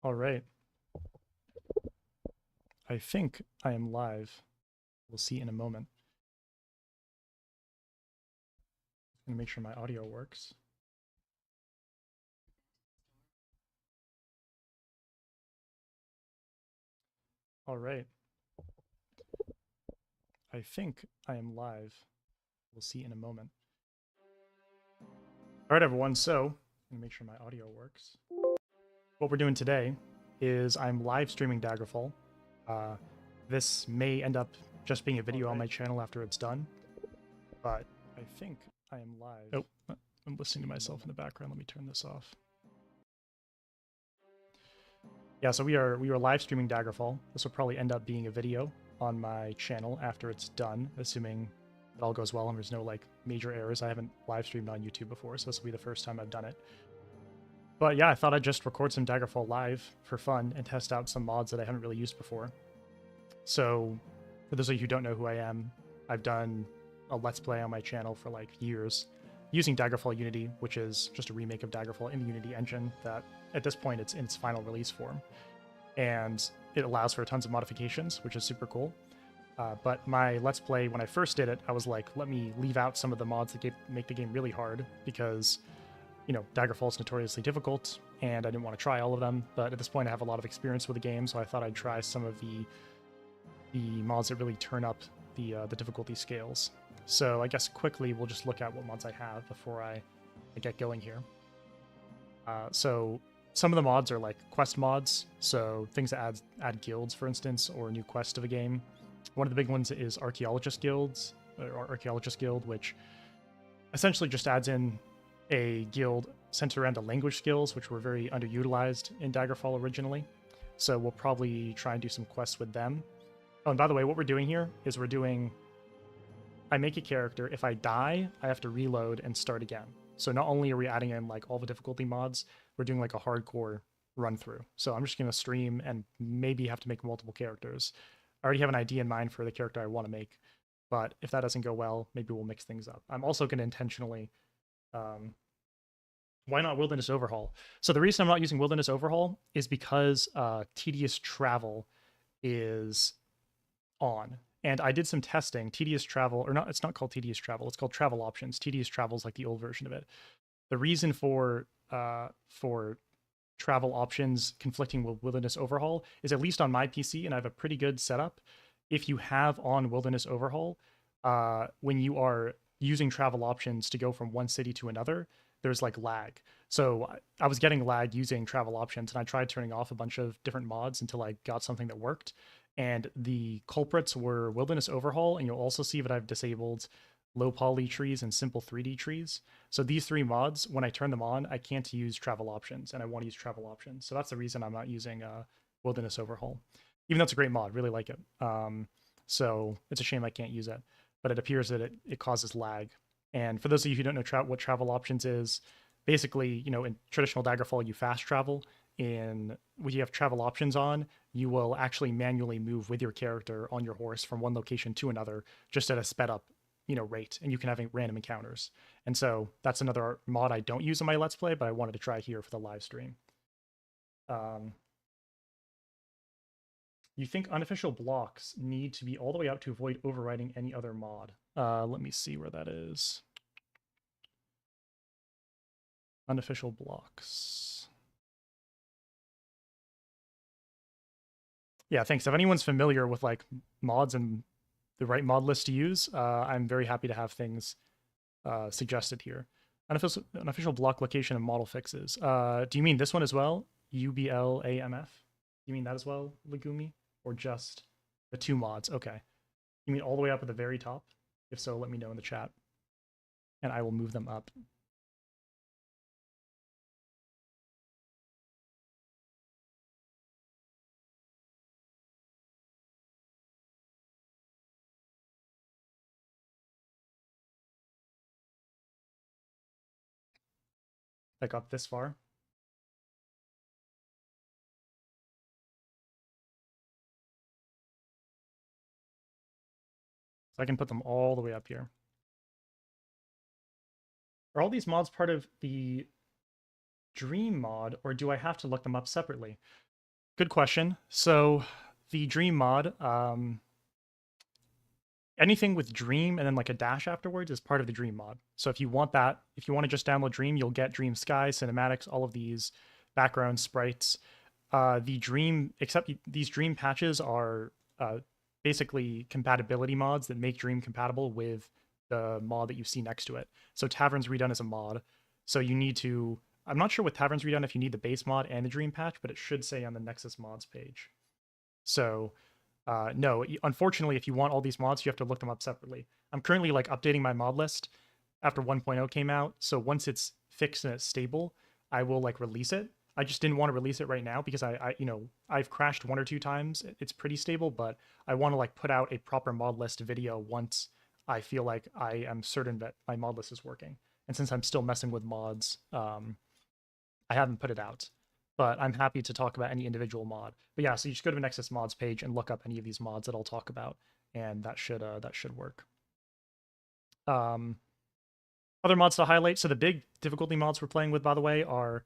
All right. I think I am live. We'll see in a moment. I'm gonna make sure my audio works. All right. I think I am live. We'll see in a moment. All right, everyone. So I'm gonna make sure my audio works. What we're doing today is I'm live streaming Daggerfall. This may end up just being a video on my channel after it's done, but I think I am live. Oh, I'm listening to myself in the background. Let me turn this off. Yeah, so we are live streaming Daggerfall. This will probably end up being a video on my channel after it's done, assuming it all goes well and there's no like major errors. I haven't live streamed on YouTube before, so this will be the first time I've done it. But yeah, I thought I'd just record some Daggerfall live for fun and test out some mods that I haven't really used before. So, for those of you who don't know who I am, I've done a Let's Play on my channel for like years using Daggerfall Unity, which is just a remake of Daggerfall in the Unity engine that at this point it's in its final release form. And it allows for tons of modifications, which is super cool. But my Let's Play, when I first did it, I was like, let me leave out some of the mods that make the game really hard because, you know, Daggerfall is notoriously difficult and I didn't want to try all of them. But at this point, I have a lot of experience with the game, so I thought I'd try some of the mods that really turn up the difficulty scales. So I guess quickly we'll just look at what mods I have before I get going here. So some of the mods are like quest mods, so things that add guilds, for instance, or a new quest to the game. One of the big ones is Archaeologist Guilds, or Archaeologist Guild, which essentially just adds in a guild centered around the language skills, which were very underutilized in Daggerfall originally. So we'll probably try and do some quests with them. Oh, and by the way, what we're doing here is I make a character. If I die, I have to reload and start again. So not only are we adding in like all the difficulty mods, we're doing like a hardcore run through. So I'm just going to stream and maybe have to make multiple characters. I already have an idea in mind for the character I want to make, but if that doesn't go well, maybe we'll mix things up. I'm also going to intentionally, why not Wilderness Overhaul? So the reason I'm not using Wilderness Overhaul is because Tedious Travel is on. And I did some testing. Tedious Travel, or not, it's not called Tedious Travel, it's called Travel Options. Tedious Travel is like the old version of it. The reason for travel options conflicting with Wilderness Overhaul is, at least on my PC, and I have a pretty good setup, if you have on Wilderness Overhaul, when you are using travel options to go from one city to another, there's like lag. So I was getting lag using travel options, and I tried turning off a bunch of different mods until I got something that worked. And the culprits were Wilderness Overhaul, and you'll also see that I've disabled low poly trees and simple 3D trees. So these three mods, when I turn them on, I can't use travel options, and I want to use travel options. So that's the reason I'm not using Wilderness Overhaul, even though it's a great mod, really like it. So it's a shame I can't use it, but it appears that it causes lag. And for those of you who don't know what travel options is, basically, you know, in traditional Daggerfall, you fast travel. When you have travel options on, you will actually manually move with your character on your horse from one location to another, just at a sped up, you know, rate, and you can have random encounters. And so that's another mod I don't use in my Let's Play, but I wanted to try here for the live stream. You think unofficial blocks need to be all the way out to avoid overriding any other mod? Let me see where that is. Unofficial blocks. Yeah, thanks. If anyone's familiar with like mods and the right mod list to use, I'm very happy to have things suggested here. Unofficial block location and model fixes. Do you mean this one as well? UBLAMF? You mean that as well, Legumi? Or just the two mods? Okay. You mean all the way up at the very top? If so, let me know in the chat, and I will move them up. I got this far. So I can put them all the way up here. Are all these mods part of the Dream mod, or do I have to look them up separately? good question. So the Dream mod, anything with Dream and then like a dash afterwards is part of the Dream mod. So if you want that, if you want to just download Dream, you'll get Dream Sky, cinematics, all of these background sprites. The Dream, except these Dream patches are basically compatibility mods that make Dream compatible with the mod that you see next to it. So Taverns Redone is a mod. So you need to, I'm not sure with Taverns Redone if you need the base mod and the Dream patch, but it should say on the Nexus mods page. So no, unfortunately, if you want all these mods, you have to look them up separately. I'm currently like updating my mod list after 1.0 came out. So once it's fixed and it's stable, I will like release it. I just didn't want to release it right now because I've crashed 1 or 2 times. It's pretty stable, but I want to like put out a proper mod list video once I feel like I am certain that my mod list is working. And since I'm still messing with mods, I haven't put it out, but I'm happy to talk about any individual mod. But yeah, so you just go to the Nexus mods page and look up any of these mods that I'll talk about, and that should work. Um, Other mods to highlight. So the big difficulty mods we're playing with, by the way, are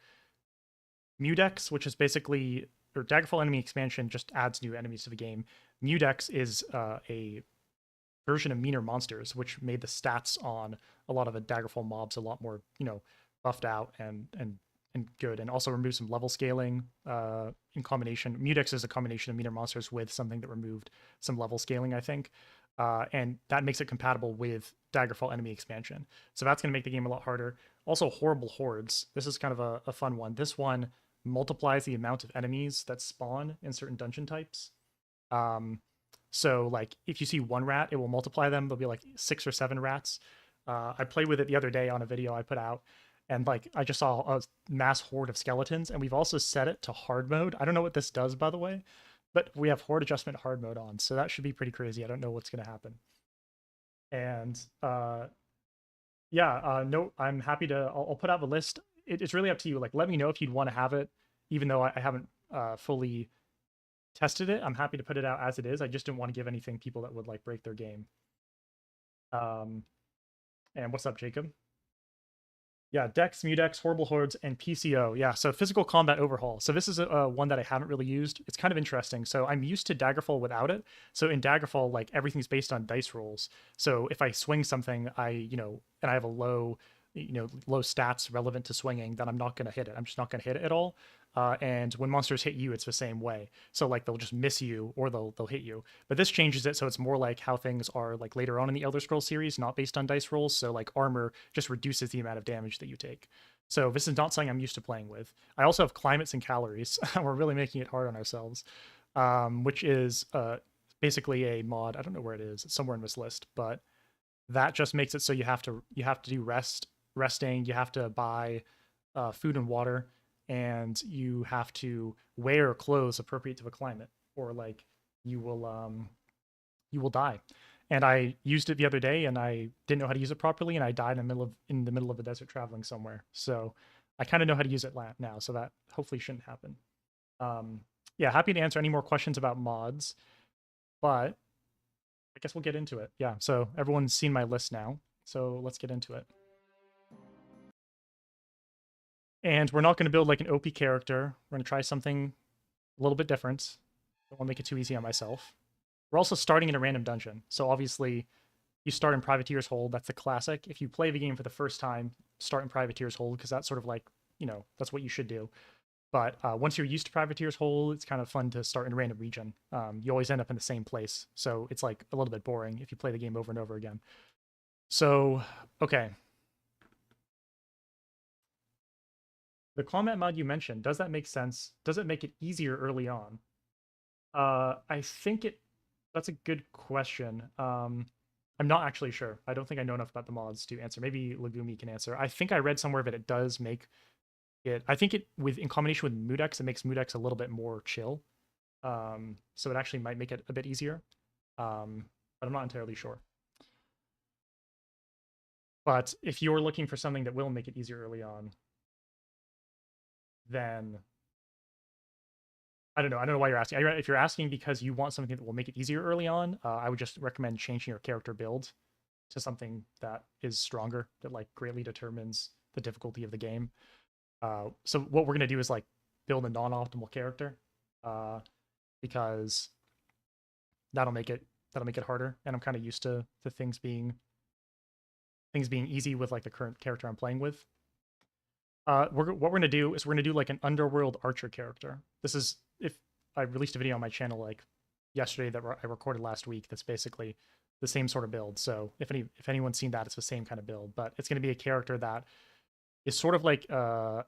Mudex, which is basically, or Daggerfall enemy expansion just adds new enemies to the game. Mudex is a version of meaner monsters, which made the stats on a lot of the Daggerfall mobs a lot more, buffed out and good, and also remove some level scaling in combination. Mudex is a combination of meaner monsters with something that removed some level scaling, I think. And that makes it compatible with Daggerfall enemy expansion. So that's going to make the game a lot harder. Also, horrible hordes. This is kind of a fun one. This one multiplies the amount of enemies that spawn in certain dungeon types. So like if you see one rat, it will multiply them. There'll be like 6 or 7 rats. I played with it the other day on a video I put out, and like I just saw a mass horde of skeletons. And we've also set it to hard mode. I don't know what this does, by the way, but we have horde adjustment hard mode on, so that should be pretty crazy. I don't know what's going to happen. And yeah, no, I'm happy to. I'll put out the list. It's really up to you. Like, let me know if you'd want to have it, even though I haven't fully tested it. I'm happy to put it out as it is. I just didn't want to give anything people that would like break their game. And what's up, Jacob? Yeah, Dex, Mudex, Horrible Hordes, and PCO. Yeah, so physical combat overhaul. So this is one that I haven't really used. It's kind of interesting. So I'm used to Daggerfall without it. So in Daggerfall, like everything's based on dice rolls. So if I swing something, and I have a low stats relevant to swinging, then I'm not going to hit it. I'm just not going to hit it at all. And when monsters hit you, it's the same way. So like they'll just miss you or they'll hit you. But this changes it, so it's more like how things are like later on in the Elder Scrolls series, not based on dice rolls. So like armor just reduces the amount of damage that you take. So this is not something I'm used to playing with. I also have climates and calories. We're really making it hard on ourselves, which is basically a mod. I don't know where it is. It's somewhere in this list, but that just makes it so you have to do resting. You have to buy food and water, and you have to wear clothes appropriate to the climate, or like you will die. And I used it the other day, and I didn't know how to use it properly, and I died in the middle of the desert traveling somewhere. So I kind of know how to use it now, so that hopefully shouldn't happen. Yeah, happy to answer any more questions about mods, but I guess we'll get into it. Yeah, so everyone's seen my list now, so let's get into it. And we're not going to build like an OP character. We're going to try something a little bit different. Don't want to make it too easy on myself. We're also starting in a random dungeon. So obviously, you start in Privateer's Hold. That's the classic. If you play the game for the first time, start in Privateer's Hold, because that's sort of like, that's what you should do. But once you're used to Privateer's Hold, it's kind of fun to start in a random region. You always end up in the same place. So it's like a little bit boring if you play the game over and over again. So, okay. The combat mod you mentioned, does that make sense? Does it make it easier early on? I think that's a good question. I'm not actually sure. I don't think I know enough about the mods to answer. Maybe Lagumi can answer. I think I read somewhere that it does make it. I think in combination with Mudex, it makes Mudex a little bit more chill. So it actually might make it a bit easier. But I'm not entirely sure. But if you're looking for something that will make it easier early on, then I don't know. I don't know why you're asking. If you're asking because you want something that will make it easier early on, I would just recommend changing your character build to something that is stronger, that like greatly determines the difficulty of the game. So what we're gonna do is like build a non-optimal character, uh, because that'll make it harder. And I'm kind of used to things being easy with like the current character I'm playing with. What we're gonna do is we're gonna do like an underworld archer character. This is if I released a video on my channel like yesterday that I recorded last week. That's basically the same sort of build. So if anyone's seen that, it's the same kind of build. But it's gonna be a character that is sort of like a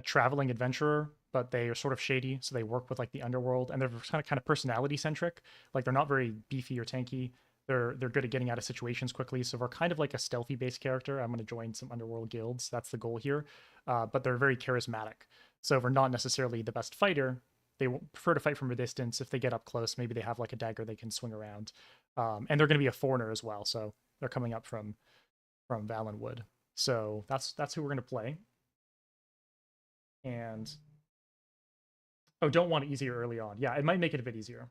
traveling adventurer, but they are sort of shady. So they work with like the underworld, and they're kind of personality centric. Like they're not very beefy or tanky. They're good at getting out of situations quickly. So we're kind of like a stealthy based character. I'm going to join some underworld guilds. That's the goal here. But they're very charismatic. So if we're not necessarily the best fighter, they prefer to fight from a distance. If they get up close, maybe they have like a dagger they can swing around. And they're going to be a foreigner as well. So they're coming up from Valenwood. So that's who we're going to play. And oh, don't want it easier early on. Yeah, it might make it a bit easier.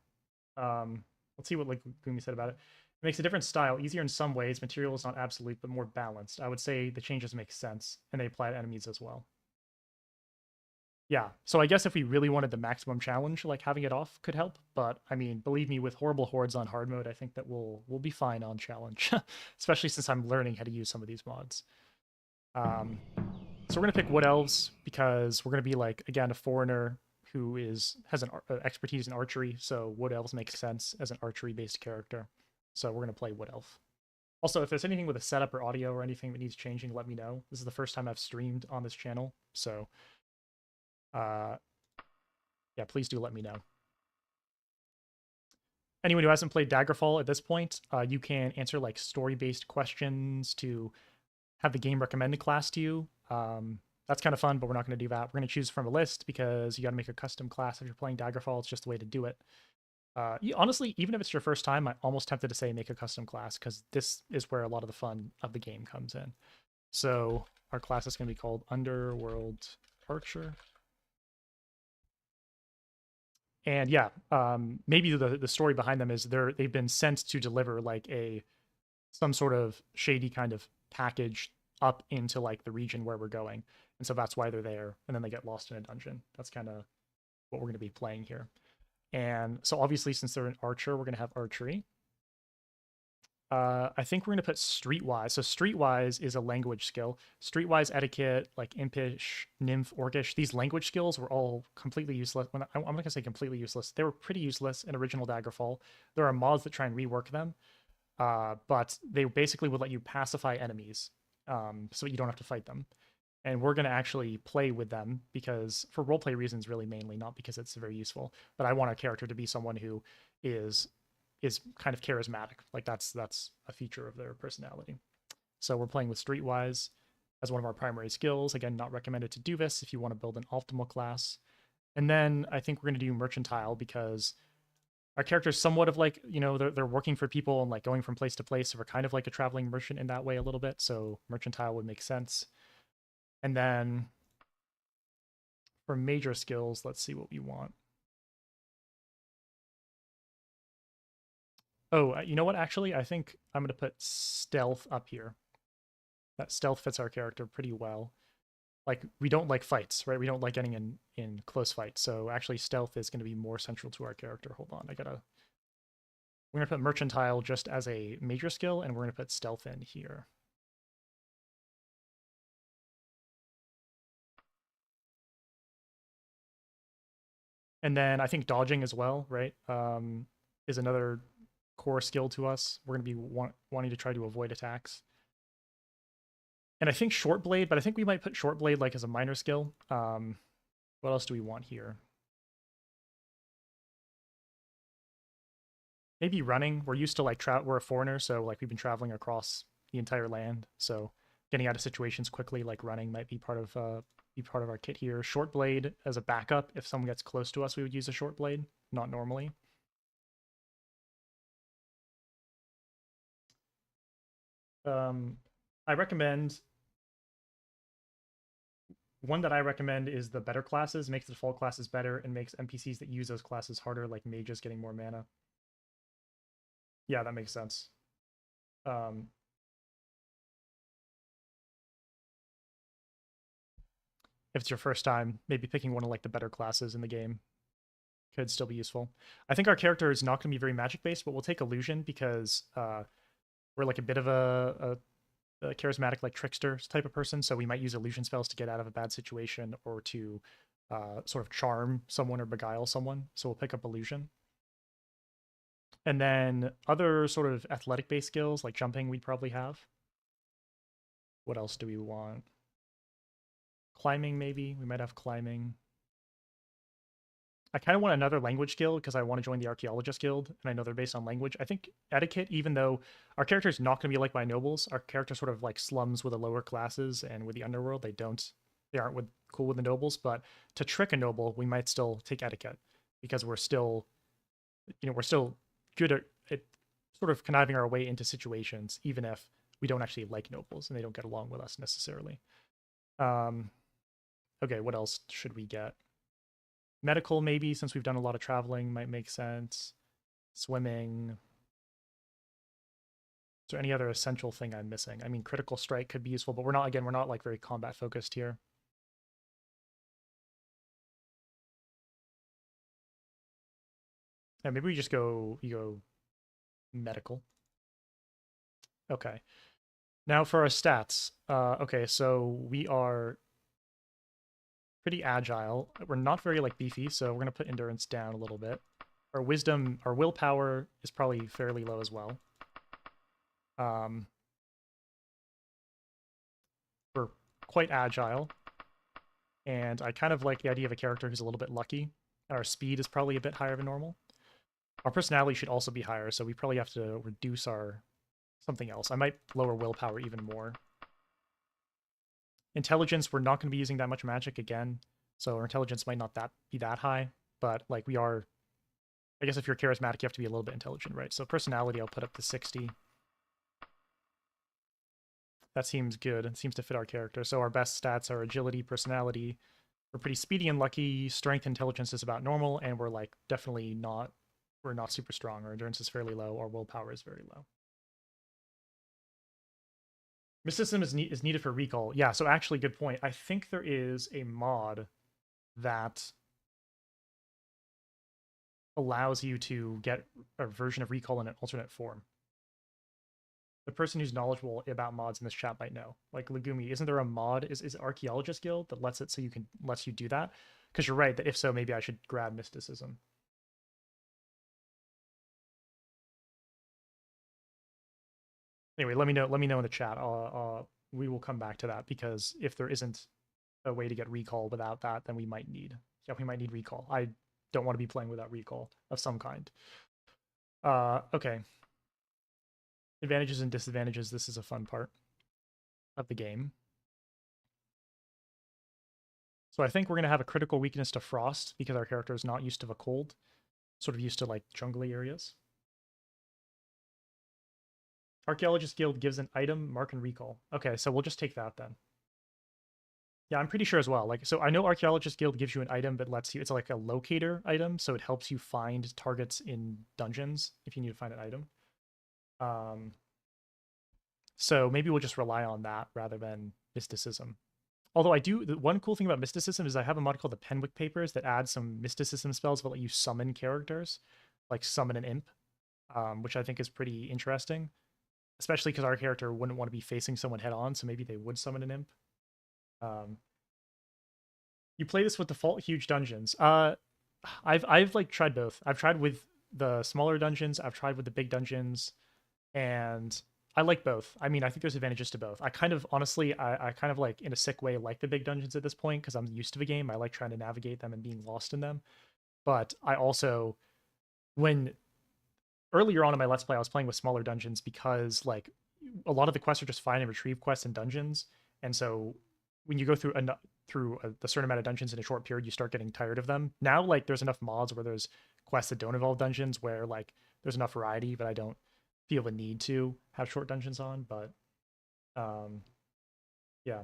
Let's see what like Gumi said about it. It makes a different style, easier in some ways. Material is not absolute, but more balanced. I would say the changes make sense, and they apply to enemies as well. Yeah, so I guess if we really wanted the maximum challenge, like having it off could help. But I mean, believe me, with horrible hordes on hard mode, I think that we'll be fine on challenge, especially since I'm learning how to use some of these mods. So we're gonna pick wood elves because we're gonna be like again a foreigner who has an expertise in archery. So wood elves makes sense as an archery based character. So we're gonna play wood elf. Also, if there's anything with a setup or audio or anything that needs changing, let me know. This is the first time I've streamed on this channel, so uh, yeah, please do let me know. Anyone who hasn't played Daggerfall at this point, you can answer like story-based questions to have the game recommend a class to you. That's kind of fun, but we're not going to do that. We're going to choose from a list because you got to make a custom class if you're playing Daggerfall. It's just the way to do it. Honestly, even if it's your first time, I'm almost tempted to say make a custom class because this is where a lot of the fun of the game comes in. So our class is going to be called Underworld Archer. And yeah, maybe the story behind them is they've been sent to deliver like some sort of shady kind of package up into like the region where we're going. And so that's why they're there. And then they get lost in a dungeon. That's kind of what we're going to be playing here. And so obviously, since they're an archer, we're going to have archery. I think we're going to put streetwise. So streetwise is a language skill. Streetwise etiquette, like impish, nymph, orcish. These language skills were all completely useless. I'm not going to say completely useless. They were pretty useless in original Daggerfall. There are mods that try and rework them, but they basically would let you pacify enemies, so you don't have to fight them. And we're going to actually play with them because for roleplay reasons, really mainly, not because it's very useful. But I want our character to be someone who is kind of charismatic. Like that's a feature of their personality. So we're playing with Streetwise as one of our primary skills. Again, not recommended to do this if you want to build an optimal class. And then I think we're going to do Merchantile because our character's somewhat of like, they're working for people and like going from place to place. So we're kind of like a traveling merchant in that way a little bit. So Merchantile would make sense. And then for major skills, let's see what we want. Oh, you know what? Actually, I think I'm going to put stealth up here. That stealth fits our character pretty well. Like, we don't like fights, right? We don't like getting in close fights. So actually, stealth is going to be more central to our character. Hold on. We're going to put merchantile just as a major skill, and we're going to put stealth in here. And then I think dodging as well, right? Is another core skill to us. We're going to be wanting to try to avoid attacks. And I think short blade, but I think we might put short blade like as a minor skill. What else do we want here? Maybe running. We're used to like we're a foreigner, so like we've been traveling across the entire land. So getting out of situations quickly, like running, might be part of our kit here. Short blade as a backup. If someone gets close to us, we would use a short blade. Not normally. I recommend one that I recommend is the better classes. Makes the default classes better and makes NPCs that use those classes harder, like mages getting more mana. Yeah, that makes sense. Um, if it's your first time, maybe picking one of like the better classes in the game. could still be useful. I think our character is not going to be very magic based, but we'll take illusion because we're like a bit of a charismatic like trickster type of person, so we might use illusion spells to get out of a bad situation or to sort of charm someone or beguile someone. So we'll pick up illusion. And then other sort of athletic based skills like jumping we'd probably have. What else do we want? Climbing, maybe. We might have climbing. I kind of want another language skill because I want to join the Archaeologist Guild, and I know they're based on language. I think etiquette, even though our character is not going to be like by nobles, our character sort of like slums with the lower classes and with the underworld. They aren't cool with the nobles. But to trick a noble, we might still take etiquette because we're still good at sort of conniving our way into situations, even if we don't actually like nobles and they don't get along with us necessarily. Okay, what else should we get? Medical, maybe, since we've done a lot of traveling, might make sense. Swimming. Is there any other essential thing I'm missing? I mean, critical strike could be useful, but we're not like very combat focused here. Yeah, maybe you go medical. Okay. Now for our stats. Okay, so we are pretty agile. We're not very like beefy, so we're gonna put endurance down a little bit. Our wisdom, our willpower is probably fairly low as well. We're quite agile, and I kind of like the idea of a character who's a little bit lucky. And our speed is probably a bit higher than normal. Our personality should also be higher, so we probably have to reduce our something else. I might lower willpower even more. Intelligence, we're not going to be using that much magic again, so our intelligence might not be that high, but like we are. I guess if you're charismatic, you have to be a little bit intelligent, right? So personality, I'll put up to 60. That seems good. It seems to fit our character. So our best stats are agility, personality. We're pretty speedy and lucky. Strength, intelligence is about normal, and we're like definitely not. We're not super strong. Our endurance is fairly low. Our willpower is very low. Mysticism is needed for recall. Yeah, so actually, good point. I think there is a mod that allows you to get a version of recall in an alternate form. The person who's knowledgeable about mods in this chat might know. Like Lagumi, isn't there a mod? Is Archaeologist Guild that lets you do that? Because you're right that if so, maybe I should grab mysticism. Anyway, let me know in the chat. We will come back to that because if there isn't a way to get recall without that, then we might need recall. I don't want to be playing without recall of some kind. Okay. Advantages and disadvantages. This is a fun part of the game. So I think we're going to have a critical weakness to frost because our character is not used to the cold, sort of used to like jungly areas. Archaeologist Guild gives an item, mark, and recall. Okay, so we'll just take that then. Yeah, I'm pretty sure as well. Like, so I know Archaeologist Guild gives you an item that lets you, it's like a locator item, so it helps you find targets in dungeons if you need to find an item. So maybe we'll just rely on that rather than mysticism. Although the one cool thing about mysticism is I have a mod called the Penwick Papers that adds some mysticism spells that let you summon characters, like summon an imp, which I think is pretty interesting, especially because our character wouldn't want to be facing someone head on, so maybe they would summon an imp. You play this with default huge dungeons. I've like tried both. I've tried with the smaller dungeons. I've tried with the big dungeons, and I like both. I mean, I think there's advantages to both. I kind of honestly, I kind of like in a sick way like the big dungeons at this point because I'm used to the game. I like trying to navigate them and being lost in them. But I also, when earlier on in my Let's Play, I was playing with smaller dungeons because like a lot of the quests are just find and retrieve quests in dungeons, and so when you go through the certain amount of dungeons in a short period, you start getting tired of them. Now, like there's enough mods where there's quests that don't involve dungeons where like there's enough variety, but I don't feel the need to have short dungeons on. But yeah.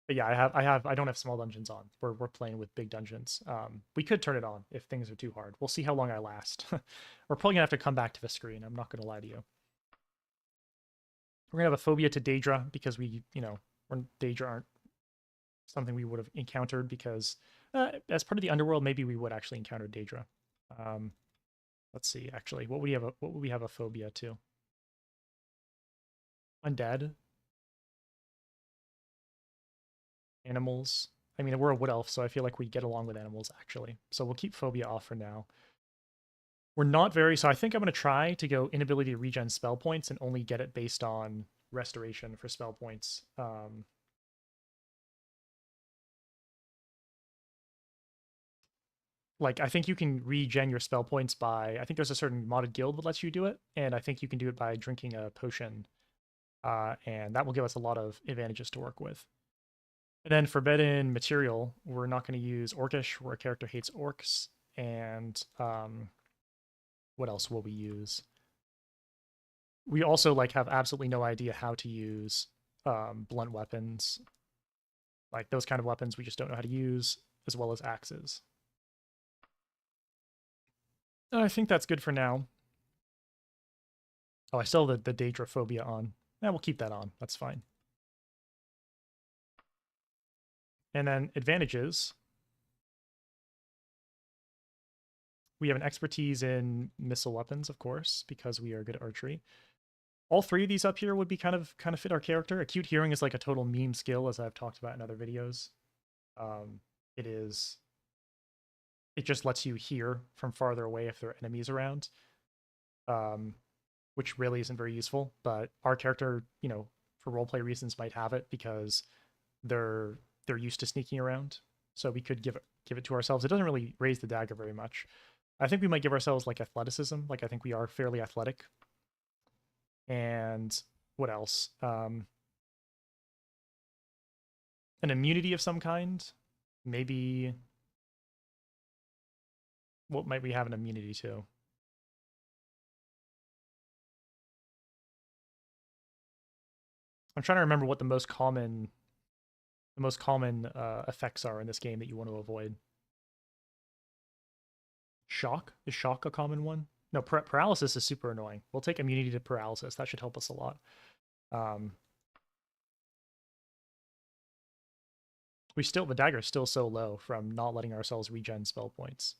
But yeah, I don't have small dungeons on. We're playing with big dungeons. We could turn it on if things are too hard. We'll see how long I last. We're probably gonna have to come back to the screen. I'm not gonna lie to you. We're gonna have a phobia to Daedra because Daedra aren't something we would have encountered because As part of the underworld, maybe we would actually encounter Daedra. Um, let's see. Actually, what would we have a phobia to? Undead, animals. I mean, we're a wood elf, so I feel like we get along with animals actually. So we'll keep phobia off for now. We're not very. So I think I'm going to try to go inability to regen spell points and only get it based on restoration for spell points. Like I think you can regen your spell points by I think there's a certain modded guild that lets you do it, and I think you can do it by drinking a potion, and that will give us a lot of advantages to work with. And then forbidden material, we're not going to use Orcish, where a character hates orcs, and what else will we use? We also like have absolutely no idea how to use blunt weapons, like those kind of weapons we just don't know how to use, as well as axes. I think that's good for now. Oh, I still have the Daedra phobia on. Yeah, we'll keep that on. That's fine. And then advantages. We have an expertise in missile weapons, of course, because we are good at archery. All three of these up here would be kind of fit our character. Acute hearing is like a total meme skill, as I've talked about in other videos. Um, it is. It just lets you hear from farther away if there are enemies around, which really isn't very useful. But our character, for roleplay reasons, might have it because they're used to sneaking around. So we could give it to ourselves. It doesn't really raise the dagger very much. I think we might give ourselves like athleticism. Like I think we are fairly athletic. And what else? An immunity of some kind. Maybe what might we have an immunity to? I'm trying to remember what the most common effects are in this game that you want to avoid. Shock? Is shock a common one? No, paralysis is super annoying. We'll take immunity to paralysis. That should help us a lot. Um, the dagger is still so low from not letting ourselves regen spell points.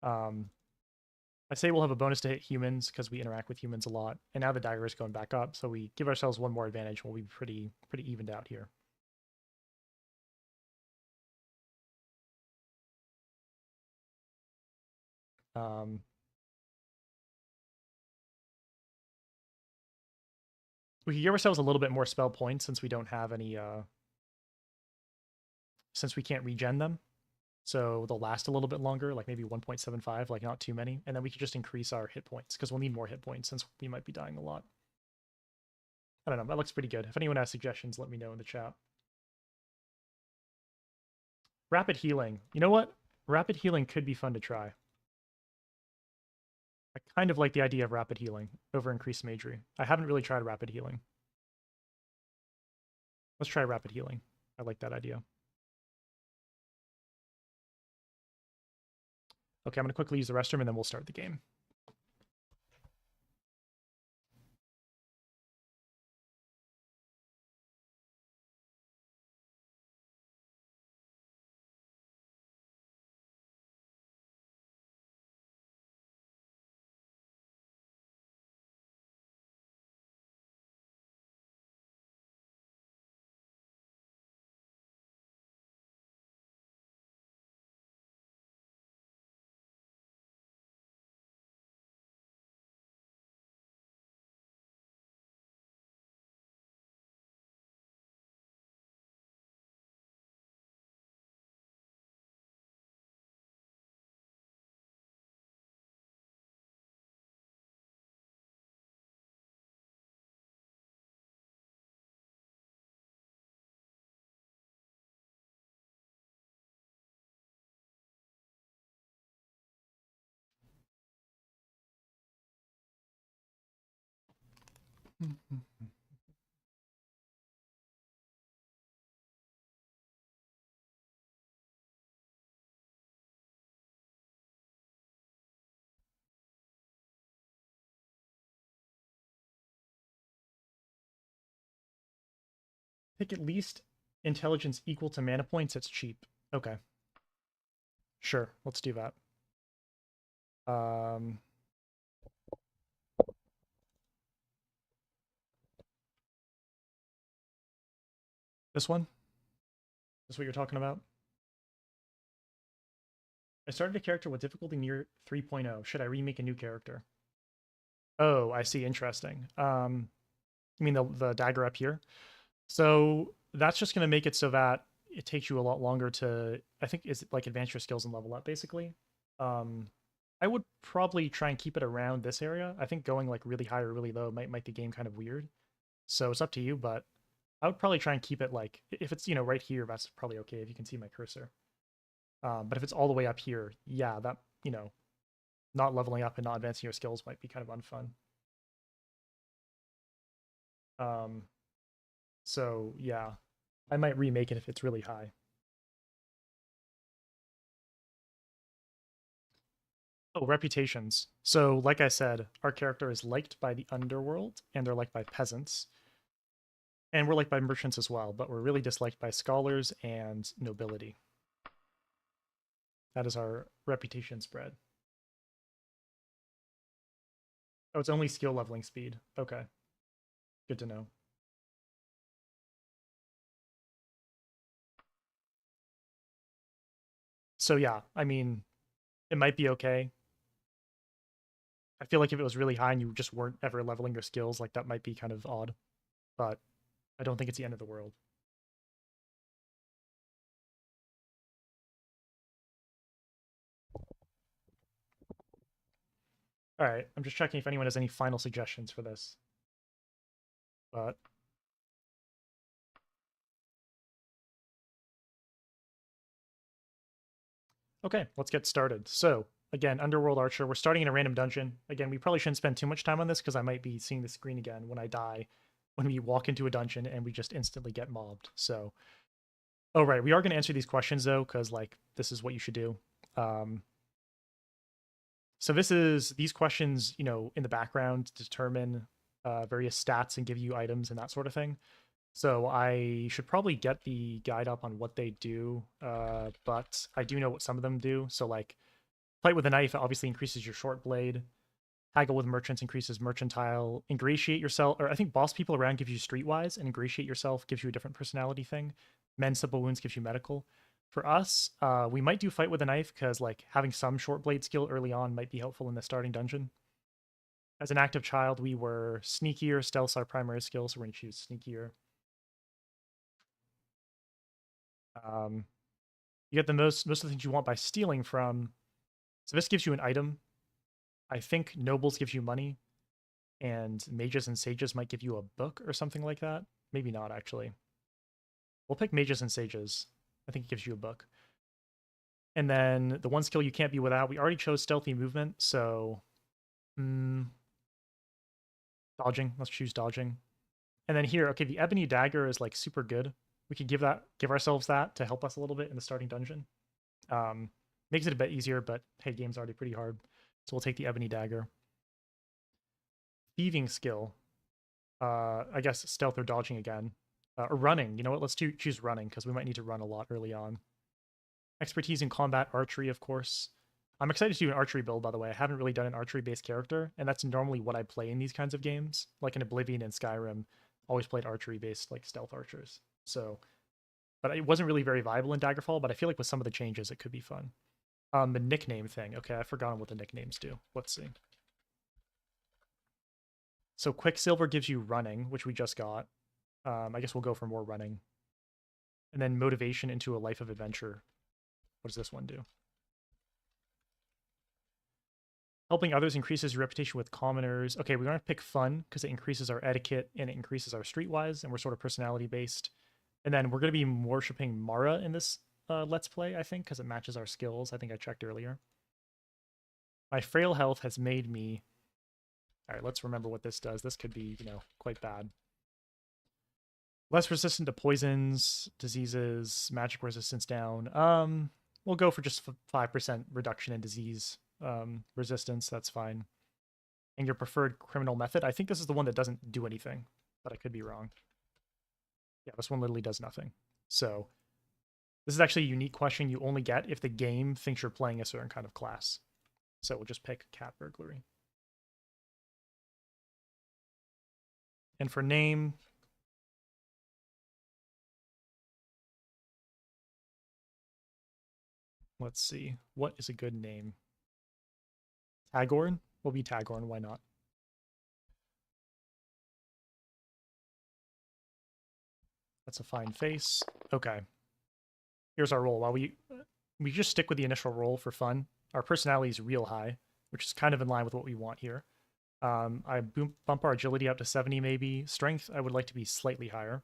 Um, I say we'll have a bonus to hit humans because we interact with humans a lot, and now the dagger is going back up, so we give ourselves one more advantage. We'll be pretty evened out here. Um, we can give ourselves a little bit more spell points since we don't have any since we can't regen them. So they'll last a little bit longer, like maybe 1.75, like not too many. And then we could just increase our hit points because we'll need more hit points since we might be dying a lot. I don't know. That looks pretty good. If anyone has suggestions, let me know in the chat. Rapid healing. You know what? Rapid healing could be fun to try. I kind of like the idea of rapid healing over increased magery. I haven't really tried rapid healing. Let's try rapid healing. I like that idea. Okay, I'm going to quickly use the restroom and then we'll start the game. Pick at least intelligence equal to mana points. It's cheap. Okay. Sure, let's do that. Um, this one? This is what you're talking about? I started a character with difficulty near 3.0. Should I remake a new character? Oh, I see. Interesting. You mean the dagger up here? So that's just going to make it so that it takes you a lot longer to, I think, is like advance your skills and level up, basically. Um, I would probably try and keep it around this area. I think going like really high or really low might make the game kind of weird. So it's up to you, but I would probably try and keep it like, if it's, right here, that's probably okay if you can see my cursor. But if it's all the way up here, yeah, that, not leveling up and not advancing your skills might be kind of unfun. Um, so yeah, I might remake it if it's really high. Oh, reputations. So, like I said, our character is liked by the underworld, and they're liked by peasants. And we're liked by merchants as well, but we're really disliked by scholars and nobility. That is our reputation spread. Oh, it's only skill leveling speed. Okay, good to know. So yeah, I mean, it might be okay. I feel like if it was really high and you just weren't ever leveling your skills, like that might be kind of odd. But I don't think it's the end of the world. All right, I'm just checking if anyone has any final suggestions for this. But okay, let's get started. So again, Underworld Archer, we're starting in a random dungeon. Again, we probably shouldn't spend too much time on this because I might be seeing the screen again when I die, when we walk into a dungeon and we just instantly get mobbed. So, oh right, we are going to answer these questions though, because like this is what you should do. Um, so this is these questions, in the background determine various stats and give you items and that sort of thing. So I should probably get the guide up on what they do, but I do know what some of them do. So like fight with a knife obviously increases your short blade. Haggle with merchants increases mercantile. Ingratiate yourself, or I think boss people around gives you streetwise, and ingratiate yourself gives you a different personality thing. Mend simple wounds gives you medical. For us, we might do fight with a knife because like having some short blade skill early on might be helpful in the starting dungeon. As an active child, we were sneakier. Stealth's our primary skill, so we're going to choose sneakier. Um, you get the most of the things you want by stealing from. So this gives you an item. I think nobles gives you money, and mages and sages might give you a book or something like that. Maybe not actually. We'll pick mages and sages. I think it gives you a book. And then the one skill you can't be without. We already chose stealthy movement, so dodging. Let's choose dodging. And then here, okay, the ebony dagger is like super good. We could give ourselves that to help us a little bit in the starting dungeon. Um, Makes it a bit easier, but hey, game's already pretty hard. So we'll take the ebony dagger. Thieving skill. I guess stealth or dodging again. Or running. You know what? Let's choose running because we might need to run a lot early on. Expertise in combat, archery, of course. I'm excited to do an archery build, by the way. I haven't really done an archery-based character, and that's normally what I play in these kinds of games. Like in Oblivion and Skyrim, always played archery-based, like stealth archers. So, but it wasn't really very viable in Daggerfall, but I feel like with some of the changes, it could be fun. The nickname thing. Okay, I've forgotten what the nicknames do. Let's see. So Quicksilver gives you running, which we just got. I guess we'll go for more running. And then motivation into a life of adventure. What does this one do? Helping others increases your reputation with commoners. Okay, we're going to pick fun because it increases our etiquette and it increases our streetwise, and we're sort of personality based. And then we're going to be worshipping Mara in this Let's Play, I think, because it matches our skills. I think I checked earlier. My frail health has made me... All right, let's remember what this does. This could be, quite bad. Less resistant to poisons, diseases, magic resistance down. We'll go for just 5% reduction in disease resistance. That's fine. And your preferred criminal method. I think this is the one that doesn't do anything, but I could be wrong. Yeah, this one literally does nothing. So This is actually a unique question you only get if the game thinks you're playing a certain kind of class. So we'll just pick cat burglary. And for name, let's see. What is a good name? Tagorn? Will be Tagorn, why not? That's a fine face. Okay. Here's our roll. While we just stick with the initial roll for fun, our personality is real high, which is kind of in line with what we want here. I bump our agility up to 70 maybe. Strength, I would like to be slightly higher.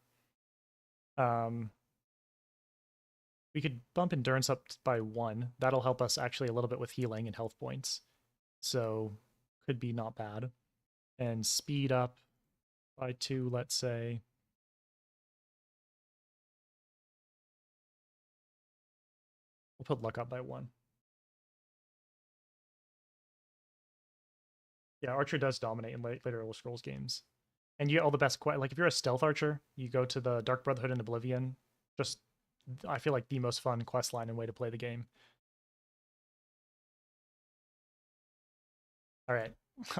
We could bump endurance up by 1. That'll help us actually a little bit with healing and health points. So could be not bad. And speed up by 2, let's say. We'll put luck up by 1. Yeah, Archer does dominate in later Elder Scrolls games. And you get all the best like if you're a stealth archer, you go to the Dark Brotherhood and Oblivion. Just I feel like the most fun quest line and way to play the game. All right.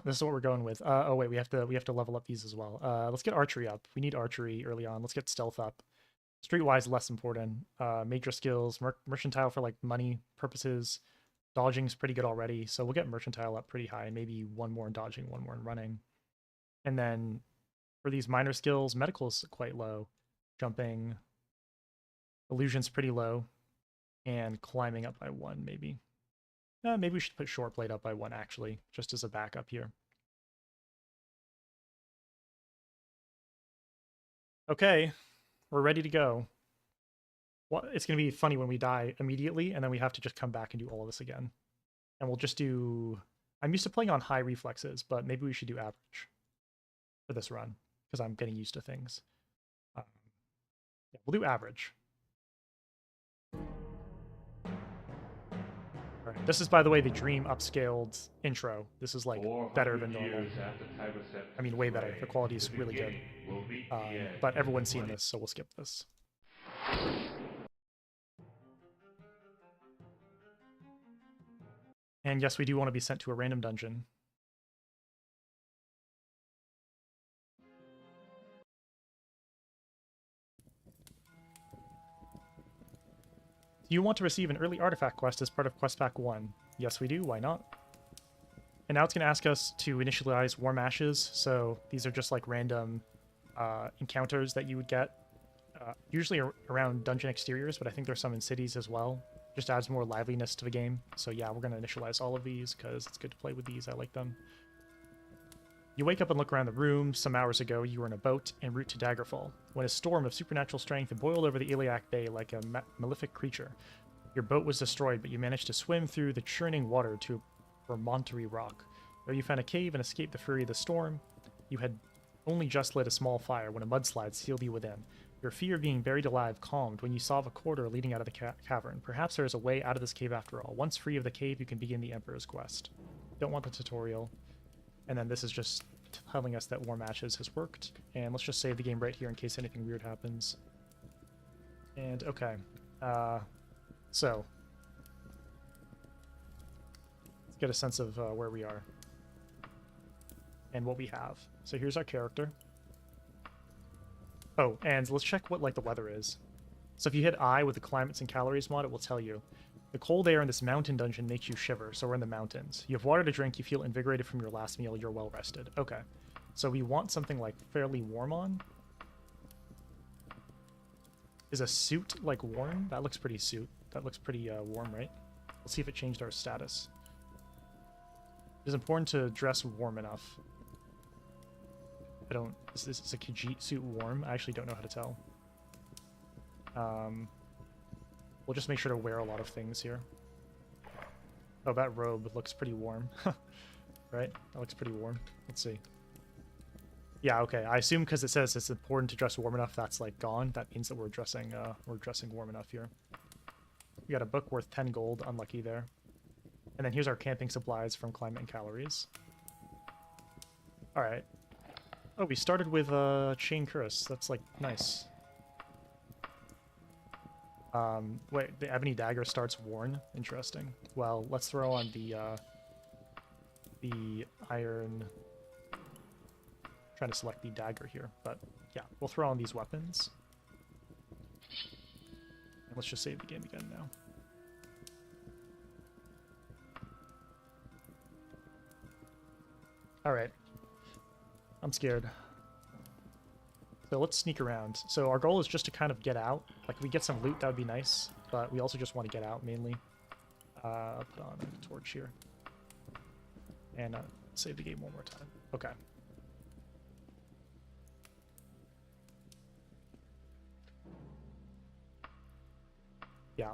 This is what we're going with. Oh wait, we have to level up these as well. Let's get archery up. We need archery early on. Let's get stealth up. Streetwise less important. Major skills, mercantile for like money purposes. Dodging's pretty good already, so we'll get mercantile up pretty high. Maybe 1 more in dodging, 1 more in running. And then for these minor skills, medical's quite low. Jumping, illusion's pretty low, and climbing up by 1 maybe. Maybe we should put short blade up by 1 actually, just as a backup here. Okay, we're ready to go. Well, it's going to be funny when we die immediately, and then we have to just come back and do all of this again. And we'll just do... I'm used to playing on high reflexes, but maybe we should do average for this run, because I'm getting used to things. Yeah, we'll do average. All right. This is, by the way, the Dream upscaled intro. This is like better than normal. I mean, way better. The quality is really good. But everyone's seen this, so we'll skip this. And yes, we do want to be sent to a random dungeon. Do you want to receive an early artifact quest as part of Quest Pack 1? Yes, we do. Why not? And now it's going to ask us to initialize Warm Ashes. So these are just like random encounters that you would get, usually around dungeon exteriors, but I think there's some in cities as well. Just adds more liveliness to the game. So yeah, we're going to initialize all of these because it's good to play with these. I like them. You wake up and look around the room. Some hours ago, you were in a boat en route to Daggerfall, when a storm of supernatural strength boiled over the Iliac Bay like a malefic creature. Your boat was destroyed, but you managed to swim through the churning water to a promontory rock. There you found a cave and escaped the fury of the storm. You had only just lit a small fire when a mudslide sealed you within. Your fear of being buried alive calmed when you saw a corridor leading out of the cavern. Perhaps there is a way out of this cave after all. Once free of the cave, you can begin the Emperor's quest. Don't want the tutorial. And then this is just telling us that Warm Ashes has worked. And let's just save the game right here in case anything weird happens. And okay. So let's get a sense of where we are and what we have. So here's our character. Oh, and let's check what like the weather is. So if you hit I with the climates and calories mod, it will tell you. The cold air in this mountain dungeon makes you shiver, so we're in the mountains. You have water to drink, you feel invigorated from your last meal, you're well rested. Okay. So we want something like fairly warm on. Is a suit like warm? That looks pretty That looks pretty warm, right? Let's see if it changed our status. It is important to dress warm enough. Is a Khajiit suit warm? I actually don't know how to tell. We'll just make sure to wear a lot of things here. Oh, that robe looks pretty warm. Right? That looks pretty warm. Let's see. Yeah, okay. I assume because it says it's important to dress warm enough, that's like gone. That means that we're dressing warm enough here. We got a book worth 10 gold. Unlucky there. And then here's our camping supplies from Climate and Calories. Alright. Oh, we started with Chain Cuirass. That's like nice. Wait, the ebony dagger starts worn. Interesting. Well, let's throw on the iron. Trying to select the dagger here, but yeah, we'll throw on these weapons. And let's just save the game again now. All right. I'm scared. So let's sneak around. So our goal is just to kind of get out. Like, if we get some loot, that would be nice. But we also just want to get out, mainly. Put on a torch here. And save the game one more time. Okay. Yeah.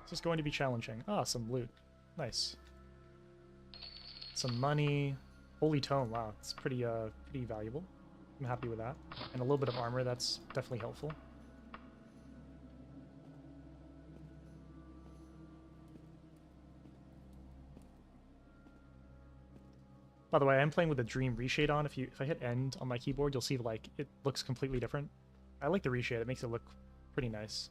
This is going to be challenging. Ah, some loot. Nice. Some money. Holy tome. Wow, it's pretty pretty valuable. I'm happy with that. And a little bit of armor, that's definitely helpful. By the way, I am playing with the Dream reshade on. If I hit end on my keyboard, you'll see like it looks completely different. I like the reshade. It makes it look pretty nice.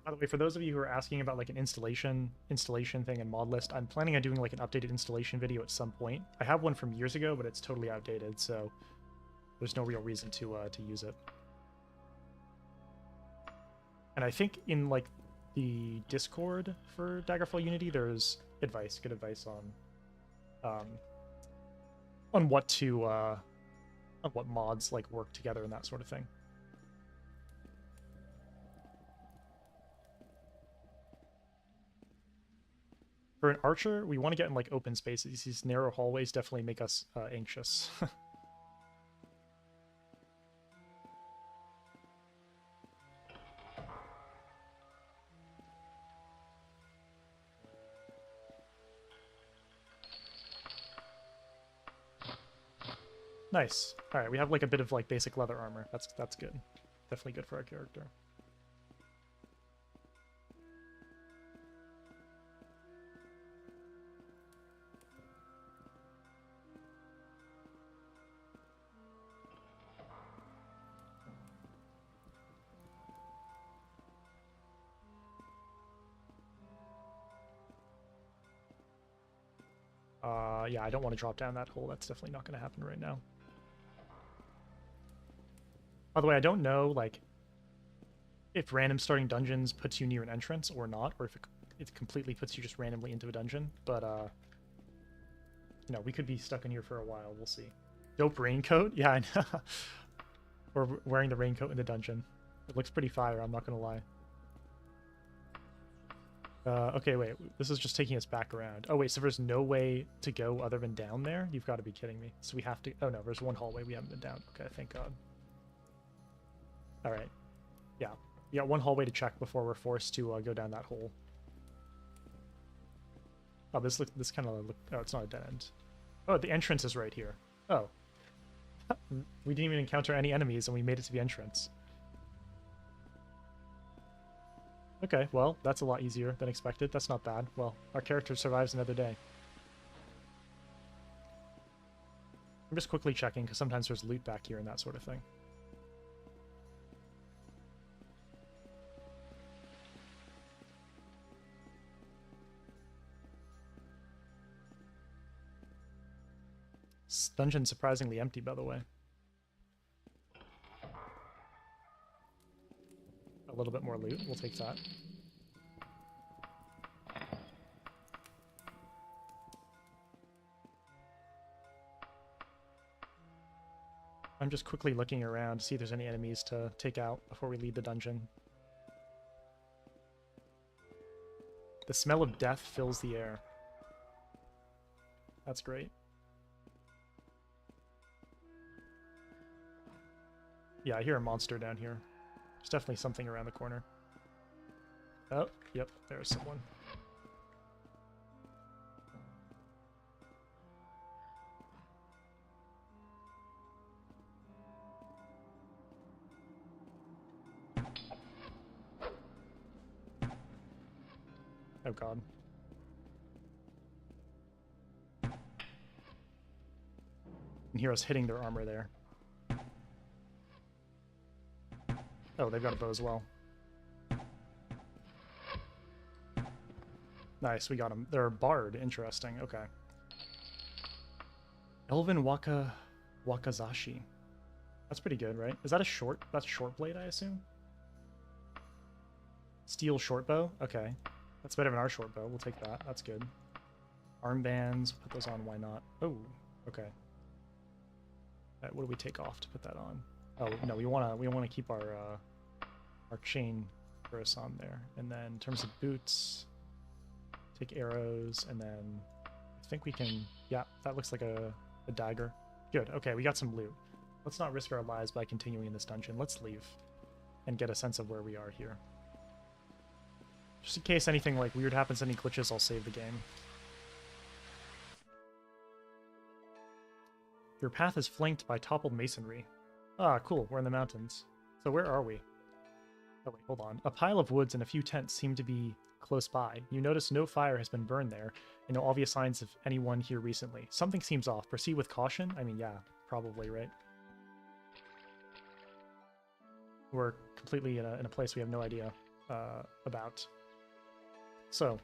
By the way, for those of you who are asking about like an installation thing and mod list, I'm planning on doing like an updated installation video at some point. I have one from years ago, but it's totally outdated, so there's no real reason to use it. And I think in like the Discord for Daggerfall Unity, there's advice, good advice on what to on what mods like work together and that sort of thing. For an archer, we want to get in like open spaces. These narrow hallways definitely make us anxious. Nice. All right, we have like a bit of like basic leather armor. That's good. Definitely good for our character. Yeah, I don't want to drop down that hole. That's definitely not going to happen right now. By the way, I don't know, like, if random starting dungeons puts you near an entrance or not, or if it completely puts you just randomly into a dungeon, but, you know, we could be stuck in here for a while. We'll see. Dope raincoat? Yeah, I know. We're wearing the raincoat in the dungeon. It looks pretty fire, I'm not going to lie. Okay, wait. This is just taking us back around. Oh, wait, so there's no way to go other than down there? You've got to be kidding me. So we have to... Oh, no, there's one hallway we haven't been down. Okay, thank God. All right. Yeah. We got one hallway to check before we're forced to go down that hole. Oh, this kind of look... Oh, it's not a dead end. Oh, the entrance is right here. Oh. We didn't even encounter any enemies, and we made it to the entrance. Okay, well, that's a lot easier than expected. That's not bad. Well, our character survives another day. I'm just quickly checking, because sometimes there's loot back here and that sort of thing. This dungeon's surprisingly empty, by the way. A little bit more loot. We'll take that. I'm just quickly looking around to see if there's any enemies to take out before we leave the dungeon. The smell of death fills the air. That's great. Yeah, I hear a monster down here. There's definitely something around the corner. Oh, yep, there's someone. Oh god. can hear us hitting their armor there. Oh, they've got a bow as well. Nice, we got them. They're a bard. Interesting. Okay. Elven Wakazashi. That's pretty good, right? Is that a short? That's short blade, I assume? Steel short bow? Okay. That's better than our short bow. We'll take that. That's good. Armbands. Put those on. Why not? Oh, okay. What do we take off to put that on? Oh, no, we wanna keep our chain verse on there. And then in terms of boots, take arrows, and then I think we can... Yeah, that looks like a dagger. Good. Okay, we got some loot. Let's not risk our lives by continuing in this dungeon. Let's leave and get a sense of where we are here. Just in case anything like weird happens, any glitches, I'll save the game. Your path is flanked by toppled masonry. Ah, cool. We're in the mountains. So where are we? Oh, wait, hold on. A pile of woods and a few tents seem to be close by. You notice no fire has been burned there, and no obvious signs of anyone here recently. Something seems off. Proceed with caution? I mean, yeah, probably, right? We're completely in a place we have no idea about. So,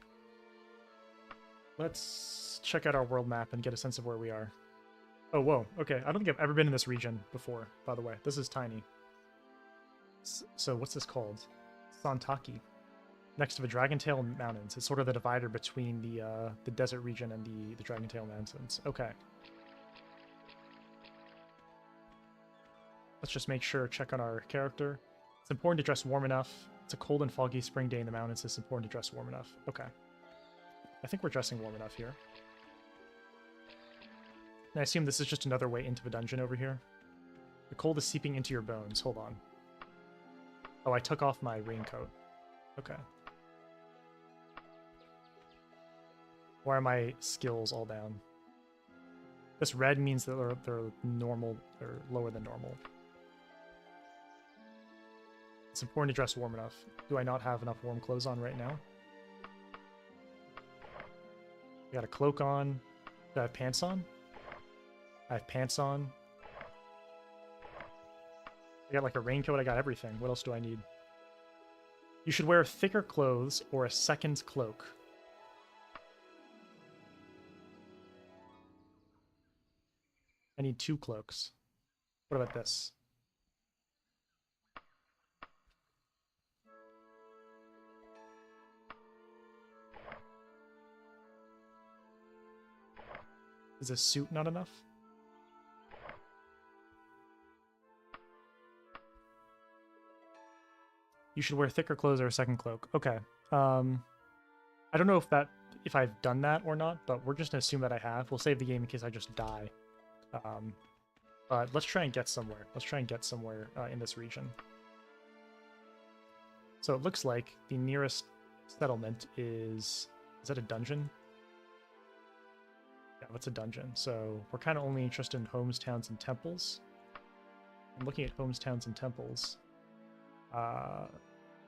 let's check out our world map and get a sense of where we are. Oh, whoa. Okay, I don't think I've ever been in this region before, by the way. This is tiny. So what's this called? Santaki. Next to the Dragontail Mountains. It's sort of the divider between the desert region and the Dragontail Mountains. Okay. Let's just make sure, check on our character. It's important to dress warm enough. It's a cold and foggy spring day in the mountains. It's important to dress warm enough. Okay. I think we're dressing warm enough here. And I assume this is just another way into the dungeon over here. The cold is seeping into your bones. Hold on. Oh, I took off my raincoat. Okay. Why are my skills all down? This red means that they're normal, or lower than normal. It's important to dress warm enough. Do I not have enough warm clothes on right now? I got a cloak on. Do I have pants on? I have pants on. I got like a raincoat. I got everything. What else do I need? You should wear thicker clothes or a second cloak. I need 2 cloaks. What about this? Is a suit not enough? You should wear thicker clothes or a second cloak. Okay. I don't know if I've done that or not, but we're just gonna assume that I have. We'll save the game in case I just die. But let's try and get somewhere. Let's try and get somewhere in this region. So it looks like the nearest settlement is that a dungeon? Yeah, what's a dungeon? So we're kind of only interested in homes, towns, and temples. I'm looking at homes, towns, and temples.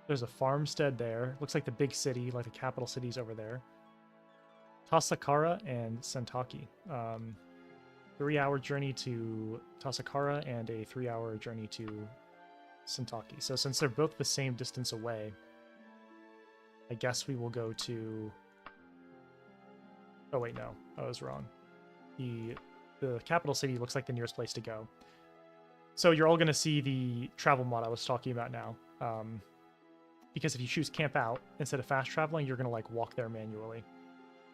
There's a farmstead there. Looks like the big city, like the capital city's over there. Tasakara and Santaki. 3-hour journey to Tasakara and a 3-hour journey to Santaki. So since they're both the same distance away, I guess we will go to... Oh wait, no. I was wrong. The capital city looks like the nearest place to go. So you're all going to see the travel mod I was talking about now. Because if you choose camp out instead of fast traveling, you're going to like walk there manually.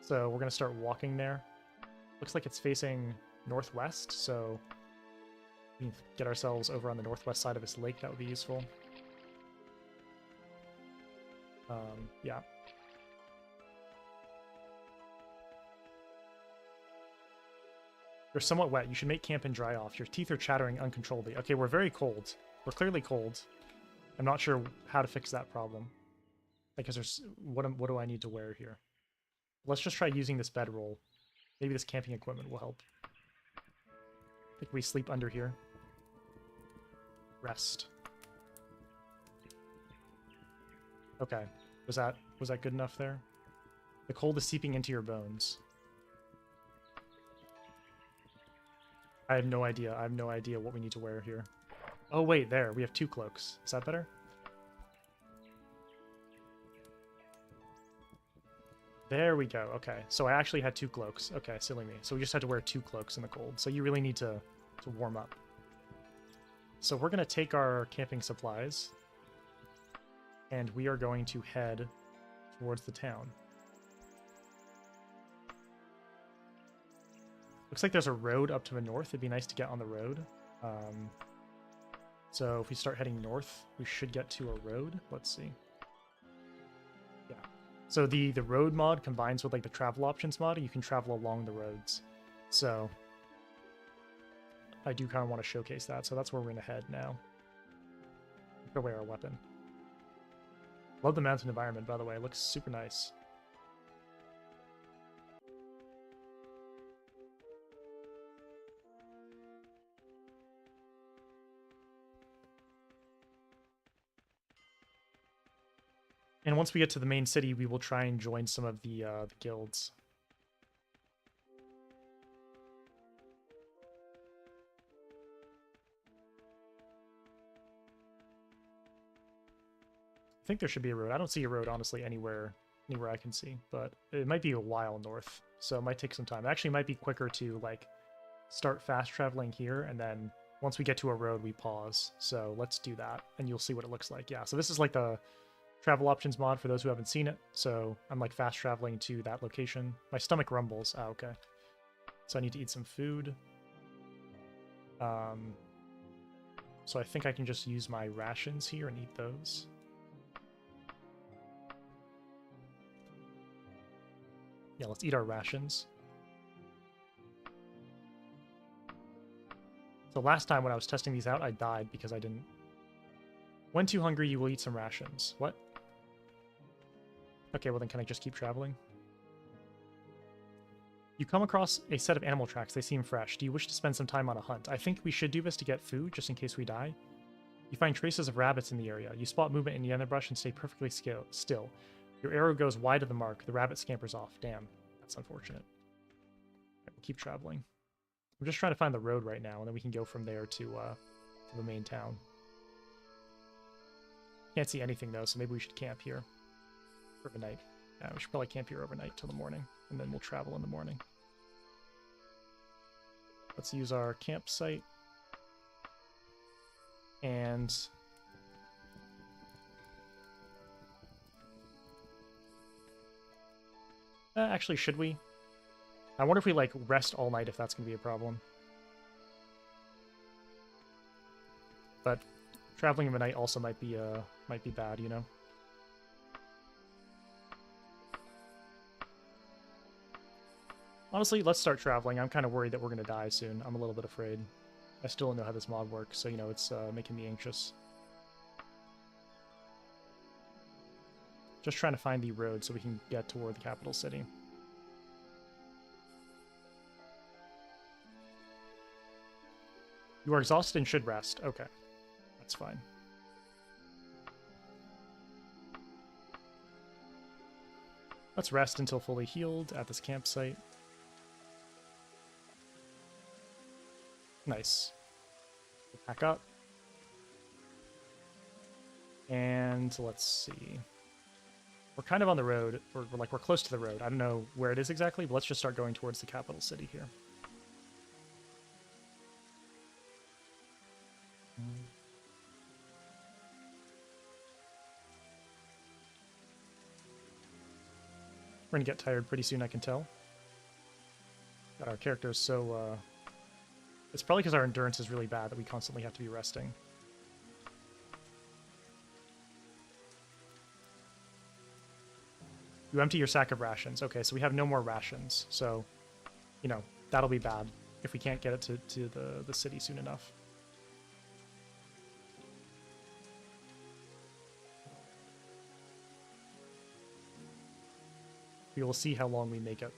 So we're going to start walking there. Looks like it's facing northwest, so we can get ourselves over on the northwest side of this lake. That would be useful. Yeah. You're somewhat wet. You should make camp and dry off. Your teeth are chattering uncontrollably. Okay, we're very cold. We're clearly cold. I'm not sure how to fix that problem. Because there's... What do I need to wear here? Let's just try using this bedroll. Maybe this camping equipment will help. I think we sleep under here. Rest. Okay. Was that good enough there? The cold is seeping into your bones. I have no idea. I have no idea what we need to wear here. Oh, wait, there. We have 2 cloaks. Is that better? There we go. Okay, so I actually had 2 cloaks. Okay, silly me. So we just had to wear 2 cloaks in the cold. So you really need to warm up. So we're going to take our camping supplies, and we are going to head towards the town. Looks like there's a road up to the north. It'd be nice to get on the road. So if we start heading north, we should get to a road. Let's see. Yeah. So the road mod combines with like the travel options mod, and you can travel along the roads. So I do kind of want to showcase that. So that's where we're going to head now. Put away our weapon. Love the mountain environment, by the way. It looks super nice. And once we get to the main city, we will try and join some of the guilds. I think there should be a road. I don't see a road, honestly, anywhere I can see, but it might be a while north, so it might take some time. It actually might be quicker to like start fast traveling here, and then once we get to a road, we pause. So let's do that, and you'll see what it looks like. Yeah, so this is like the travel options mod for those who haven't seen it. So I'm like fast traveling to that location. My stomach rumbles. Oh, okay. So I need to eat some food. So I think I can just use my rations here and eat those. Yeah, let's eat our rations. So last time when I was testing these out, I died because I didn't... When too hungry, you will eat some rations. What? Okay, well then can I just keep traveling? You come across a set of animal tracks. They seem fresh. Do you wish to spend some time on a hunt? I think we should do this to get food, just in case we die. You find traces of rabbits in the area. You spot movement in the underbrush and stay perfectly still. Your arrow goes wide of the mark. The rabbit scampers off. Damn, that's unfortunate. Okay, we'll keep traveling. I'm just trying to find the road right now, and then we can go from there to the main town. Can't see anything, though, so maybe we should camp here overnight. Yeah, we should probably camp here overnight till the morning, and then we'll travel in the morning. Let's use our campsite. And... actually, should we? I wonder if we, like, rest all night, if that's going to be a problem. But traveling in the night also might be bad, you know? Honestly, let's start traveling. I'm kind of worried that we're going to die soon. I'm a little bit afraid. I still don't know how this mod works, so, you know, it's making me anxious. Just trying to find the road so we can get toward the capital city. You are exhausted and should rest. Okay. That's fine. Let's rest until fully healed at this campsite. Nice. Back up. And let's see. We're kind of on the road. We're close to the road. I don't know where it is exactly, but let's just start going towards the capital city here. We're gonna get tired pretty soon, I can tell. God, our character is so... It's probably because our endurance is really bad that we constantly have to be resting. You empty your sack of rations. Okay, so we have no more rations. So, you know, that'll be bad if we can't get it to the city soon enough. We will see how long we make it.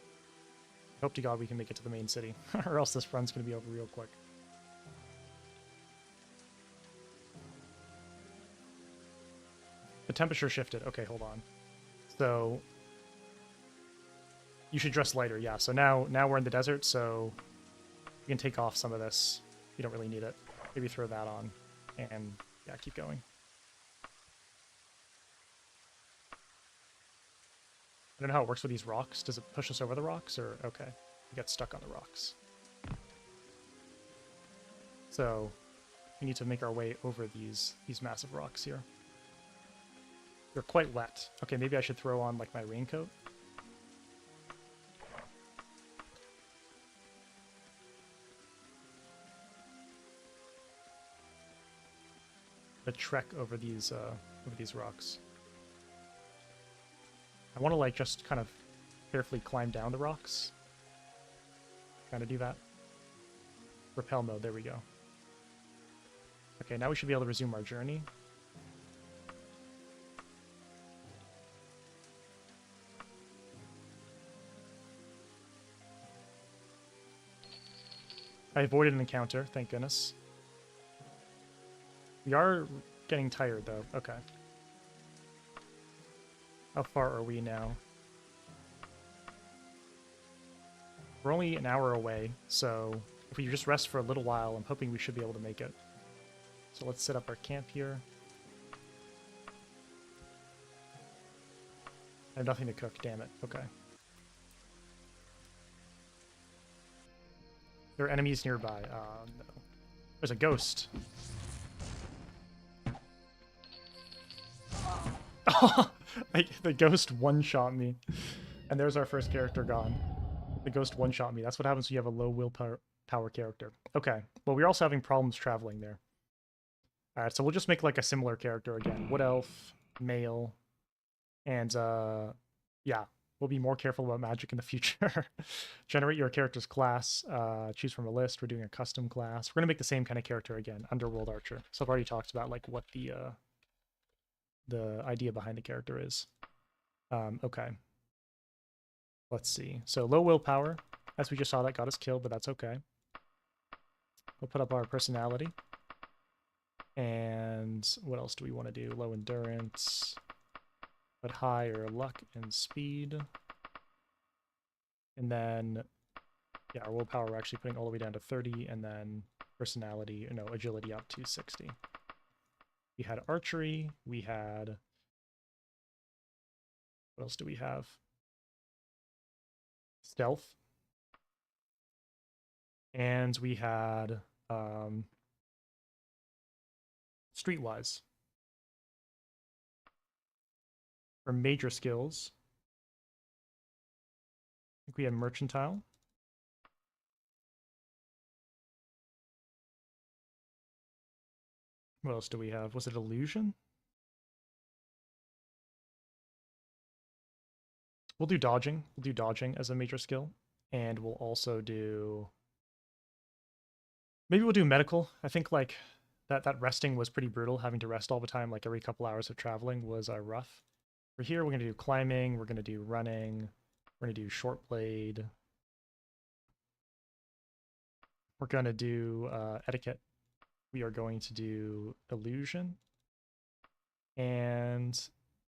Hope to God we can make it to the main city, or else this run's going to be over real quick. The temperature shifted. Okay, hold on. So you should dress lighter. Yeah. So now we're in the desert, so You can take off some of this. You don't really need it. Maybe throw that on. And yeah, keep going. I don't know how it works with these rocks. Does it push us over the rocks or okay. We get stuck on the rocks. So we need to make our way over these massive rocks here. They're quite wet. Okay, maybe I should throw on like my raincoat. The trek over these rocks. I want to like just kind of carefully climb down the rocks. Trying to do that. Rappel mode, there we go. Okay, now we should be able to resume our journey. I avoided an encounter, thank goodness. We are getting tired, though. Okay. How far are we now? We're only an hour away, so if we just rest for a little while, I'm hoping we should be able to make it. So let's set up our camp here. I have nothing to cook, damn it. Okay. There are enemies nearby. No. There's a ghost. The ghost one-shot me. And there's our first character gone. The ghost one-shot me. That's what happens when you have a low willpower character. Okay. Well, we're also having problems traveling there. Alright, so we'll just make like a similar character again. Wood Elf, male, and yeah, we'll be more careful about magic in the future. Generate your character's class, choose from a list. We're doing a custom class. We're gonna make the same kind of character again, Underworld Archer. So I've already talked about like what the idea behind the character is. Okay. Let's see. So low willpower, as we just saw, that got us killed, but that's okay. We'll put up our personality. And what else do we want to do? Low endurance, but higher luck and speed. And then, yeah, our willpower we're actually putting all the way down to 30, and then personality, no, agility up to 60. We had archery, we had... What else do we have? Stealth. And we had Streetwise. For major skills, I think we had Mercantile. What else do we have? Was it Illusion? We'll do Dodging. We'll do Dodging as a major skill. And we'll also do... Maybe we'll do Medical. I think like that resting was pretty brutal. Having to rest all the time, like every couple hours of traveling was rough. For here, we're going to do Climbing. We're going to do Running. We're going to do Short Blade. We're going to do Etiquette. We are going to do Illusion. And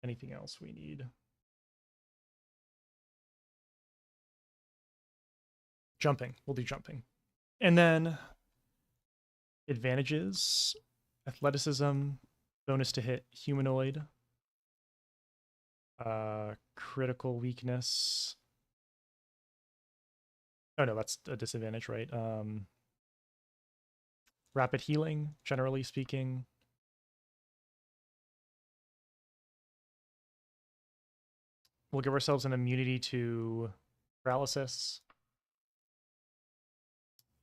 anything else we need. Jumping. We'll do Jumping. And then advantages, athleticism, bonus to hit, humanoid, critical weakness. Oh no, that's a disadvantage, right? Rapid healing, generally speaking. We'll give ourselves an immunity to paralysis,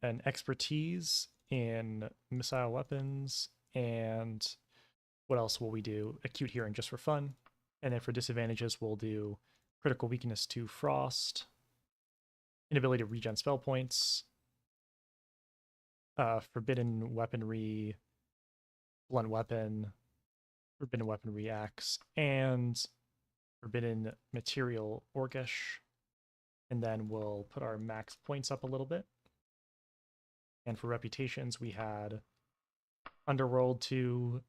an expertise in missile weapons, and what else will we do? Acute hearing just for fun. And then for disadvantages, we'll do critical weakness to frost, inability to regen spell points, forbidden weaponry, blunt weapon, forbidden weaponry axe, and forbidden material orcish. And then we'll put our max points up a little bit. And for reputations, we had Underworld 2,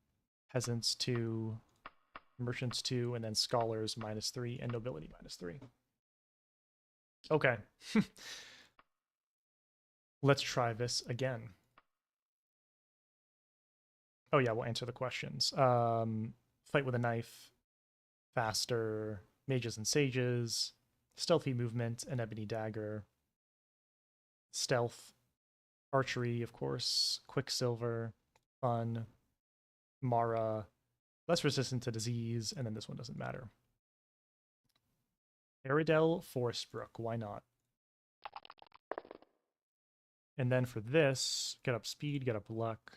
Peasants 2, Merchants 2, and then Scholars -3, and Nobility -3. Okay. Let's try this again. Oh yeah, we'll answer the questions. Fight with a knife, faster, mages and sages, stealthy movement, an ebony dagger, stealth, archery, of course, quicksilver, fun, Mara, less resistant to disease, and then this one doesn't matter. Aridel, Forest Brook, why not? And then for this, get up speed, get up luck,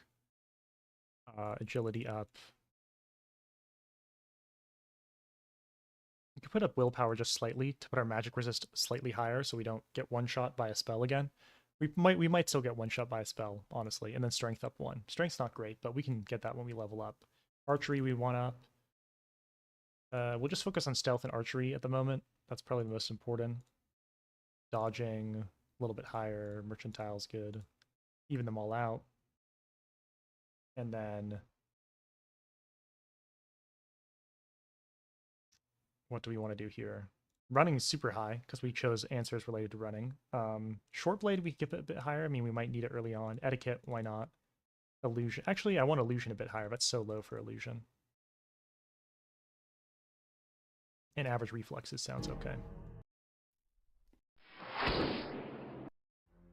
agility up. We could put up willpower just slightly to put our magic resist slightly higher so we don't get one shot by a spell again. We might still get one shot by a spell, honestly, and then strength up 1. Strength's not great, but we can get that when we level up. Archery we want up. We'll just focus on stealth and archery at the moment. That's probably the most important. Dodging, a little bit higher. Merchantile's good. Even them all out. And then... what do we want to do here? Running is super high because we chose answers related to running. Short blade, we can get it a bit higher. I mean, we might need it early on. Etiquette, why not? Illusion. Actually, I want illusion a bit higher. That's so low for illusion. And average reflexes sounds okay.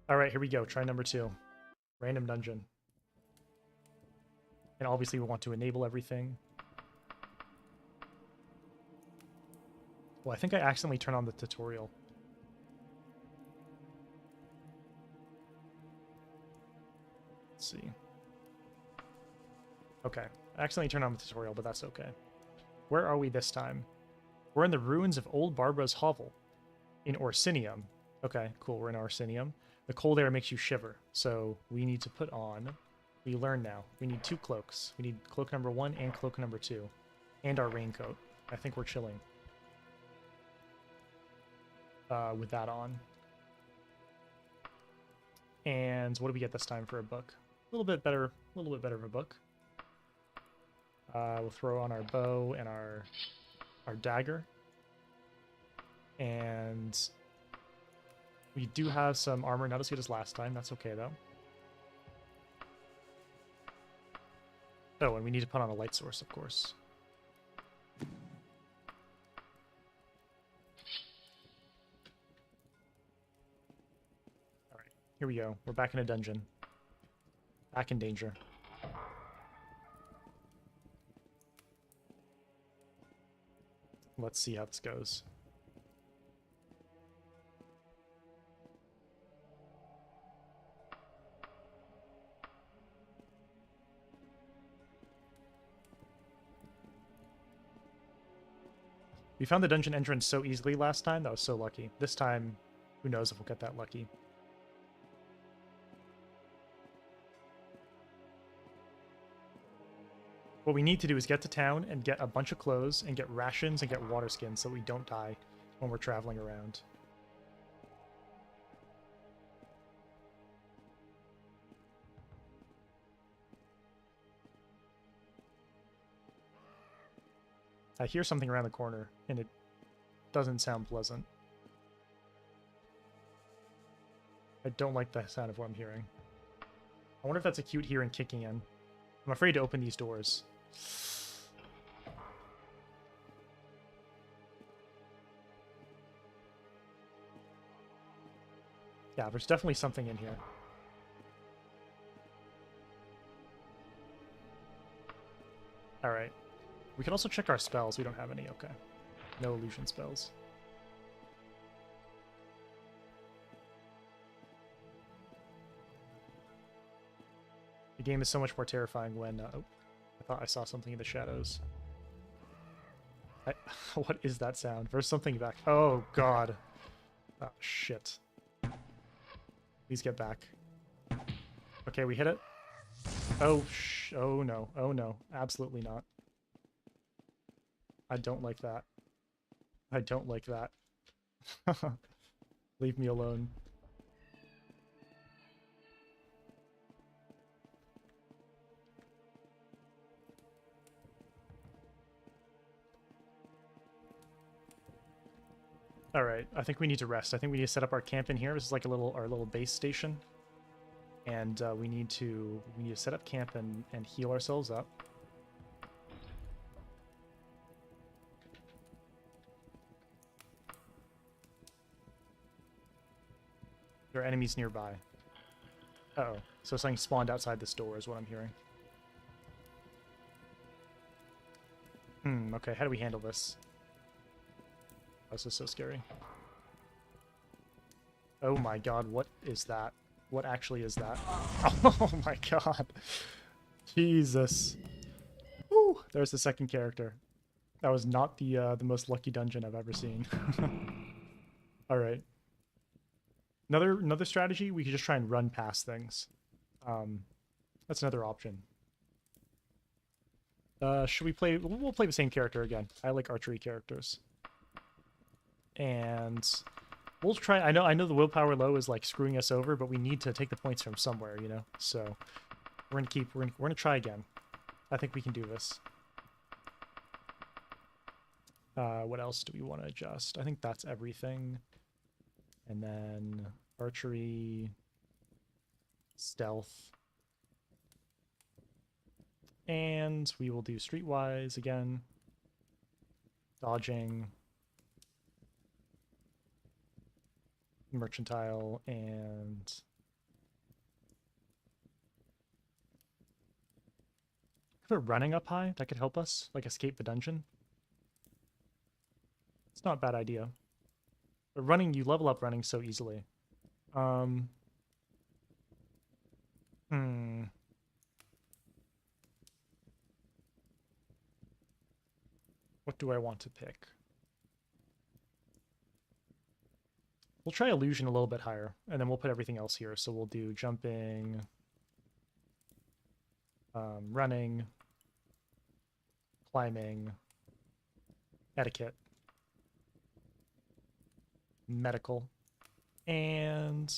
All right, here we go. Try number 2. Random dungeon. And obviously we want to enable everything. Well, I think I accidentally turned on the tutorial. Let's see. Okay. I accidentally turned on the tutorial, but that's okay. Where are we this time? We're in the ruins of Old Barbara's hovel in Orsinium. Okay, cool. We're in Orsinium. The cold air makes you shiver, so we need to put on... We learn now. We need 2 cloaks. We need cloak number 1 and cloak number 2. And our raincoat. I think we're chilling. With that on. And what do we get this time for a book? A little bit better of a book. We'll throw on our bow and our dagger. And we do have some armor, not as good as last time. That's okay, though. Oh, and we need to put on a light source, of course. Alright, here we go. We're back in a dungeon. Back in danger. Let's see how this goes. We found the dungeon entrance so easily last time. That was so lucky. This time, who knows if we'll get that lucky. What we need to do is get to town and get a bunch of clothes and get rations and get water skins so we don't die when we're traveling around. I hear something around the corner, and it doesn't sound pleasant. I don't like the sound of what I'm hearing. I wonder if that's acute hearing kicking in. I'm afraid to open these doors. Yeah, there's definitely something in here. Alright. We can also check our spells. We don't have any. Okay. No illusion spells. The game is so much more terrifying when... oh, I thought I saw something in the shadows. What is that sound? There's something back. Oh, God. Oh, shit. Please get back. Okay, we hit it. Oh, oh, no. Oh, no. Absolutely not. I don't like that. I don't like that. Leave me alone. All right, I think we need to rest. I think we need to set up our camp in here. This is like our little base station. and we need to set up camp and heal ourselves up. There are enemies nearby. Uh-oh. So something spawned outside this door is what I'm hearing. Okay, how do we handle this? Oh, this is so scary. Oh my god, what is that? What actually is that? Oh my god. Jesus. Woo! There's the second character. That was not the most lucky dungeon I've ever seen. Alright. Another strategy, we could just try and run past things. That's another option. Should we play... We'll play the same character again. I like archery characters. And we'll try... I know the willpower low is like screwing us over, but we need to take the points from somewhere, you know? So we're gonna try again. I think we can do this. What else do we want to adjust? I think that's everything. And then archery, stealth. And we will do streetwise again. Dodging. Mercantile and... Put running up high, that could help us, like escape the dungeon. It's not a bad idea. But running, you level up running so easily. What do I want to pick? We'll try illusion a little bit higher, and then we'll put everything else here. So we'll do jumping, running, climbing, etiquette, medical, and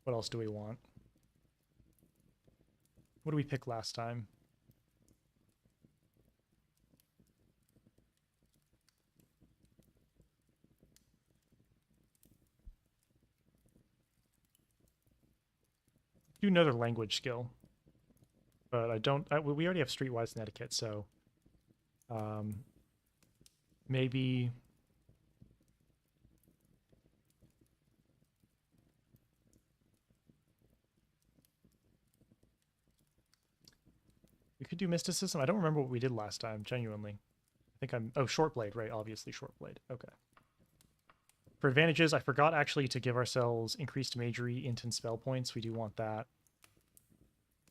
what else do we want? What did we pick last time? Do another language skill, but I don't. We already have streetwise and etiquette, so maybe. We could do mysticism. I don't remember what we did last time, genuinely. I think I'm... Oh, short blade, right. Obviously, short blade. Okay. For advantages, I forgot actually to give ourselves increased magery, int, and spell points. We do want that.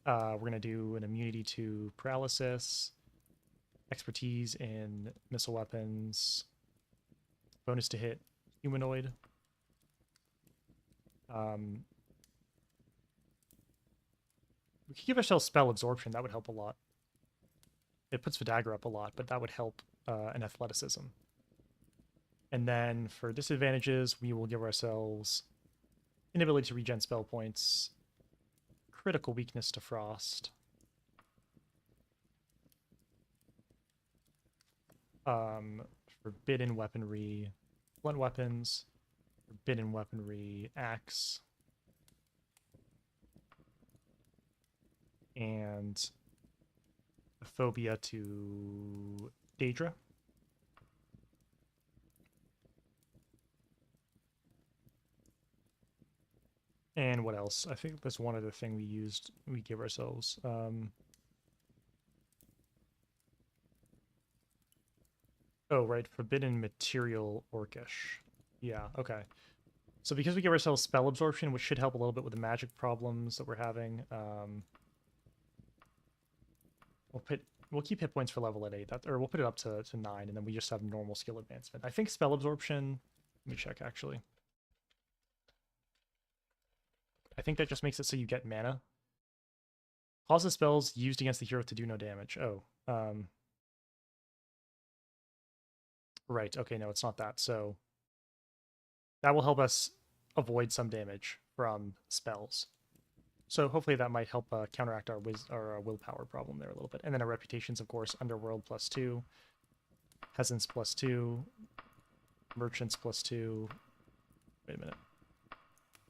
We're going to do an immunity to paralysis, expertise in missile weapons, bonus to hit humanoid. We could give ourselves spell absorption. That would help a lot. It puts the dagger up a lot, but that would help in athleticism. And then for disadvantages, we will give ourselves inability to regen spell points, critical weakness to frost, forbidden weaponry, blunt weapons, forbidden weaponry, axe, and a phobia to Daedra. And what else? I think there's one other thing we give ourselves. Oh, right, forbidden material orcish. Yeah, okay. So because we give ourselves spell absorption, which should help a little bit with the magic problems that we're having, we'll keep hit points for level at 8, or we'll put it up to 9, and then we just have normal skill advancement. I think spell absorption, let me check actually. I think that just makes it so you get mana. Causes spells used against the hero to do no damage. Oh, right, okay, no, it's not that. So that will help us avoid some damage from spells. So hopefully that might help counteract our willpower problem there a little bit. And then our reputations, of course, Underworld +2, Peasants +2, Merchants +2. Wait a minute.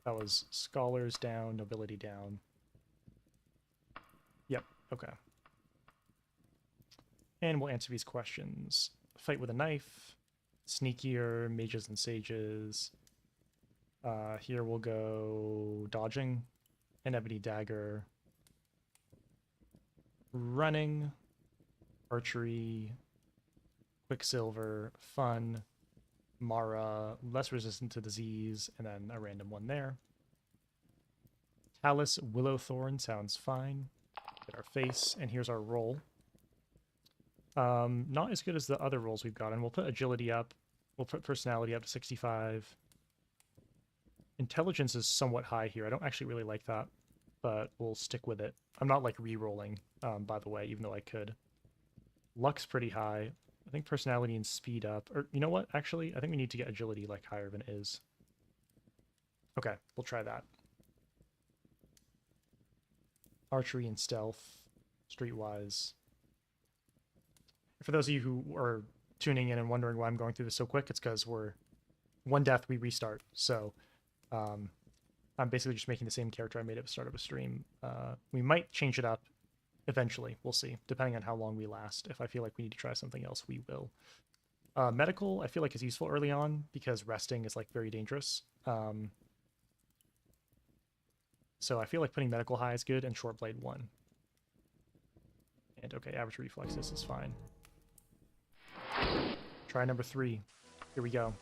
That was scholars down, nobility down. Yep, okay. And we'll answer these questions. Fight with a knife, sneakier, mages and sages. Here we'll go dodging, an ebony dagger, running, archery, quicksilver, fun, Mara, less resistant to disease, and then a random one there. Talus, Willowthorn sounds fine. Get our face, and here's our roll. Not as good as the other rolls we've gotten. We'll put agility up. We'll put personality up to 65. Intelligence is somewhat high here. I don't actually really like that, but we'll stick with it. I'm not like re-rolling, by the way, even though I could. Luck's pretty high. I think personality and speed up. Or you know what? Actually, I think we need to get agility like higher than it is. Okay, we'll try that. Archery and stealth, streetwise. For those of you who are tuning in and wondering why I'm going through this so quick, it's because we're one death, we restart. So I'm basically just making the same character I made at the start of a stream. We might change it up eventually. We'll see, depending on how long we last. If I feel like we need to try something else, we will. Medical, I feel like is useful early on because resting is like very dangerous. So I feel like putting medical high is good and short blade 1. And okay, average reflexes is fine. Try number 3. Here we go.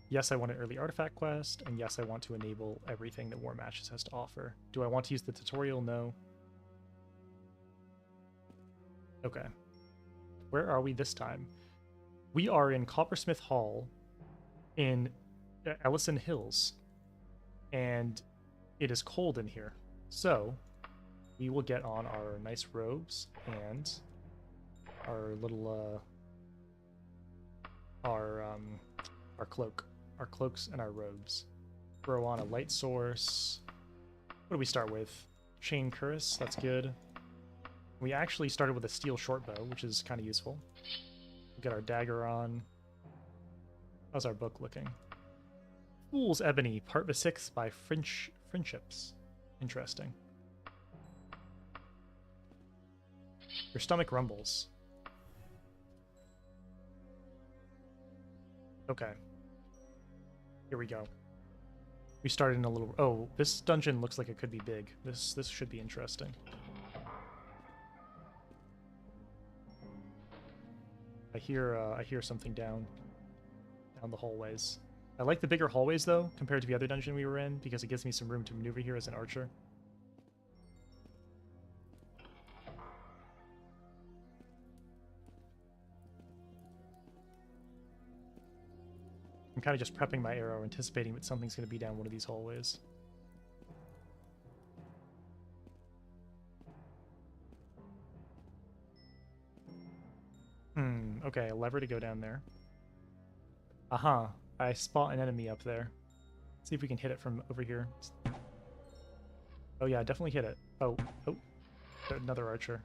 Yes, I want an early artifact quest, and yes, I want to enable everything that War Matches has to offer. Do I want to use the tutorial? No. Okay. Where are we this time? We are in Coppersmith Hall in Ellison Hills, and it is cold in here. So we will get on our nice robes and our little our cloaks and our robes. Throw on a light source. What do we start with? Chain cuirass, that's good. We actually started with a steel shortbow, which is kind of useful. We'll get our dagger on. How's our book looking? Fool's Ebony, Part the 6th by Friendships. Interesting. Your stomach rumbles. Okay. Here we go. We started in a little... Oh, this dungeon looks like it could be big. This should be interesting. I hear something down the hallways. I like the bigger hallways, though, compared to the other dungeon we were in, because it gives me some room to maneuver here as an archer. I'm kind of just prepping my arrow, anticipating that something's going to be down one of these hallways. Okay, a lever to go down there. Aha, I spot an enemy up there. See if we can hit it from over here. Oh yeah, definitely hit it. Oh, another archer.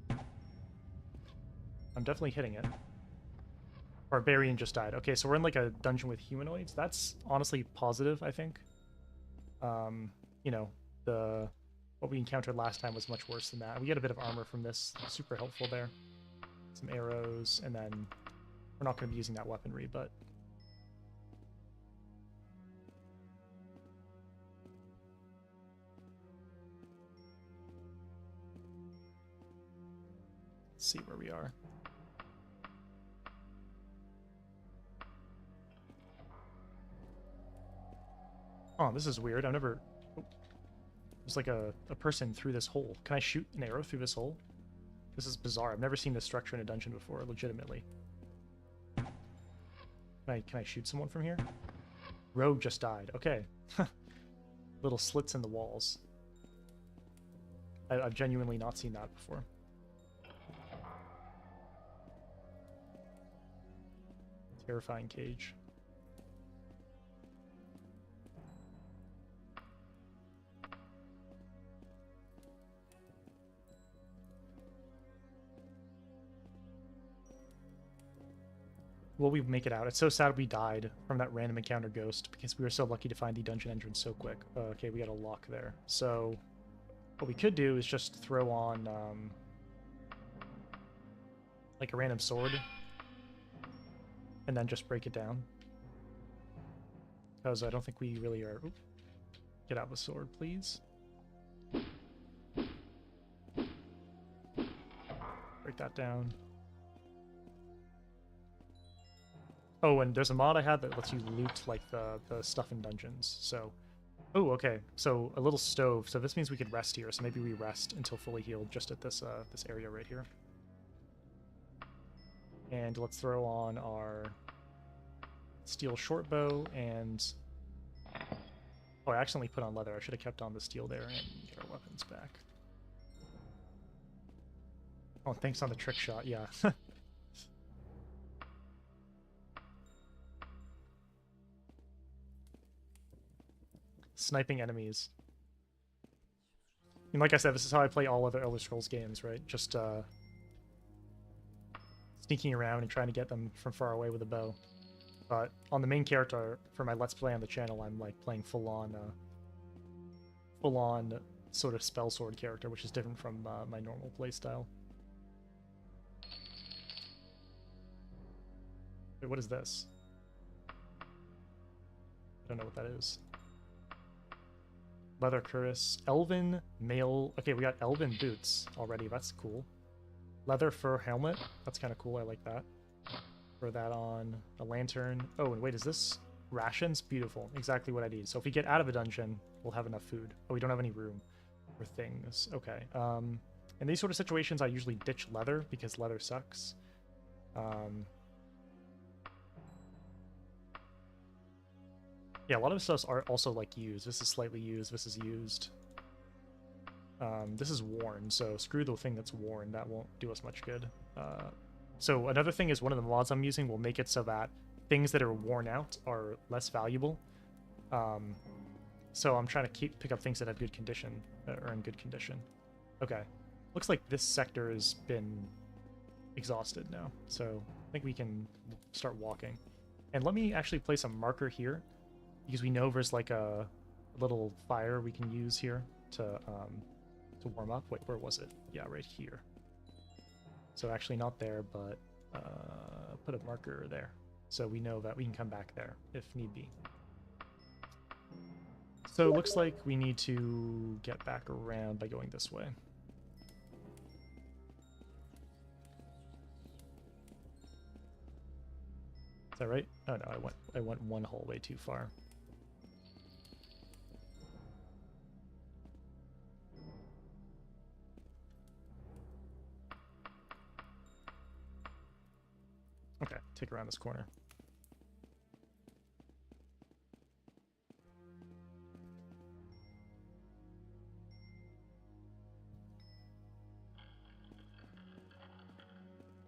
I'm definitely hitting it. Barbarian just died. Okay, so we're in like a dungeon with humanoids. That's honestly positive, I think. You know, what we encountered last time was much worse than that. We get a bit of armor from this. Super helpful there. Some arrows, and then we're not going to be using that weaponry, but... Let's see where we are. Oh, this is weird. I've never... Oh. There's like a person through this hole. Can I shoot an arrow through this hole? This is bizarre. I've never seen this structure in a dungeon before, legitimately. Can I shoot someone from here? Rogue just died. Okay. Little slits in the walls. I've genuinely not seen that before. Terrifying cage. will we make it out? It's so sad we died from that random encounter ghost because we were so lucky to find the dungeon entrance so quick. Okay, we got a lock there. So what we could do is just throw on like a random sword and then just break it down. Because I don't think we really are... Oop. Get out the sword, please. Break that down. Oh, and there's a mod I had that lets you loot, like, the stuff in dungeons, so... Oh, okay, so a little stove, so this means we could rest here, so maybe we rest until fully healed just at this, this area right here. And let's throw on our steel shortbow and... Oh, I accidentally put on leather. I should have kept on the steel there and get our weapons back. Oh, thanks on the trick shot, yeah. Sniping enemies. And like I said, this is how I play all other Elder Scrolls games, right? Just sneaking around and trying to get them from far away with a bow. But on the main character, for my Let's Play on the channel, I'm like playing full-on sort of spell sword character, which is different from my normal playstyle. Wait, what is this? I don't know what that is. Leather cuirass. Elven mail. Okay, we got elven boots already. That's cool. Leather fur helmet. That's kind of cool. I like that. Throw that on. A lantern. Oh, and wait, is this rations? Beautiful. Exactly what I need. So if we get out of a dungeon, we'll have enough food. Oh, we don't have any room for things. Okay. In these sort of situations, I usually ditch leather because leather sucks. Yeah, a lot of stuffs are also like used. This is slightly used. This is used. This is worn, so screw the thing that's worn. That won't do us much good. So another thing is one of the mods I'm using will make it so that things that are worn out are less valuable. So I'm trying to pick up things that have good condition, or in good condition. Okay. Looks like this sector has been exhausted now, so I think we can start walking. And let me actually place a marker here, because we know there's like a little fire we can use here to warm up. Wait, where was it? Yeah, right here. So actually not there, but put a marker there. So we know that we can come back there if need be. So it looks like we need to get back around by going this way. Is that right? Oh no, I went one hallway too far. Okay, take around this corner.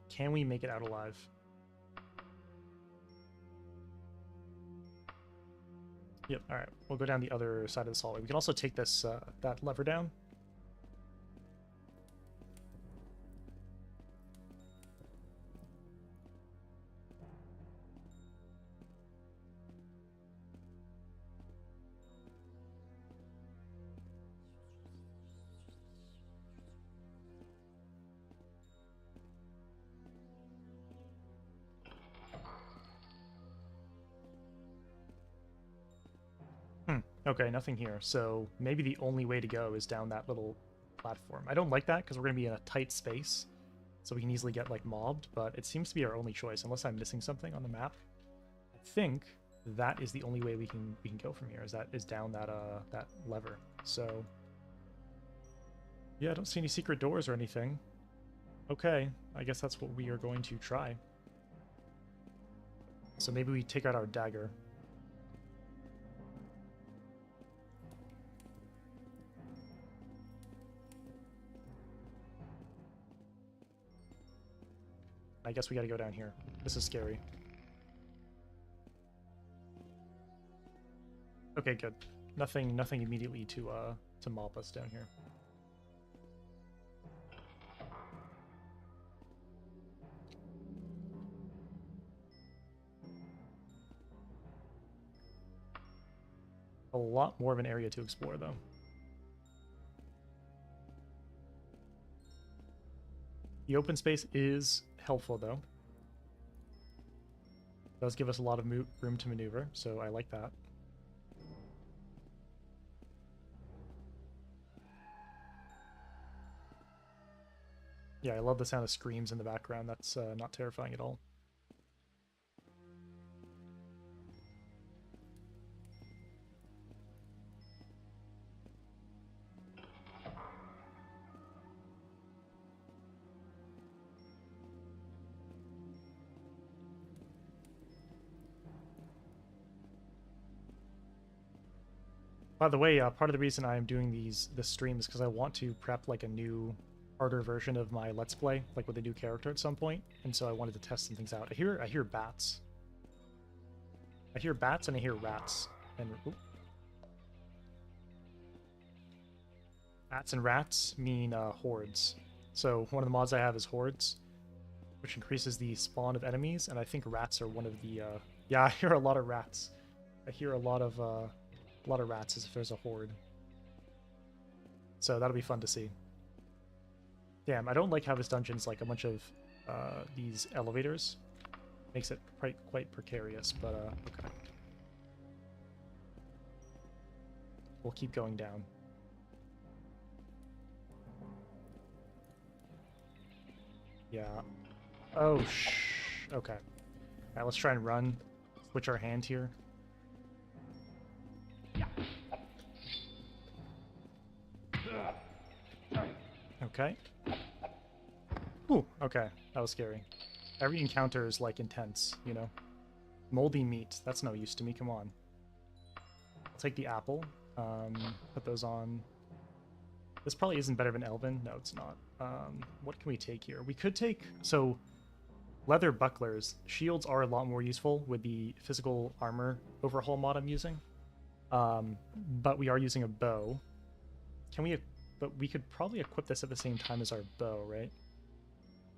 Can we make it out alive? Yep, alright. We'll go down the other side of this hallway. We can also take this that lever down. Okay, nothing here. So maybe the only way to go is down that little platform. I don't like that because we're going to be in a tight space, so we can easily get like mobbed, but it seems to be our only choice unless I'm missing something on the map. I think that is the only way we can go from here, is down that that lever. So yeah, I don't see any secret doors or anything. Okay, I guess that's what we are going to try. So maybe we take out our dagger. I guess we gotta go down here. This is scary. Okay, good. Nothing immediately to mob us down here. A lot more of an area to explore, though. The open space is helpful, though. It does give us a lot of room to maneuver, so I like that. Yeah, I love the sound of screams in the background. That's not terrifying at all. By the way, part of the reason I am doing this stream is because I want to prep like a new, harder version of my Let's Play, like with a new character at some point, and so I wanted to test some things out. I hear bats. I hear bats and I hear rats. And bats and rats mean hordes. So one of the mods I have is hordes, which increases the spawn of enemies, and I think rats are one of the. Yeah, I hear a lot of rats. I hear a lot of rats as if there's a horde. So that'll be fun to see. Damn, I don't like how this dungeon's like a bunch of these elevators. Makes it quite precarious, but okay. We'll keep going down. Yeah. Oh, okay. Alright, let's try and run. Switch our hand here. Okay. Ooh, okay. That was scary. Every encounter is, like, intense, you know? Moldy meat. That's no use to me. Come on. I'll take the apple. Put those on. This probably isn't better than Elven. No, it's not. What can we take here? We could take... So, leather bucklers. Shields are a lot more useful with the physical armor overhaul mod I'm using. But we are using a bow. Can we... But we could probably equip this at the same time as our bow, right?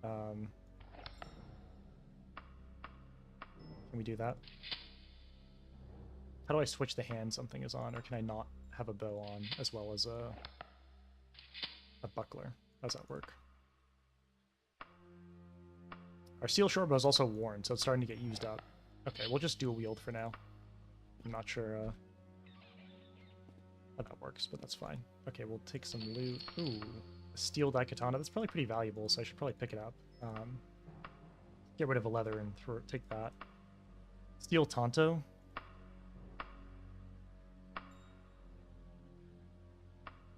Can we do that? How do I switch the hand something is on, or can I not have a bow on as well as a buckler? How does that work? Our steel short bow is also worn, so it's starting to get used up. Okay, we'll just dual wield for now. I'm not sure how that works, but that's fine. Okay, we'll take some loot. Ooh, a steel daikatana. That's probably pretty valuable, so I should probably pick it up. Get rid of a leather and take that. Steel tanto.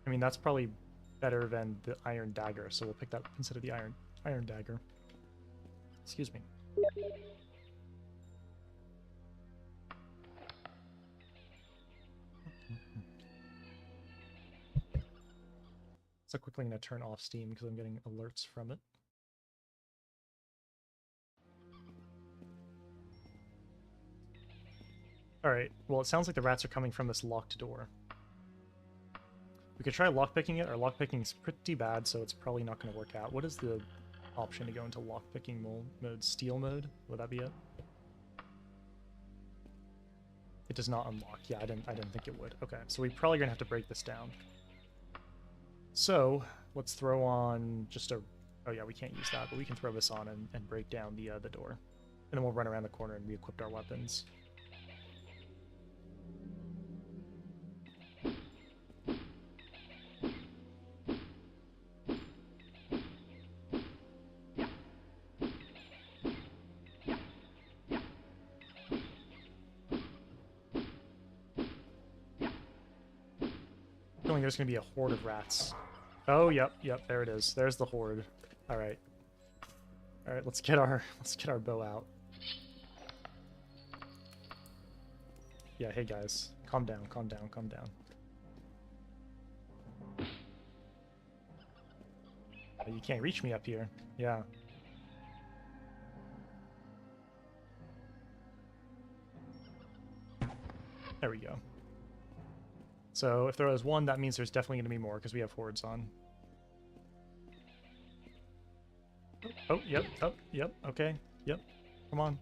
I mean, that's probably better than the iron dagger, so we'll pick that instead of the iron dagger. Excuse me. So quickly I'm going to turn off Steam because I'm getting alerts from it. Alright, well it sounds like the rats are coming from this locked door. We could try lockpicking it. Our lockpicking is pretty bad, so it's probably not going to work out. What is the option to go into lockpicking mode? Steel mode? Would that be it? It does not unlock. Yeah, I didn't think it would. Okay, so we're probably going to have to break this down. So, let's throw on just a... Oh yeah, we can't use that, but we can throw this on and break down the door. And then we'll run around the corner and re-equip our weapons. Feeling there's going to be a horde of rats. Oh, yep, there it is. There's the horde. All right. All right, let's get our bow out. Yeah, hey guys. Calm down, calm down, calm down. You can't reach me up here. Yeah. There we go. So if there was one, that means there's definitely going to be more because we have hordes on. Oh, yep, okay, yep. Come on.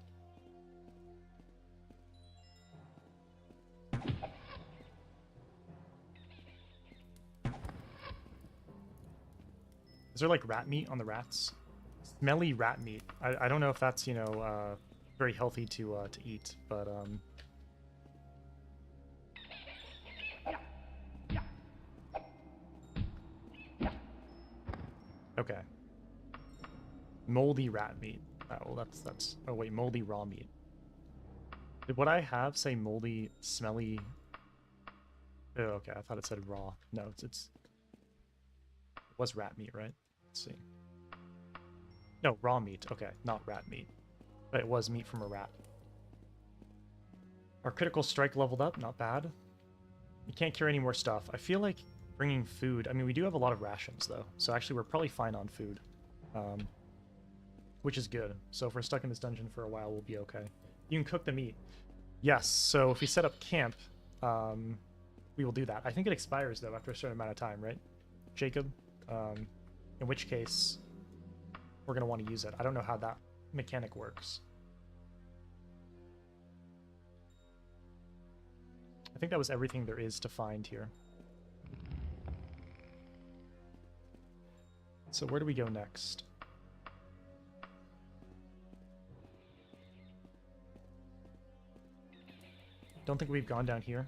Is there like rat meat on the rats? Smelly rat meat. I don't know if that's, you know, very healthy to eat, but okay. Moldy rat meat. Oh, that's. Oh wait, moldy raw meat. Did what I have say moldy, smelly? Oh, okay. I thought it said raw. No, it was rat meat, right? Let's see. No, raw meat. Okay, not rat meat, but it was meat from a rat. Our critical strike leveled up. Not bad. You can't carry any more stuff. I feel like bringing food. I mean, we do have a lot of rations though, so actually we're probably fine on food. Which is good. So if we're stuck in this dungeon for a while, we'll be okay. You can cook the meat. Yes, so if we set up camp, we will do that. I think it expires, though, after a certain amount of time, right, Jacob? In which case, we're going to want to use it. I don't know how that mechanic works. I think that was everything there is to find here. So where do we go next? Don't think we've gone down here.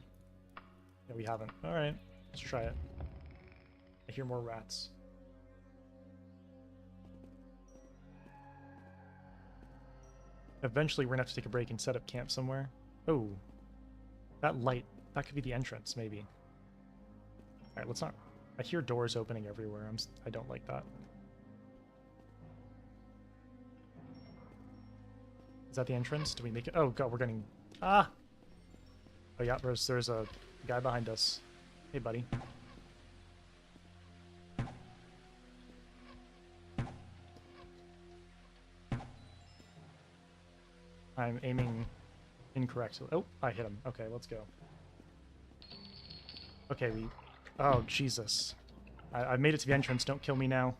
Yeah, we haven't. All right, let's try it. I hear more rats. Eventually, we're gonna have to take a break and set up camp somewhere. Oh, that light. That could be the entrance, maybe. All right, let's not. I hear doors opening everywhere. I don't like that. Is that the entrance? Do we make it? Oh god, we're getting. Ah. Oh yeah, there's a guy behind us. Hey, buddy. I'm aiming incorrectly. Oh, I hit him. Okay, let's go. Okay, we... Oh, Jesus. I made it to the entrance. Don't kill me now.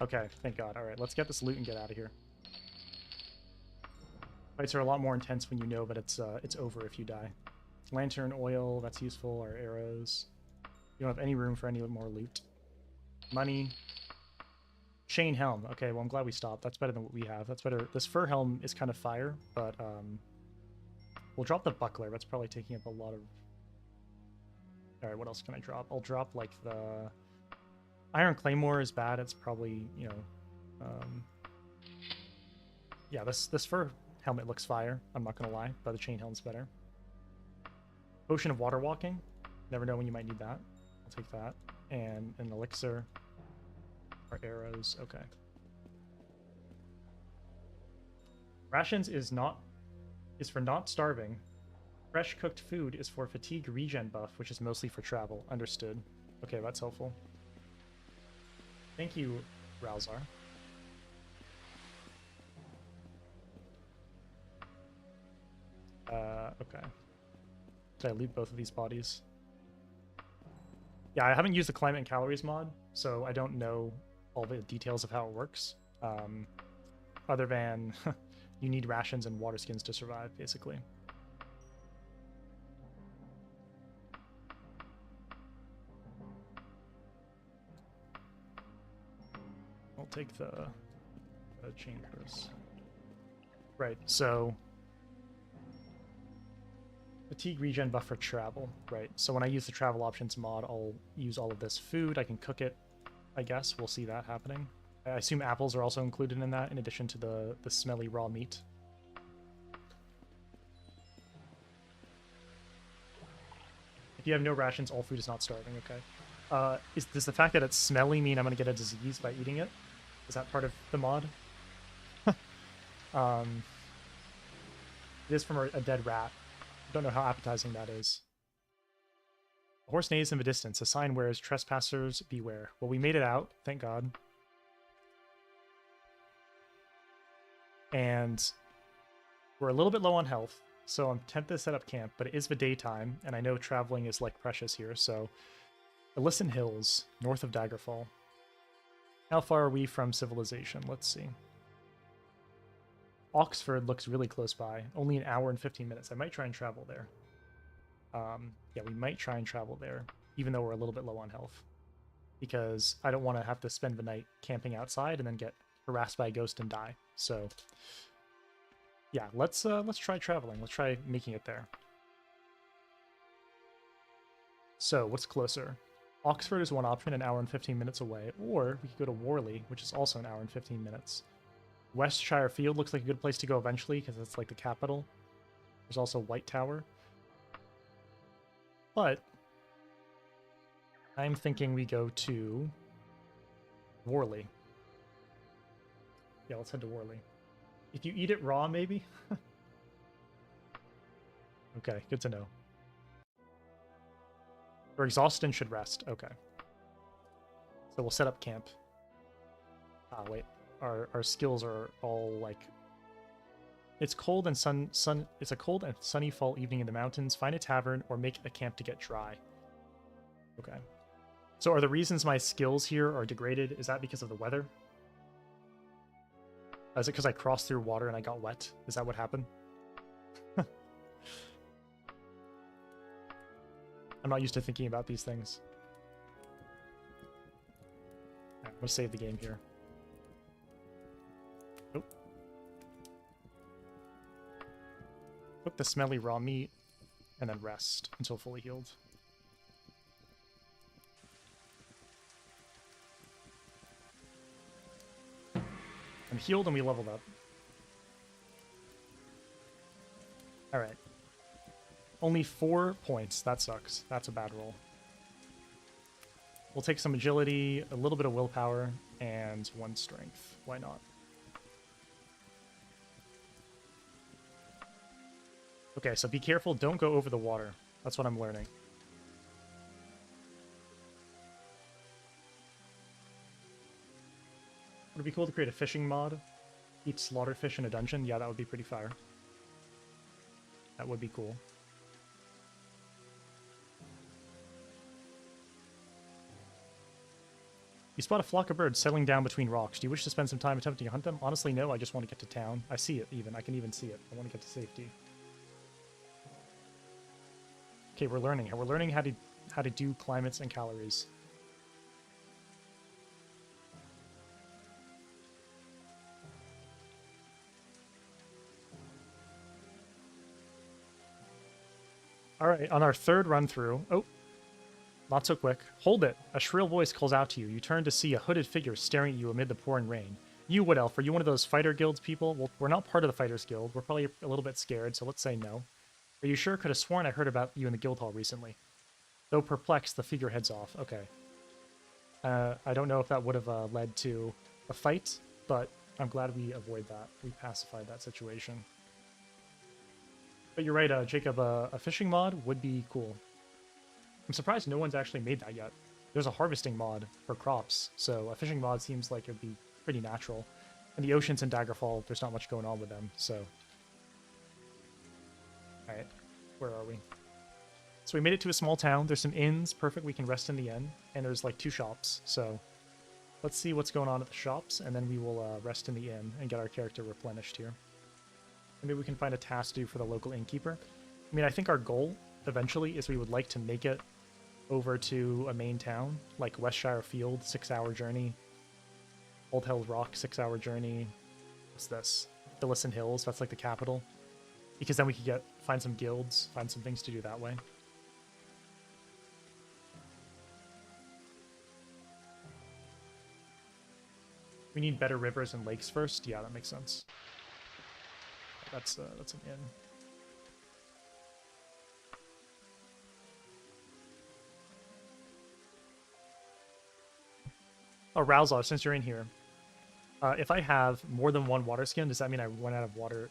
Okay, thank God. Alright, let's get this loot and get out of here. Fights are a lot more intense when you know that it's over if you die. Lantern, oil, that's useful. Our arrows. You don't have any room for any more loot. Money. Chain helm. Okay, well, I'm glad we stopped. That's better than what we have. That's better. This fur helm is kind of fire, but we'll drop the buckler. That's probably taking up a lot of... Alright, what else can I drop? I'll drop, like, the... Iron Claymore is bad. It's probably, you know... Yeah, this fur helmet looks fire. I'm not going to lie, but the chain helm's better. Potion of Water Walking. Never know when you might need that. I'll take that. And an elixir. Our arrows. Okay. Rations is for not starving. Fresh cooked food is for fatigue regen buff, which is mostly for travel. Understood. Okay, that's helpful. Thank you, Ralzar. Okay. Did I loot both of these bodies? Yeah, I haven't used the climate and calories mod, so I don't know all the details of how it works. Other than you need rations and water skins to survive, basically. I'll take the chain purse. Right, so fatigue regen buff for travel. Right, so when I use the travel options mod, I'll use all of this food. I can cook it, I guess. We'll see that happening. I assume apples are also included in that, in addition to the smelly raw meat. If you have no rations, all food is not starving, okay. Does the fact that it's smelly mean I'm going to get a disease by eating it? Is that part of the mod? It is from a dead rat. Don't know how appetizing that is. A horse neighs in the distance. A sign wears trespassers beware. Well, we made it out, thank God. And we're a little bit low on health, so I'm tempted to set up camp, but it is the daytime, and I know traveling is like precious here, so... Elysian Hills, north of Daggerfall. How far are we from civilization? Let's see. Oxford looks really close by. Only an hour and 15 minutes. I might try and travel there. Yeah, we might try and travel there, even though we're a little bit low on health. Because I don't want to have to spend the night camping outside and then get harassed by a ghost and die. So, yeah, let's try traveling. Let's try making it there. So, what's closer? Oxford is one option, an hour and 15 minutes away, or we could go to Worley, which is also an hour and 15 minutes. Westshire Field looks like a good place to go eventually because it's like the capital. There's also White Tower. But I'm thinking we go to Worley. Yeah, let's head to Worley. If you eat it raw, maybe? Okay, good to know. We're exhausted and should rest. Okay. So we'll set up camp. Ah, wait. Our skills are all like... It's cold and it's a cold and sunny fall evening in the mountains. Find a tavern or make a camp to get dry. Okay. So are the reasons my skills here are degraded, is that because of the weather? Is it because I crossed through water and I got wet? Is that what happened? I'm not used to thinking about these things. Right, I'm gonna save the game here. Oh. Cook the smelly raw meat, and then rest until fully healed. I'm healed and we leveled up. Alright. Only 4 points. That sucks. That's a bad roll. We'll take some agility, a little bit of willpower, and 1 strength. Why not? Okay, so be careful. Don't go over the water. That's what I'm learning. Would it be cool to create a fishing mod? Eat slaughtered fish in a dungeon? Yeah, that would be pretty fire. That would be cool. You spot a flock of birds settling down between rocks. Do you wish to spend some time attempting to hunt them? Honestly, no. I just want to get to town. I see it, even. I can even see it. I want to get to safety. Okay, we're learning. We're learning how to do climates and calories. All right, on our 3rd run through. Oh, not so quick. Hold it. A shrill voice calls out to you. You turn to see a hooded figure staring at you amid the pouring rain. You, Wood Elf, are you one of those fighter guilds people? Well, we're not part of the Fighters Guild. We're probably a little bit scared, so let's say no. Are you sure? Could have sworn I heard about you in the guild hall recently. Though perplexed, the figure heads off. Okay. I don't know if that would have led to a fight, but I'm glad we avoided that. We pacified that situation. But you're right, Jacob, a fishing mod would be cool. I'm surprised no one's actually made that yet. There's a harvesting mod for crops, so a fishing mod seems like it would be pretty natural. And the oceans in Daggerfall, there's not much going on with them, so... Alright, where are we? So we made it to a small town. There's some inns, perfect, we can rest in the inn. And there's like 2 shops, so... Let's see what's going on at the shops, and then we will rest in the inn and get our character replenished here. Maybe we can find a task to do for the local innkeeper. I mean, I think our goal, eventually, is we would like to make it over to a main town, like Westshire Field, 6-hour journey. Old Hell Rock, 6-hour journey. What's this? Phillison Hills, that's like the capital. Because then we could find some guilds, find some things to do that way. We need better rivers and lakes first? Yeah, that makes sense. That's an inn. Oh, Rowzar, since you're in here. If I have more than 1 water skin, does that mean I run out of water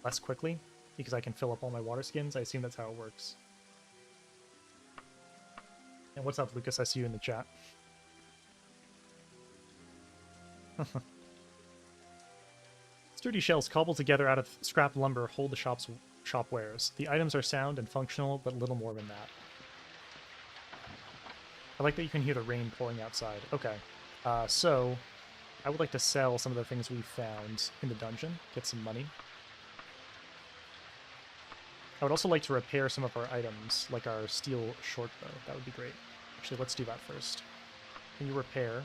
less quickly? Because I can fill up all my water skins? I assume that's how it works. And what's up, Lucas? I see you in the chat. Sturdy shells cobbled together out of scrap lumber hold the shop wares. The items are sound and functional, but little more than that. I like that you can hear the rain pouring outside. Okay, so I would like to sell some of the things we found in the dungeon, get some money. I would also like to repair some of our items, like our steel short bow. That would be great. Actually, let's do that first. Can you repair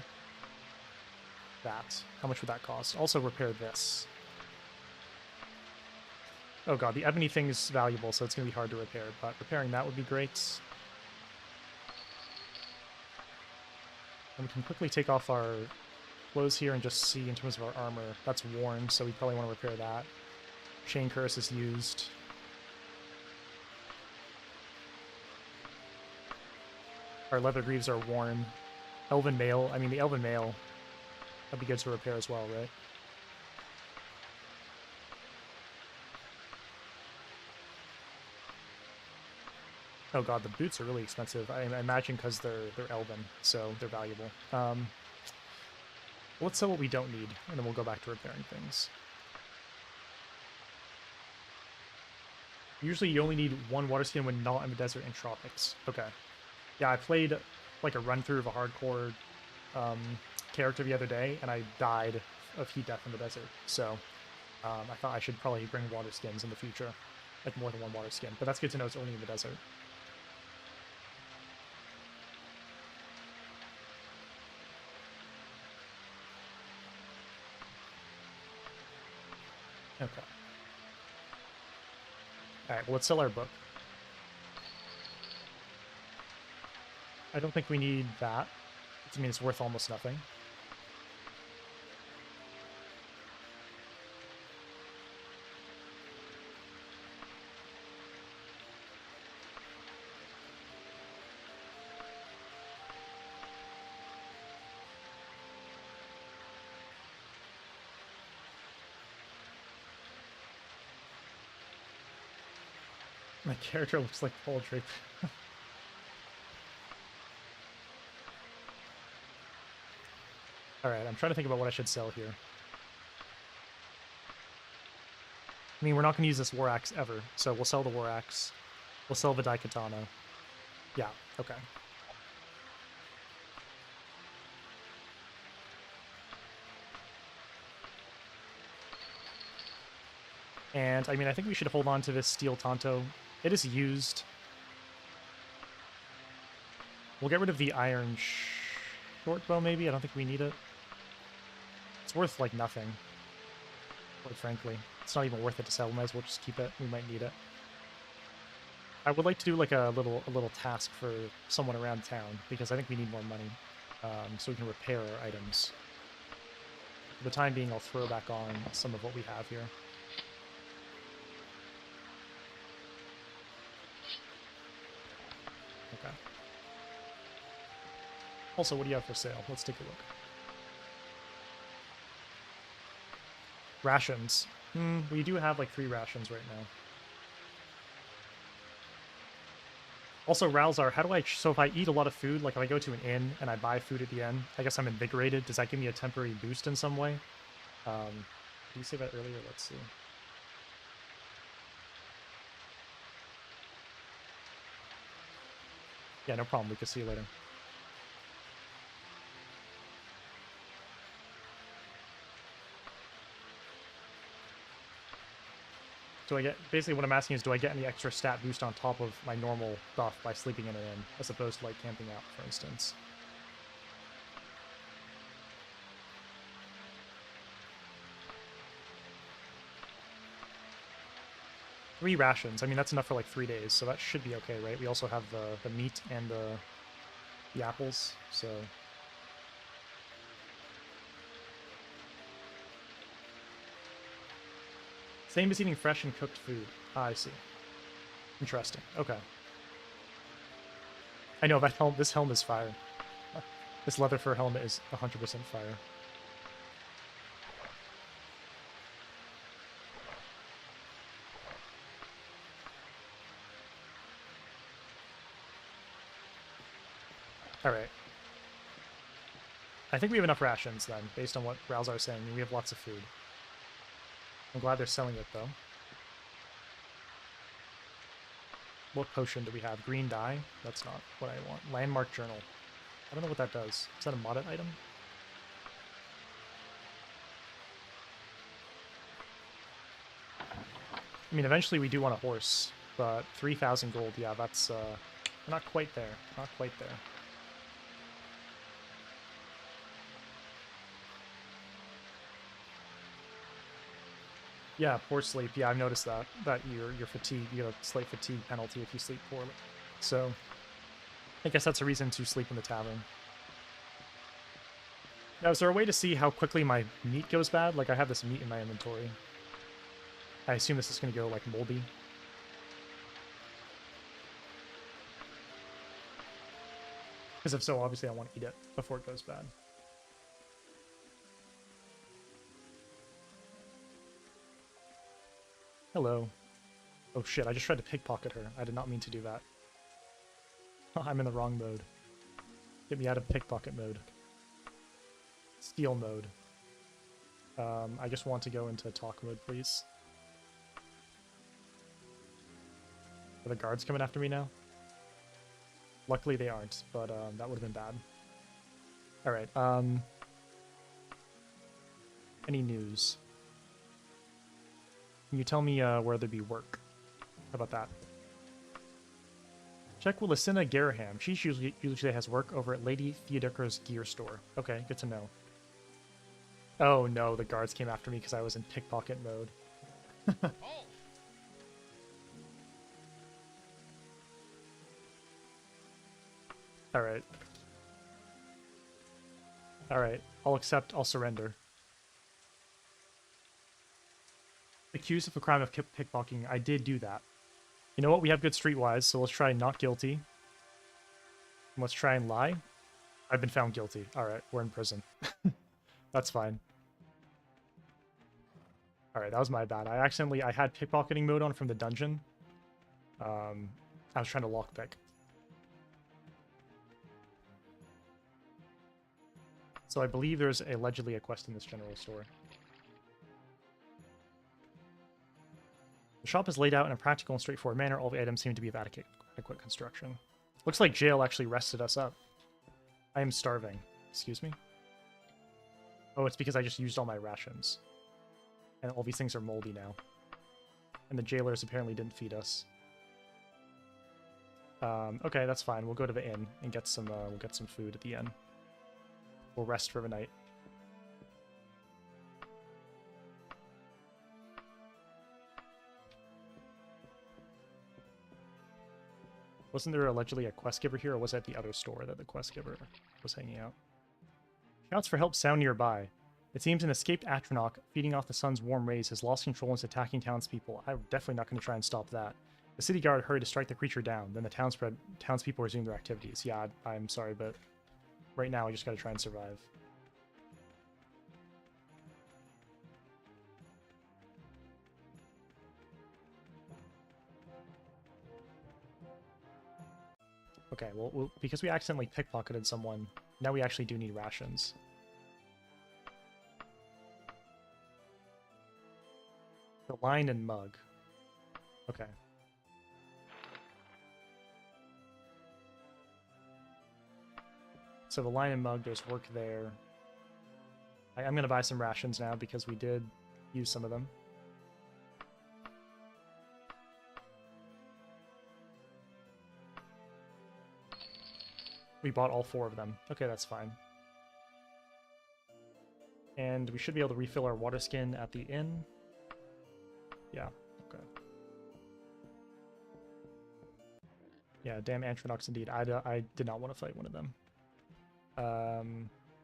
that? How much would that cost? Also repair this. Oh god, the ebony thing is valuable, so it's going to be hard to repair, but repairing that would be great. And we can quickly take off our clothes here and just see in terms of our armor. That's worn, so we probably want to repair that. Chain Curse is used. Our leather greaves are worn. Elven mail, I mean the elven mail, that'd be good to repair as well, right? Oh god, the boots are really expensive. I imagine because they're elven, so they're valuable. Let's sell what we don't need, and then we'll go back to repairing things. Usually you only need one water skin when not in the desert and tropics. Okay. Yeah, I played like a run-through of a hardcore character the other day, and I died of heat death in the desert. So I thought I should probably bring water skins in the future. Like more than one water skin. But that's good to know it's only in the desert. Okay. Alright, well, let's sell our book. I don't think we need that. I mean, it's worth almost nothing. My character looks like poultry. Alright, I'm trying to think about what I should sell here. I mean, we're not going to use this war axe ever, so we'll sell the war axe. We'll sell the daikatana. Yeah, okay. And, I mean, I think we should hold on to this steel tanto. It is used. We'll get rid of the iron short bow, maybe? I don't think we need it. It's worth, like, nothing. Quite frankly. It's not even worth it to sell. We might as well just keep it. We might need it. I would like to do, like, a little task for someone around town, because I think we need more money, so we can repair our items. For the time being, I'll throw back on some of what we have here. Okay. Also, what do you have for sale? Let's take a look. Rations. We do have like 3 rations right now. Also, Ralzar, how do I... So if I eat a lot of food, like if I go to an inn and I buy food at the end, I guess I'm invigorated. Does that give me a temporary boost in some way? Did you say that earlier? Let's see. Yeah, no problem. We can see you later. Do I get... Basically what I'm asking is, do I get any extra stat boost on top of my normal buff by sleeping in an inn, as opposed to, like, camping out, for instance? Three rations. I mean, that's enough for, like, 3 days, so that should be okay, right? We also have the meat and the apples, so... Same as eating fresh and cooked food. Ah, I see. Interesting. Okay. I know, that helm. This helm is fire. This leather fur helmet is 100% fire. Alright. I think we have enough rations, then, based on what Ralzar is saying. We have lots of food. I'm glad they're selling it, though. What potion do we have? Green dye? That's not what I want. Landmark journal. I don't know what that does. Is that a modded item? I mean, eventually we do want a horse, but 3,000 gold, yeah, that's, we're not quite there. Not quite there. Yeah, poor sleep. Yeah, I've noticed that. That you're fatigued. You get a slight fatigue penalty if you sleep poorly. So, I guess that's a reason to sleep in the tavern. Now, is there a way to see how quickly my meat goes bad? Like, I have this meat in my inventory. I assume this is going to go, like, moldy. Because if so, obviously I want to eat it before it goes bad. Hello. Oh shit, I just tried to pickpocket her. I did not mean to do that. I'm in the wrong mode. Get me out of pickpocket mode. Steal mode. I just want to go into talk mode, please. Are the guards coming after me now? Luckily they aren't, but that would have been bad. Alright, any news? Can you tell me where there be work? How about that? Check with Lucina Garaham. She usually has work over at Lady Theodeka's gear store. Okay, good to know. Oh no, the guards came after me because I was in pickpocket mode. Alright. Alright, I'll accept, I'll surrender. Accused of a crime of pickpocketing, I did do that. You know what, we have good streetwise, so let's try not guilty. And let's try and lie. I've been found guilty. Alright, we're in prison. That's fine. Alright, that was my bad. I had pickpocketing mode on from the dungeon. I was trying to lockpick. So I believe there's allegedly a quest in this general store. The shop is laid out in a practical and straightforward manner. All the items seem to be of adequate construction. Looks like jail actually rested us up. I am starving. Excuse me? Oh, it's because I just used all my rations. And all these things are moldy now. And the jailers apparently didn't feed us. Okay, that's fine. We'll go to the inn and get some we'll get some food at the inn. We'll rest for the night. Wasn't there allegedly a quest giver here, or was that the other store that the quest giver was hanging out? Shouts for help sound nearby. It seems an escaped Atronach, feeding off the sun's warm rays, has lost control and is attacking townspeople. I'm definitely not going to try and stop that. The city guard hurried to strike the creature down. Then the townspeople resumed their activities. Yeah, I'm sorry, but right now I just got to try and survive. Okay, well, because we accidentally pickpocketed someone, now we actually do need rations. The line and mug. Okay. So the line and mug, there's work there. I'm going to buy some rations now because we did use some of them. We bought all 4 of them. Okay, that's fine. And we should be able to refill our water skin at the inn. Yeah, okay. Yeah, damn Antronox indeed. I did not want to fight one of them.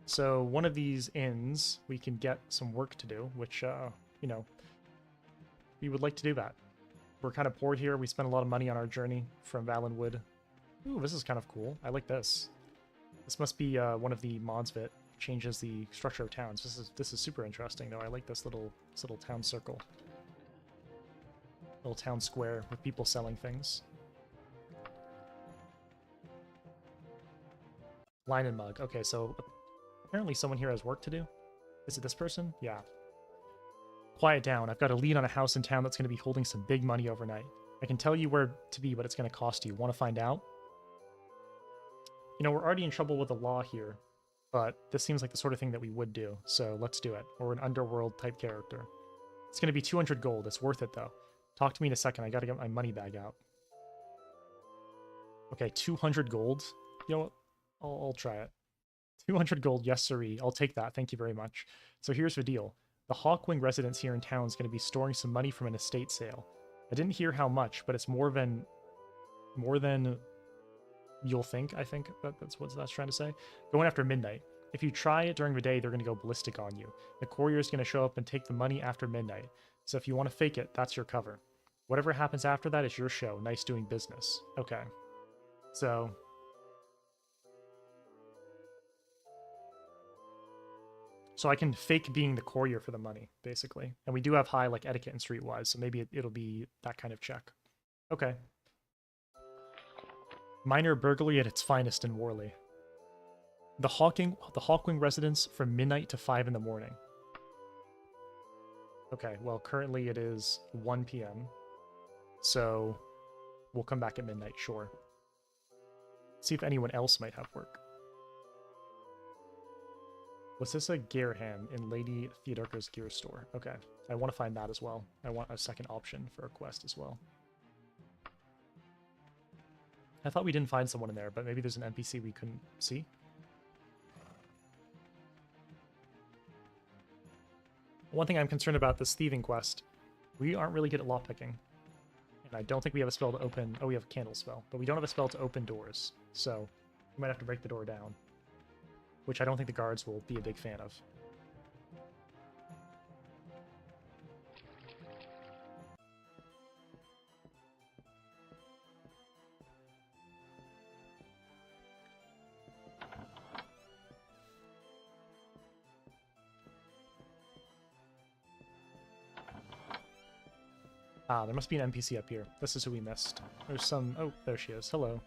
So one of these inns, we can get some work to do, which, you know, we would like to do that. We're kind of poor here. We spent a lot of money on our journey from Valenwood. Ooh, this is kind of cool. I like this. This must be one of the mods that changes the structure of towns. This is super interesting, though. I like this little town circle. Little town square with people selling things. Line and mug. Okay, so apparently someone here has work to do. Is it this person? Yeah. Quiet down. I've got a lead on a house in town that's going to be holding some big money overnight. I can tell you where to be, but it's going to cost you. Want to find out? You know, we're already in trouble with the law here, but this seems like the sort of thing that we would do, so let's do it. We're an underworld type character. It's going to be 200 gold. It's worth it, though. Talk to me in a second. I gotta get my money bag out. Okay, 200 gold. You know what? I'll try it. 200 gold, yes sirree. I'll take that. Thank you very much. So here's the deal. The Hawkwing residence here in town is going to be storing some money from an estate sale. I didn't hear how much, but it's more than you'll think. I think that's what that's trying to say. Going after midnight. If you try it during the day, they're going to go ballistic on you. The courier is going to show up and take the money after midnight. So if you want to fake it, that's your cover. Whatever happens after that is your show. Nice doing business. Okay. So I can fake being the courier for the money, basically. And we do have high like etiquette and streetwise, so maybe it'll be that kind of check. Okay. Minor burglary at its finest in Worley. The Hawkwing residence from midnight to 5 in the morning. Okay, well, currently it is 1 p.m. So we'll come back at midnight, sure. See if anyone else might have work. Was this a Gearham in Lady Theodorka's gear store? Okay, I want to find that as well. I want a second option for a quest as well. I thought we didn't find someone in there, but maybe there's an NPC we couldn't see. One thing I'm concerned about this thieving quest, we aren't really good at lockpicking. And I don't think we have a spell to open... Oh, we have a candle spell. But we don't have a spell to open doors. So we might have to break the door down. Which I don't think the guards will be a big fan of. Ah, there must be an NPC up here. This is who we missed. There's some... Oh, there she is. Hello.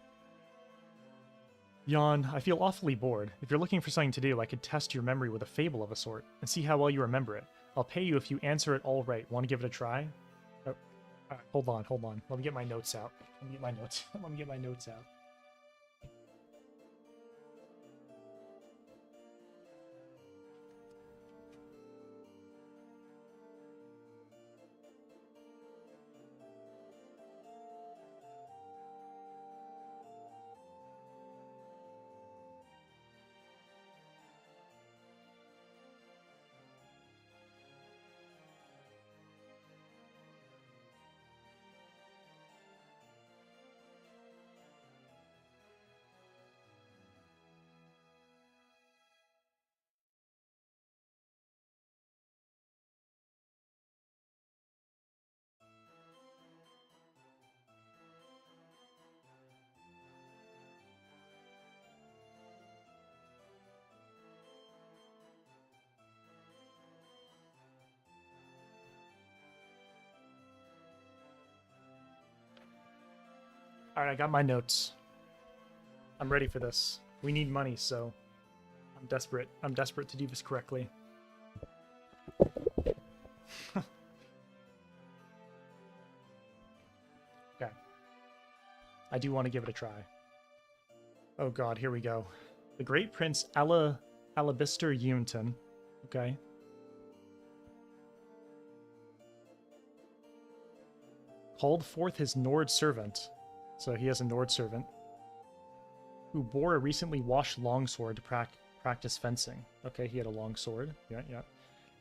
Yawn, I feel awfully bored. If you're looking for something to do, I could test your memory with a fable of a sort, and see how well you remember it. I'll pay you if you answer it all right. Want to give it a try? Oh, hold on. Let me get my notes out. Let me get my notes out. Alright, I got my notes. I'm ready for this. We need money, so I'm desperate. I'm desperate to do this correctly. Okay. I do want to give it a try. Oh god, here we go. The Great Prince Alabister Unton. Okay. Called forth his Nord servant. So he has a Nord servant. Who bore a recently washed longsword to practice fencing. Okay, he had a longsword. Yeah.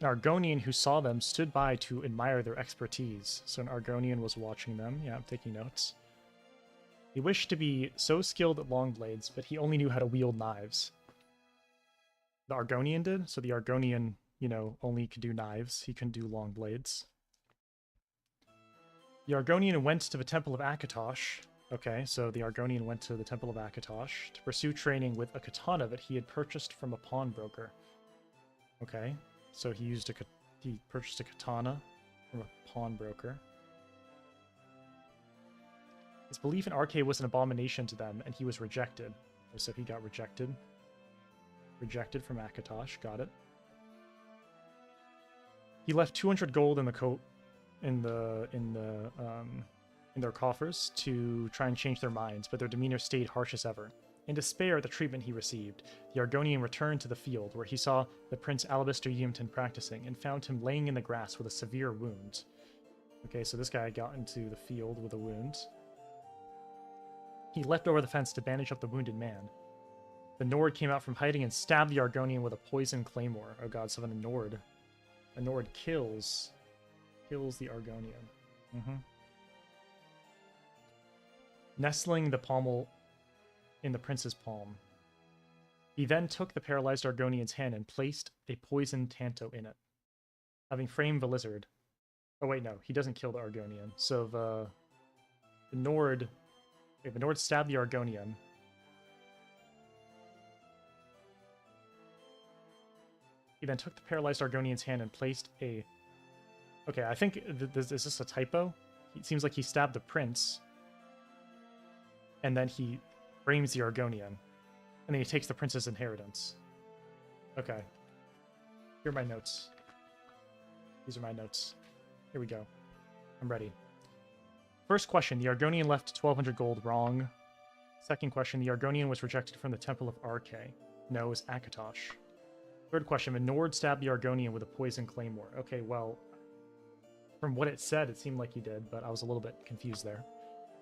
An Argonian who saw them stood by to admire their expertise. So an Argonian was watching them. Yeah, I'm taking notes. He wished to be so skilled at long blades, but he only knew how to wield knives. The Argonian did? So the Argonian, only could do knives. He couldn't do long blades. The Argonian went to the Temple of Akatosh. Okay, so the Argonian went to the Temple of Akatosh to pursue training with a katana that he had purchased from a pawnbroker. Okay, so he purchased a katana from a pawnbroker. His belief in Arcade was an abomination to them, and he was rejected. So he got rejected. Rejected from Akatosh, got it. He left 200 gold in the coat in their coffers to try and change their minds, but their demeanor stayed harsh as ever. In despair at the treatment he received, the Argonian returned to the field, where he saw the Prince Alabister Yeamton practicing, and found him laying in the grass with a severe wound. Okay, so this guy got into the field with a wound. He leapt over the fence to bandage up the wounded man. The Nord came out from hiding and stabbed the Argonian with a poison claymore. Oh god, so then a Nord kills the Argonian. Nestling the pommel in the prince's palm. He then took the paralyzed Argonian's hand and placed a poisoned Tanto in it. Having framed the lizard. Oh wait, no, he doesn't kill the Argonian. So the Nord stabbed the Argonian. He then took the paralyzed Argonian's hand and placed a... Okay, I think... is this a typo? It seems like he stabbed the prince. And then he frames the Argonian. And then he takes the prince's inheritance. Okay. Here are my notes. These are my notes. Here we go. I'm ready. First question. The Argonian left 1,200 gold. Wrong. Second question. The Argonian was rejected from the Temple of Arche. No, it was Akatosh. Third question. The Nord stabbed the Argonian with a poison claymore. Okay, well, from what it said, it seemed like he did, but I was a little bit confused there.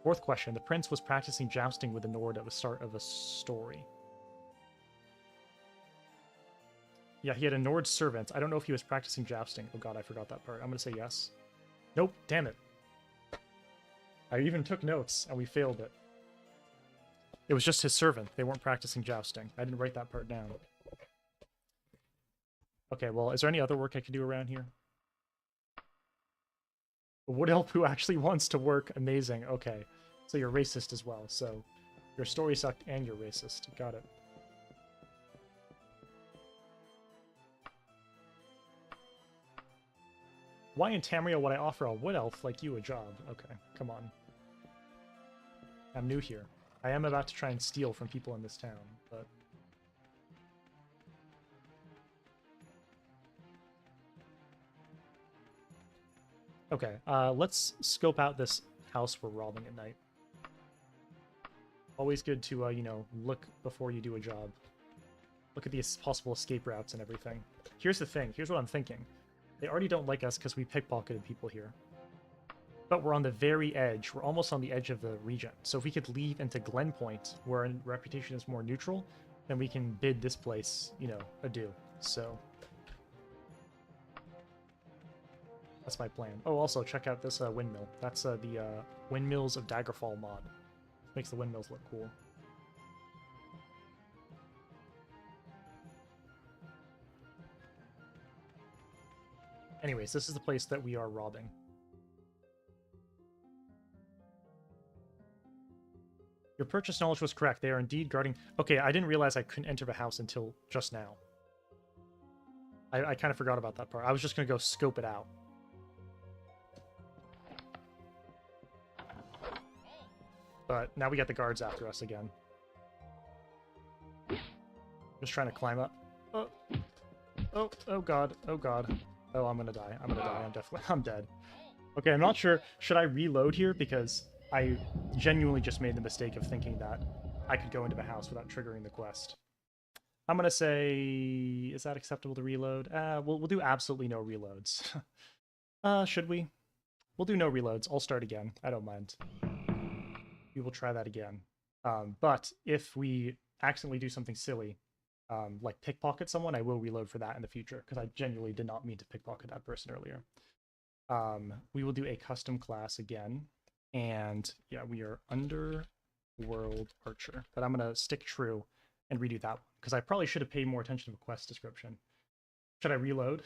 Fourth question. The prince was practicing jousting with the Nord at the start of a story. Yeah, he had a Nord servant. I don't know if he was practicing jousting. Oh god, I forgot that part. I'm going to say yes. Nope, damn it. I even took notes, and we failed it. It was just his servant. They weren't practicing jousting. I didn't write that part down. Okay, well, is there any other work I can do around here? A wood elf who actually wants to work. Amazing. Okay, so you're racist as well. So your story sucked and you're racist. Got it. Why in Tamriel would I offer a wood elf like you a job? Okay, come on. I'm new here. I am about to try and steal from people in this town, but... Okay, let's scope out this house we're robbing at night. Always good to, you know, look before you do a job. Look at the possible escape routes and everything. Here's the thing. Here's what I'm thinking. They already don't like us because we pickpocketed people here. But we're on the very edge. We're almost on the edge of the region. So if we could leave into Glenpoint, where our reputation is more neutral, then we can bid this place, you know, adieu. So that's my plan. Oh, also check out this windmill. That's the Windmills of Daggerfall mod. Makes the windmills look cool. Anyways, this is the place that we are robbing. Your purchase knowledge was correct. They are indeed guarding... Okay, I didn't realize I couldn't enter the house until just now. I kind of forgot about that part. I was just going to go scope it out. But now we got the guards after us again. Just trying to climb up. Oh. Oh, oh god. Oh god. Oh, I'm gonna die. I'm gonna die. I'm dead. Okay, I'm not sure. Should I reload here? Because I genuinely just made the mistake of thinking that I could go into the house without triggering the quest. I'm gonna say... Is that acceptable to reload? We'll do absolutely no reloads. Should we? We'll do no reloads. I'll start again. I don't mind. We will try that again. But if we accidentally do something silly, like pickpocket someone, I will reload for that in the future, because I genuinely did not mean to pickpocket that person earlier. We will do a custom class again, and yeah, we are Underworld Archer, but I'm going to stick true and redo that one, because I probably should have paid more attention to the quest description. Should I reload?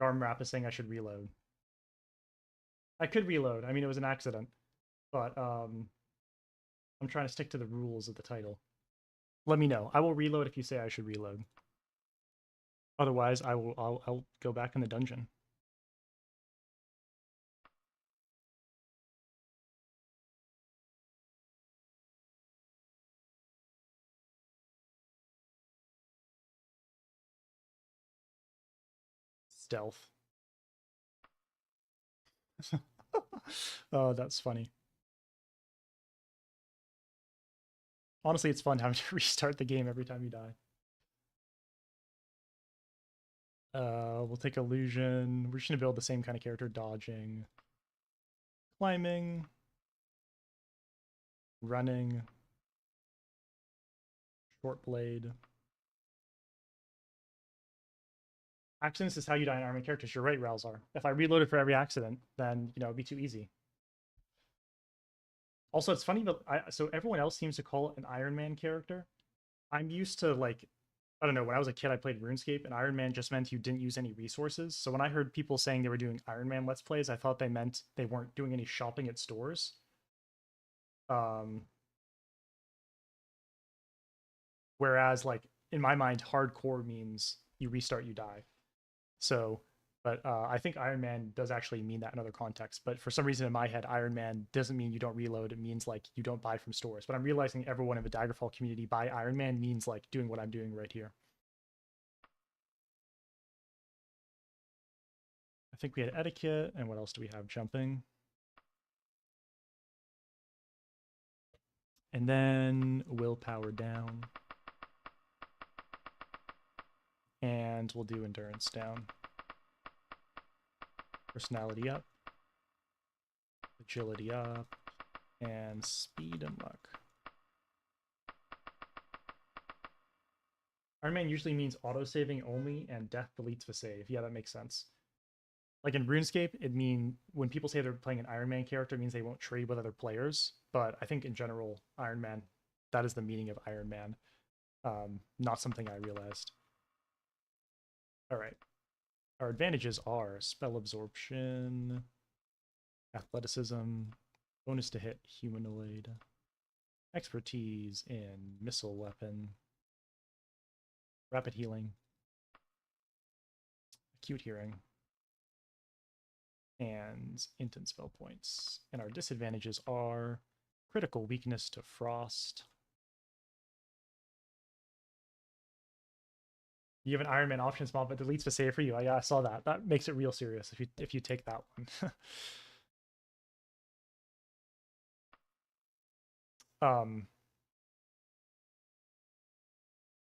Garmrap is saying I should reload. I could reload. I mean, it was an accident, but I'm trying to stick to the rules of the title. Let me know. I will reload if you say I should reload. Otherwise, I'll go back in the dungeon. Stealth. Oh, that's funny. Honestly, it's fun having to restart the game every time you die. We'll take illusion. We're just gonna build the same kind of character: dodging, climbing, running, short blade. Accidents is how you die in Iron Man characters. You're right, Ralzar. If I reloaded for every accident, then it'd be too easy. Also, it's funny, but so everyone else seems to call it an Iron Man character. I'm used to like, I don't know, when I was a kid, I played RuneScape, and Iron Man just meant you didn't use any resources. So when I heard people saying they were doing Iron Man Let's Plays, I thought they meant they weren't doing any shopping at stores. Um, Whereas, like, in my mind, hardcore means you restart, you die. So, but I think Iron Man does actually mean that in other contexts. But for some reason in my head, Iron Man doesn't mean you don't reload. It means like you don't buy from stores. But I'm realizing everyone in the Daggerfall community buy Iron Man means like doing what I'm doing right here. I think we had etiquette, and what else do we have? Jumping. And then willpower down. And we'll do endurance down. Personality up. Agility up. And speed and luck. Iron Man usually means auto-saving only, and death deletes the save. Yeah, that makes sense. Like in RuneScape, it mean when people say they're playing an Iron Man character, it means they won't trade with other players. But I think in general, Iron Man, that is the meaning of Iron Man. Not something I realized. All right. Our advantages are spell absorption, athleticism, bonus to hit humanoid, expertise in missile weapon, rapid healing, acute hearing, and instant spell points. And our disadvantages are critical weakness to frost. You have an Iron Man options mod, but deletes the save for you. Yeah, I saw that. That makes it real serious if you take that one. um,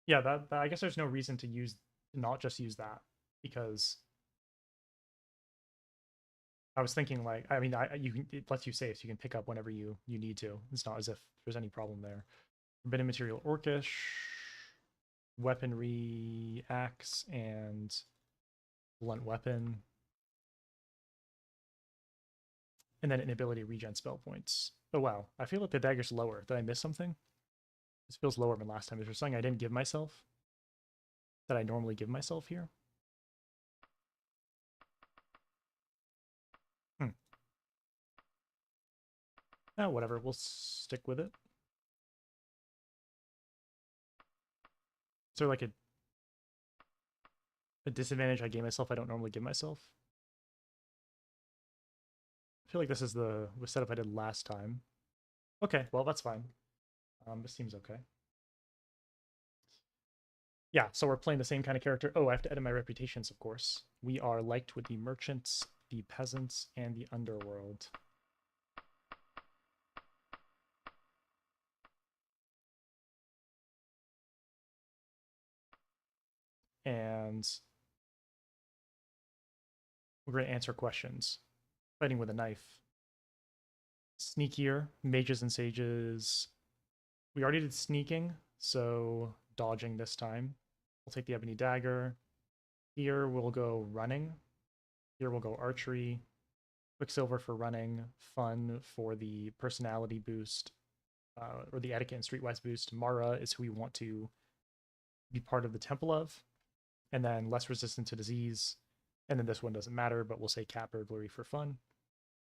yeah, that I guess there's no reason to not just use that, because I was thinking like I mean it lets you save, so you can pick up whenever you need to. It's not as if there's any problem there. Forbidden material orcish, weaponry axe and blunt weapon, and then inability to regen spell points. Oh wow, I feel like the dagger's lower. Did I miss something? This feels lower than last time. Is there something I didn't give myself that I normally give myself here? Hmm. Oh, whatever. We'll stick with it. Is there like a disadvantage I gave myself I don't normally give myself? I feel like this is the setup I did last time. Okay, well, that's fine. This seems okay. Yeah, so we're playing the same kind of character. Oh, I have to edit my reputations, of course. We are liked with the merchants, the peasants, and the underworld. And we're going to answer questions. Fighting with a knife. Sneakier, mages and sages. We already did sneaking, so dodging this time. We'll take the ebony dagger. Here we'll go running. Here we'll go archery. Quicksilver for running. Fun for the personality boost, or the etiquette and streetwise boost. Mara is who we want to be part of the temple of. And then less resistant to disease. And then this one doesn't matter, but we'll say cat burglary for fun.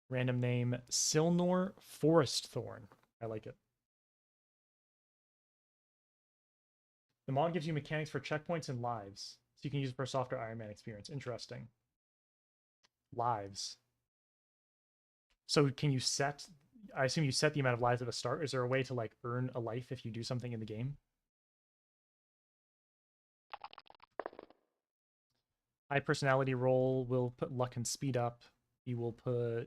Random name, Silnor Forest Thorn. I like it. The mod gives you mechanics for checkpoints and lives, so you can use it for softer Iron Man experience. Interesting. Lives. So can you set? I assume you set the amount of lives at the start. Is there a way to like earn a life if you do something in the game? High personality roll will put luck and speed up. We will put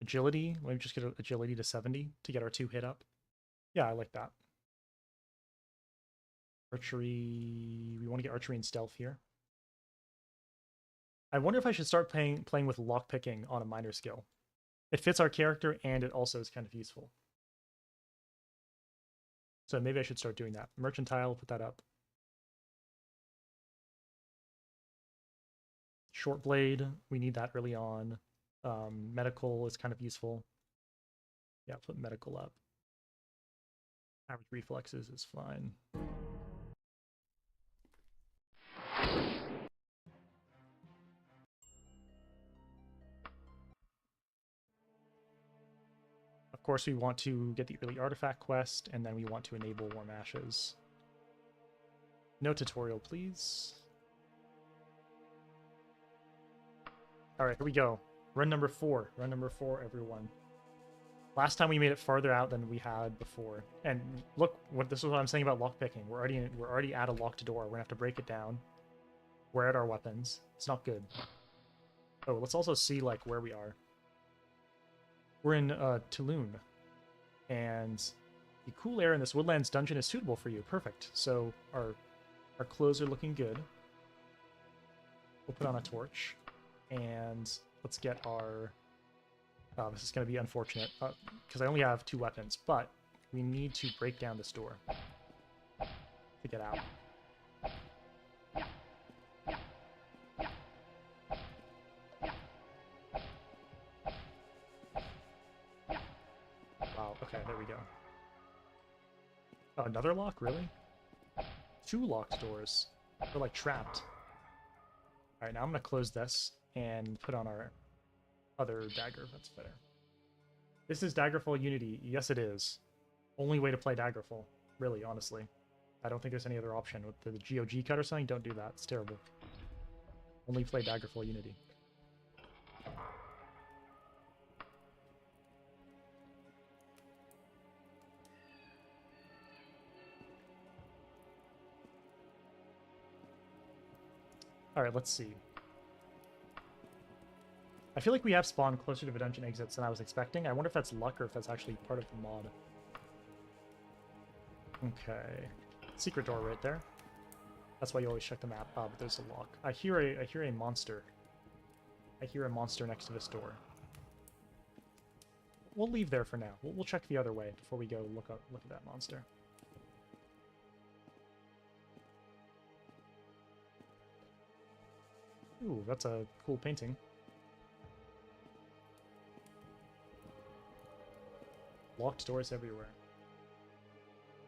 agility. Let me just get agility to 70 to get our 2 hit up. Yeah, I like that. Archery. We want to get archery and stealth here. I wonder if I should start playing with lockpicking on a minor skill. It fits our character, and it also is kind of useful. So maybe I should start doing that. Mercantile, put that up. Short blade, we need that early on. Medical is kind of useful. Yeah, put medical up. Average reflexes is fine. Of course, we want to get the early artifact quest, and then we want to enable warm ashes. No tutorial, please. All right, here we go. Run number 4. Run number 4, everyone. Last time we made it farther out than we had before. And look, this is what I'm saying about lockpicking. We're already at a locked door. We're gonna have to break it down. We're at our weapons. It's not good. Oh, let's also see like where we are. We're in Tulun, and the cool air in this Woodlands dungeon is suitable for you. Perfect. So our clothes are looking good. We'll put on a torch, and let's get our. This is going to be unfortunate because I only have 2 weapons, but we need to break down this door to get out. Wow, okay, there we go. Oh, another lock? Really? 2 locked doors. We're like trapped. Alright, now I'm going to close this and put on our other dagger. That's better. This is Daggerfall Unity. Yes, it is. Only way to play Daggerfall. Really, honestly. I don't think there's any other option. With the GOG cut or something, don't do that. It's terrible. Only play Daggerfall Unity. Alright, let's see. I feel like we have spawned closer to the dungeon exits than I was expecting. I wonder if that's luck or if that's actually part of the mod. Okay. Secret door right there. That's why you always check the map. Ah, but there's a lock. I hear a monster. I hear a monster next to this door. We'll leave there for now. We'll check the other way before we go look at that monster. Ooh, that's a cool painting. Locked doors everywhere.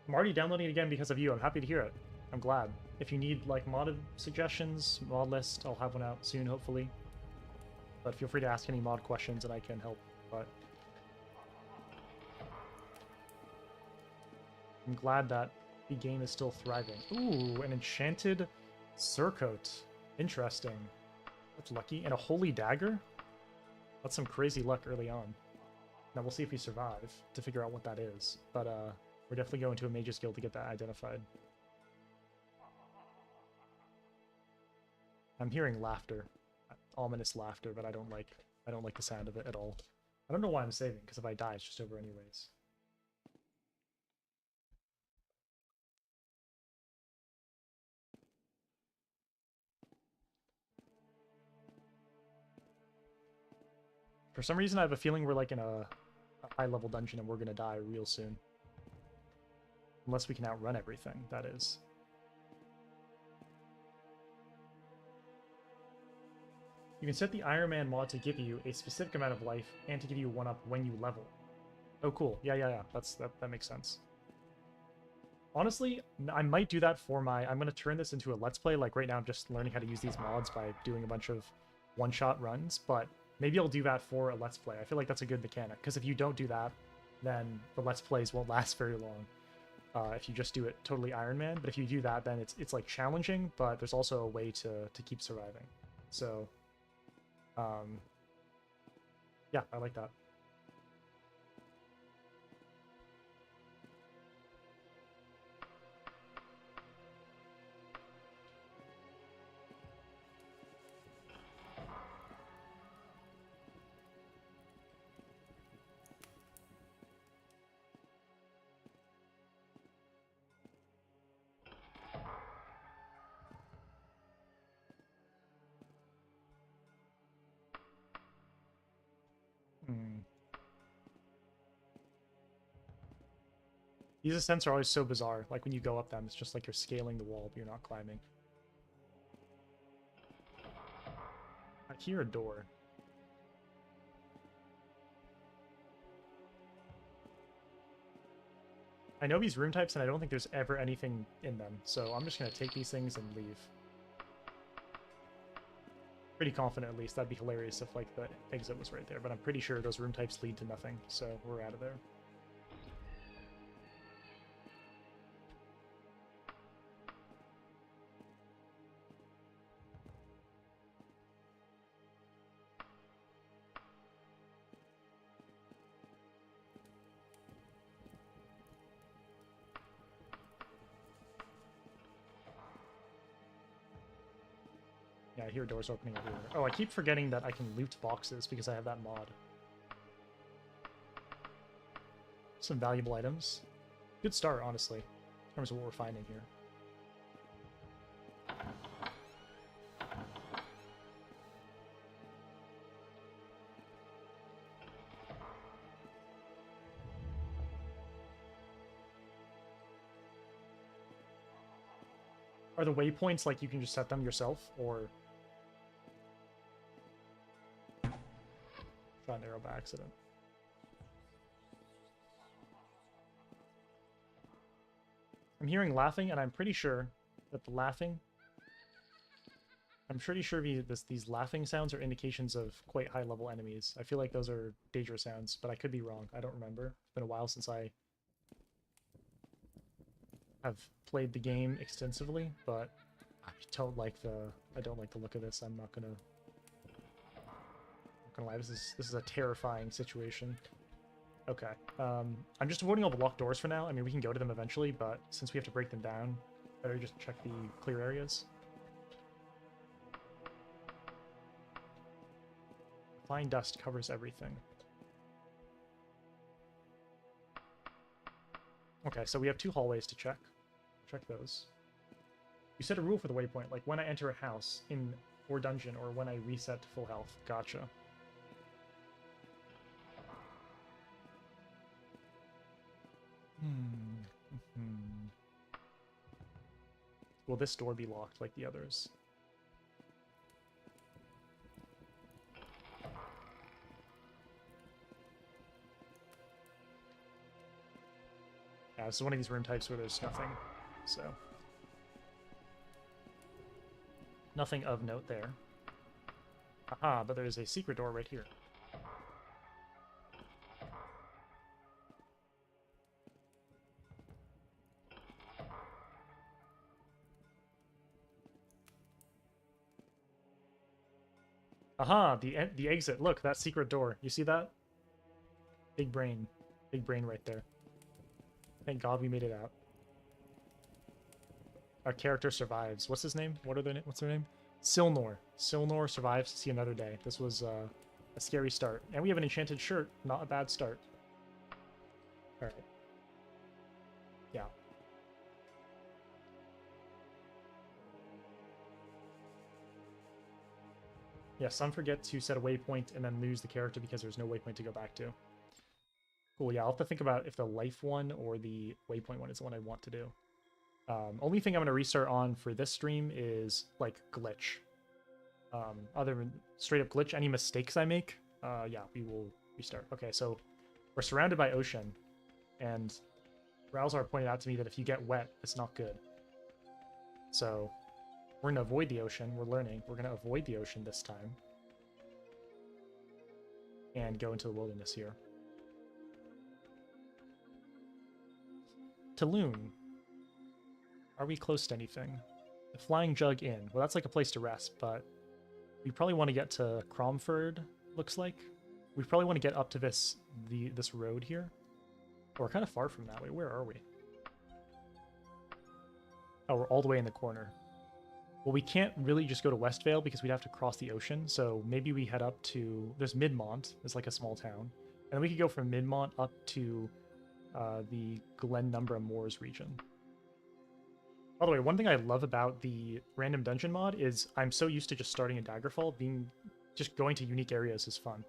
I'm already downloading it again because of you. I'm happy to hear it. I'm glad. If you need like modded suggestions, mod list, I'll have one out soon, hopefully. But feel free to ask any mod questions and I can help. But I'm glad that the game is still thriving. Ooh, an enchanted surcoat. Interesting. That's lucky. And a holy dagger? That's some crazy luck early on. Now we'll see if we survive to figure out what that is. But we're definitely going to a Mage's Guild to get that identified. I'm hearing laughter. Ominous laughter, but I don't like the sound of it at all. I don't know why I'm saving, because if I die, it's just over anyways. For some reason, I have a feeling we're like in a high-level dungeon and we're gonna die real soon. Unless we can outrun everything, that is. You can set the Iron Man mod to give you a specific amount of life and to give you 1-up when you level. Oh, cool. Yeah. That makes sense. Honestly, I might do that for my... I'm going to turn this into a Let's Play. Like, right now I'm just learning how to use these mods by doing a bunch of one-shot runs, but maybe I'll do that for a Let's Play. I feel like that's a good mechanic, because if you don't do that, then the Let's Plays won't last very long. If you just do it totally Iron Man, but if you do that, then it's like challenging, but there's also a way to keep surviving. So, yeah, I like that. These ascents are always so bizarre. Like when you go up them, it's just like you're scaling the wall, but you're not climbing. I hear a door. I know these room types, and I don't think there's ever anything in them, so I'm just going to take these things and leave. Pretty confident, at least. That'd be hilarious if, like, the exit was right there, but I'm pretty sure those room types lead to nothing, so we're out of there. Yeah, I hear doors opening everywhere. Oh, I keep forgetting that I can loot boxes because I have that mod. Some valuable items. Good start, honestly, in terms of what we're finding here. Are the waypoints like you can just set them yourself, or shot an arrow by accident? I'm hearing laughing, and I'm pretty sure that the laughing... I'm pretty sure these laughing sounds are indications of quite high-level enemies. I feel like those are dangerous sounds, but I could be wrong. I don't remember. It's been a while since I have played the game extensively, but I don't like the look of this. I'm not gonna lie. This is a terrifying situation. Okay. I'm just avoiding all the locked doors for now. I mean, we can go to them eventually, but since we have to break them down, better just check the clear areas. Fine dust covers everything. Okay, so we have 2 hallways to check. Check those. You set a rule for the waypoint, like when I enter a house or dungeon, or when I reset to full health. Gotcha. Will this door be locked like the others? Yeah, this is one of these room types where there's nothing, so... Nothing of note there. Aha, but there's a secret door right here. Aha, the exit. Look, that secret door. You see that? Big brain. Big brain right there. Thank God we made it out. Our character survives. What's his name? What's their name? Silnor. Silnor survives to see another day. This was a scary start. And we have an enchanted shirt. Not a bad start. Alright. Yeah. Yeah, some forget to set a waypoint and then lose the character because there's no waypoint to go back to. Cool, yeah, I'll have to think about if the life one or the waypoint one is the one I want to do. Only thing I'm going to restart on for this stream is, like, glitch. Other than straight up glitch, any mistakes I make, yeah, we will restart. Okay, so we're surrounded by ocean, and Ralzar pointed out to me that if you get wet, it's not good. So we're going to avoid the ocean. We're learning. We're going to avoid the ocean this time. And go into the wilderness here. Tulum. Are we close to anything? The Flying Jug Inn. Well, that's like a place to rest, but we probably want to get to Cromford, looks like. We probably want to get up to this road here. Oh, we're kind of far from that way. Where are we? Oh, we're all the way in the corner. Well, we can't really just go to Westvale because we'd have to cross the ocean, so maybe we head up to... There's Midmont. It's like a small town. And we could go from Midmont up to the Glennumbra Moors region. By the way, one thing I love about the random dungeon mod is I'm so used to just starting in Daggerfall, just going to unique areas is fun.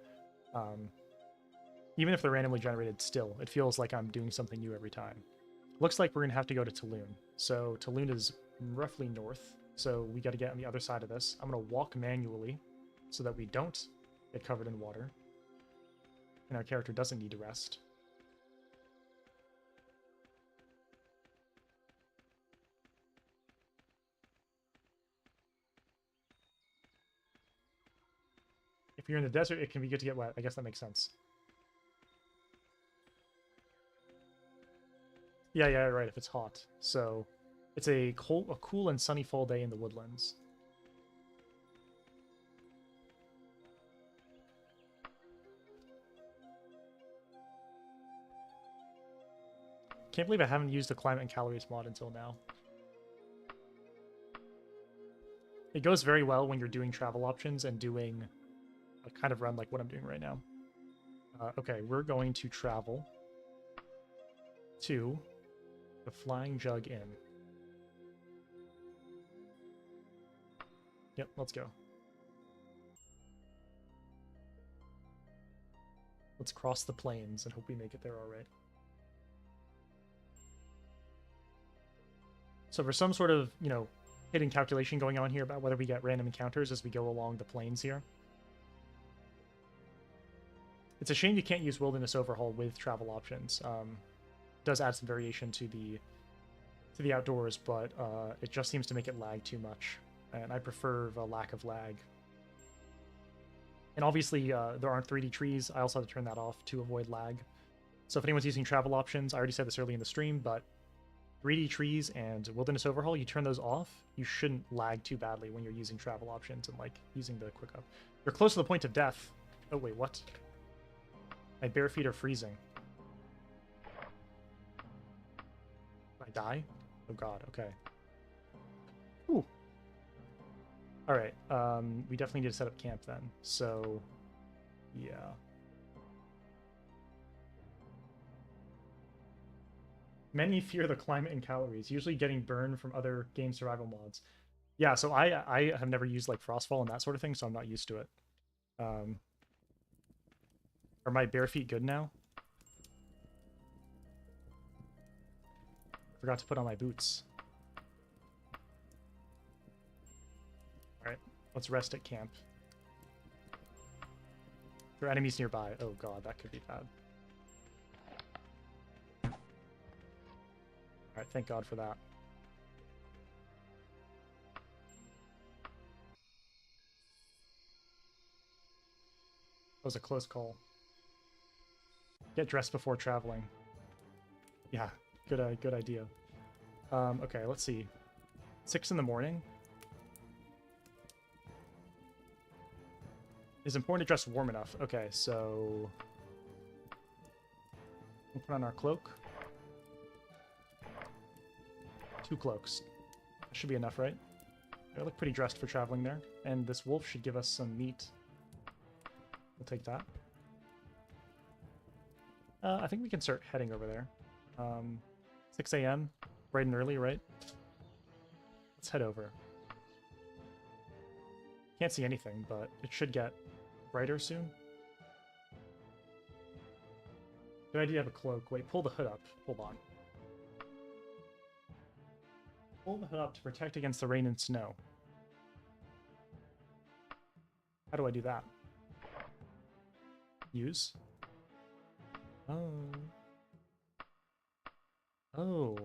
Even if they're randomly generated still, it feels like I'm doing something new every time. Looks like we're going to have to go to Tulun. So Tulun is roughly north, so we got to get on the other side of this. I'm going to walk manually so that we don't get covered in water. And our character doesn't need to rest. If you're in the desert, it can be good to get wet. I guess that makes sense. Yeah, right, if it's hot. So it's a cool and sunny fall day in the woodlands. Can't believe I haven't used the climate and calories mod until now. It goes very well when you're doing travel options and doing a kind of run like what I'm doing right now. Okay, we're going to travel to the Flying Jug Inn. Yep, let's go. Let's cross the plains and hope we make it there all right. So for some sort of, hidden calculation going on here about whether we get random encounters as we go along the plains here. It's a shame you can't use Wilderness Overhaul with travel options. It does add some variation to the outdoors, but it just seems to make it lag too much, and I prefer the lack of lag. And obviously, there aren't 3D trees. I also have to turn that off to avoid lag. So if anyone's using travel options, I already said this early in the stream, but 3D trees and Wilderness Overhaul, you turn those off, you shouldn't lag too badly when you're using travel options and like using the quick up. You're close to the point of death. Oh wait, what? My bare feet are freezing. Did I die? Oh god, okay. Ooh. Alright, we definitely need to set up camp then. So, yeah. Many fear the climate and calories, usually getting burned from other game survival mods. Yeah, so I have never used like Frostfall and that sort of thing, so I'm not used to it. Are my bare feet good now? Forgot to put on my boots. Alright, let's rest at camp. There are enemies nearby. Oh god, that could be bad. Alright, thank god for that. That was a close call. Get dressed before traveling. Yeah, good idea. Okay, let's see. 6 in the morning. It's important to dress warm enough. Okay, so we'll put on our cloak. 2 cloaks. That should be enough, right? I look pretty dressed for traveling there. And this wolf should give us some meat. We'll take that. I think we can start heading over there. 6 a.m. Bright and early, right? Let's head over. Can't see anything, but it should get brighter soon. Good idea to have a cloak. Wait, pull the hood up. Hold on. Pull the hood up to protect against the rain and snow. How do I do that? Use? Oh. Oh.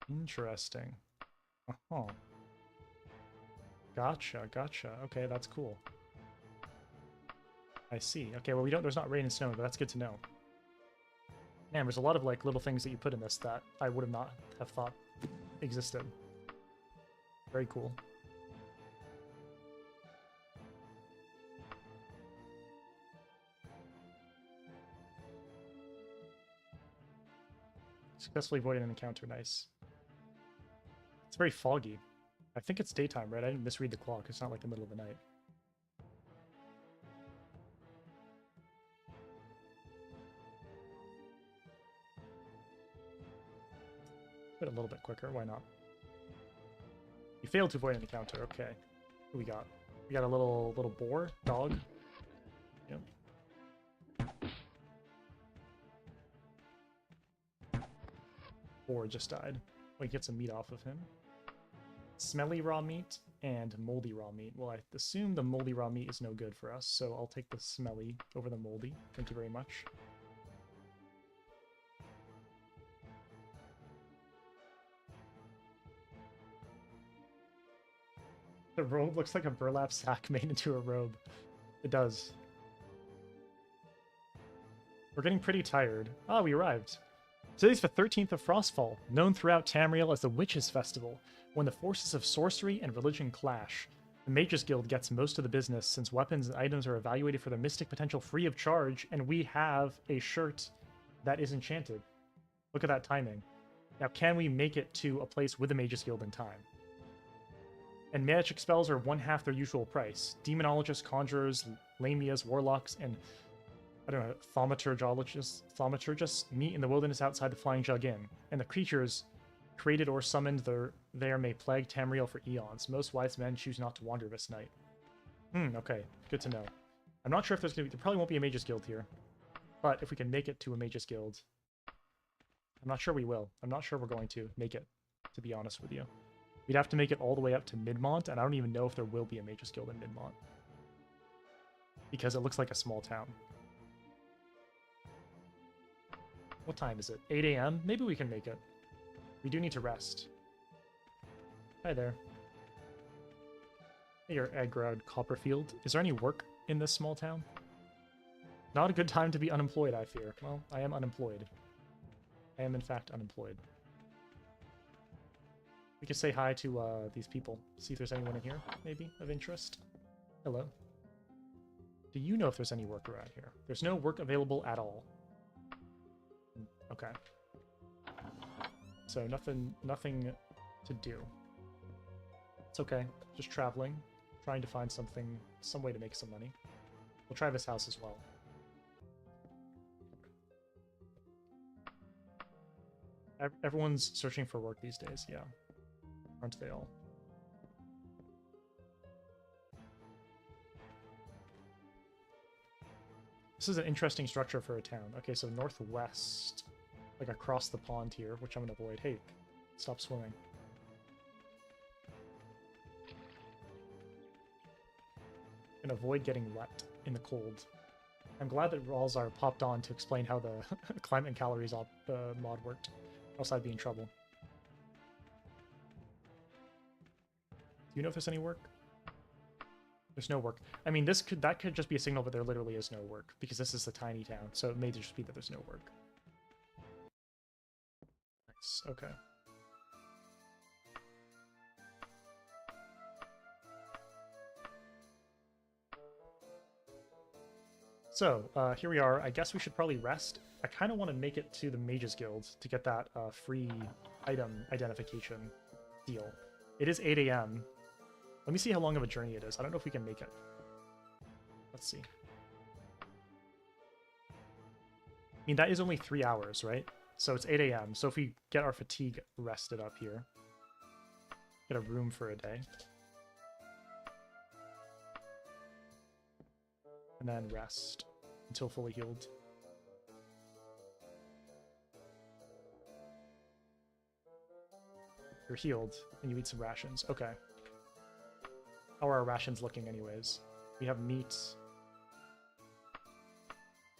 Interesting. Uh-huh. Gotcha. Okay, that's cool. I see. Okay, well there's not rain and snow, but that's good to know. Man, there's a lot of like little things that you put in this that I would not have thought existed. Very cool. Successfully avoided an encounter, nice. It's very foggy. I think it's daytime, right? I didn't misread the clock. It's not like the middle of the night. Put it a little bit quicker, why not? You failed to avoid an encounter, okay. What do we got? We got a little boar, dog. Yep. Boar just died. We get some meat off of him. Smelly raw meat and moldy raw meat. Well, I assume the moldy raw meat is no good for us, so I'll take the smelly over the moldy. Thank you very much. The robe looks like a burlap sack made into a robe. It does. We're getting pretty tired. Ah, we arrived. Today's the 13th of Frostfall, known throughout Tamriel as the Witches' Festival, when the forces of sorcery and religion clash. The Mages Guild gets most of the business since weapons and items are evaluated for their mystic potential free of charge, and we have a shirt that is enchanted. Look at that timing. Now, can we make it to a place with the Mages Guild in time? And magic spells are 1/2 their usual price. Demonologists, conjurers, lamias, warlocks, and I don't know, thaumaturgists meet in the wilderness outside the Flying Jug Inn, and the creatures created or summoned there may plague Tamriel for eons. Most wise men choose not to wander this night. Okay, good to know. I'm not sure if there probably won't be a Mages Guild here, but if we can make it to a Mages Guild, I'm not sure we will. I'm not sure we're going to make it, to be honest with you. We'd have to make it all the way up to Midmont, and I don't even know if there will be a Mages Guild in Midmont. Because it looks like a small town. What time is it? 8 a.m.? Maybe we can make it. We do need to rest. Hi there. Hey, you're Agrod Copperfield. Is there any work in this small town? Not a good time to be unemployed, I fear. Well, I am unemployed. I am, in fact, unemployed. We could say hi to these people. See if there's anyone in here, maybe, of interest. Hello. Do you know if there's any work around here? There's no work available at all. Okay. So nothing to do. It's okay. Just traveling, trying to find some way to make some money. We'll try this house as well. Everyone's searching for work these days, yeah. Aren't they all? This is an interesting structure for a town. Okay, so northwest, like across the pond here, which I'm going to avoid. Hey, stop swimming. And avoid getting wet in the cold. I'm glad that Ralzar popped on to explain how the climate and calories mod worked. Else I'd be in trouble. Do you know if there's any work? There's no work. I mean, that could just be a signal that there literally is no work, because this is a tiny town, so it may just be that there's no work. Nice, okay. So, here we are. I guess we should probably rest. I kind of want to make it to the Mages Guild to get that free item identification deal. It is 8 a.m. Let me see how long of a journey it is. I don't know if we can make it. Let's see. I mean, that is only 3 hours, right? So it's 8 a.m. So if we get our fatigue rested up here, get a room for a day, and then rest until fully healed. You're healed, and you eat some rations. Okay. How are our rations looking anyways? We have meat.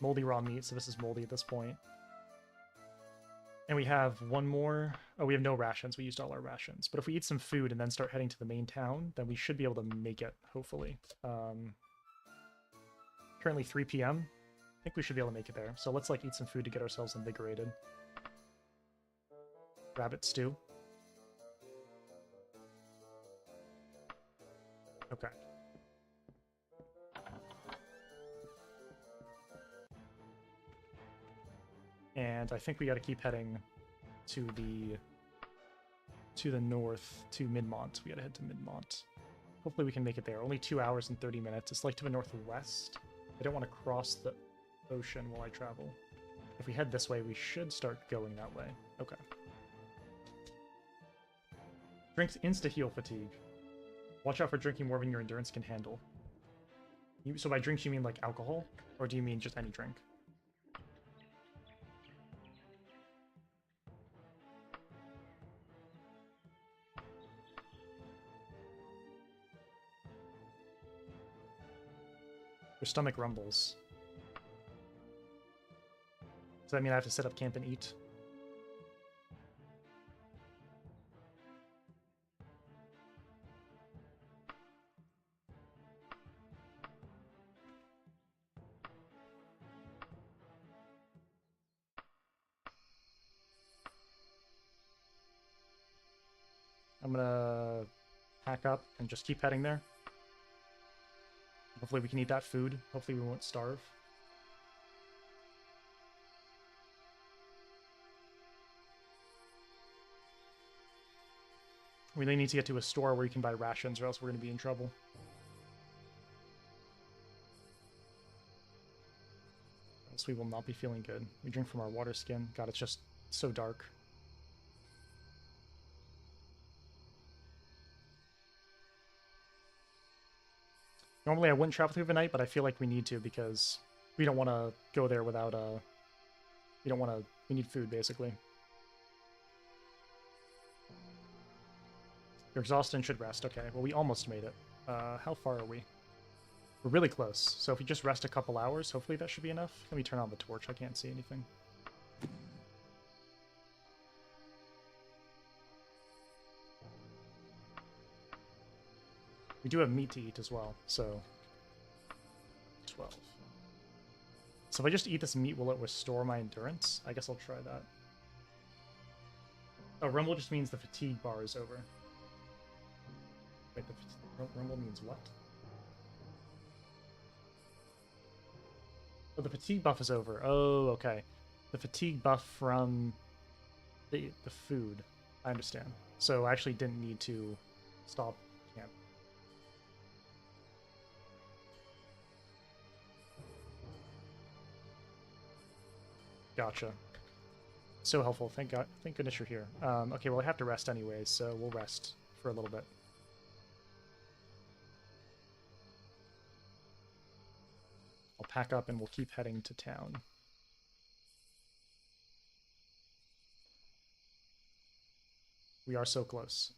Moldy raw meat, so this is moldy at this point. And we have one more... Oh, we have no rations. We used all our rations. But if we eat some food and then start heading to the main town, then we should be able to make it, hopefully. Currently 3 p.m. I think we should be able to make it there. So let's, like, eat some food to get ourselves invigorated. Rabbit stew. Okay. And I think we got to keep heading to the north, to Midmont. We got to head to Midmont. Hopefully we can make it there. Only 2 hours and 30 minutes. It's like to the northwest. I don't want to cross the ocean while I travel. If we head this way, we should start going that way. Okay. Drinks insta-heal fatigue. Watch out for drinking more than your endurance can handle. So by drinks, you mean like alcohol? Or do you mean just any drink? Your stomach rumbles. Does that mean I have to set up camp and eat? I'm gonna pack up and just keep heading there. Hopefully we can eat that food. Hopefully we won't starve. We really need to get to a store where you can buy rations or else we're going to be in trouble. Else we will not be feeling good. We drink from our water skin. God, it's just so dark. Normally I wouldn't travel through the night, but I feel like we need to because we don't want to go there without we don't want to... We need food, basically. You're exhausted and should rest. Okay, well, we almost made it. How far are we? We're really close. So if we just rest a couple hours, hopefully that should be enough. Let me turn on the torch. I can't see anything. We do have meat to eat as well, so... 12. So if I just eat this meat, will it restore my endurance? I guess I'll try that. Oh, rumble just means the fatigue bar is over. Wait, the rumble means what? Oh, the fatigue buff is over. Oh, okay. The fatigue buff from the food. I understand. So I actually didn't need to stop camp. Gotcha. So helpful. Thank God. Thank goodness you're here. Okay, well I have to rest anyways, so we'll rest for a little bit. I'll pack up and we'll keep heading to town. We are so close.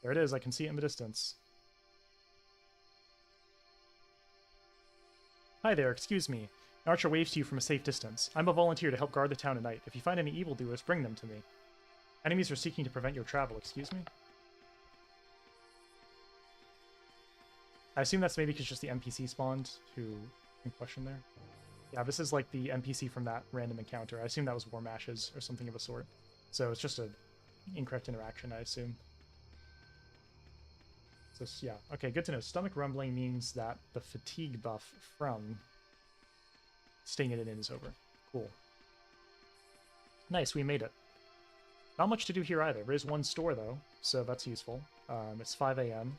There it is. I can see it in the distance. Hi there, excuse me. An archer waves to you from a safe distance. I'm a volunteer to help guard the town at night. If you find any evildoers, bring them to me. Enemies are seeking to prevent your travel, excuse me? I assume that's maybe because just the NPC spawned who in question there. Yeah, this is like the NPC from that random encounter. I assume that was Warm Ashes or something of a sort. So it's just a incorrect interaction, I assume. So yeah, okay, good to know. Stomach rumbling means that the fatigue buff from staying in it is over. Cool. Nice, we made it. Not much to do here either. There is one store though, so that's useful. It's 5 a.m.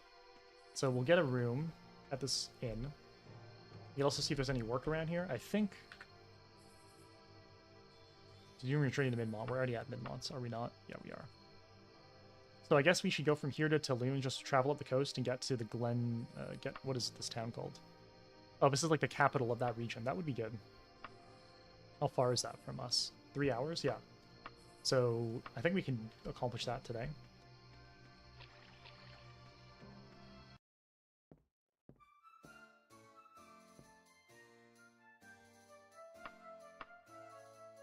So we'll get a room at this inn. You'll also see if there's any work around here. I think... Did you retreat to Midmont? We're already at Midmont, are we not? Yeah, we are. So I guess we should go from here to Tulum, just travel up the coast and get to the Glen... what is this town called? Oh, this is like the capital of that region. That would be good. How far is that from us? 3 hours? Yeah. So I think we can accomplish that today.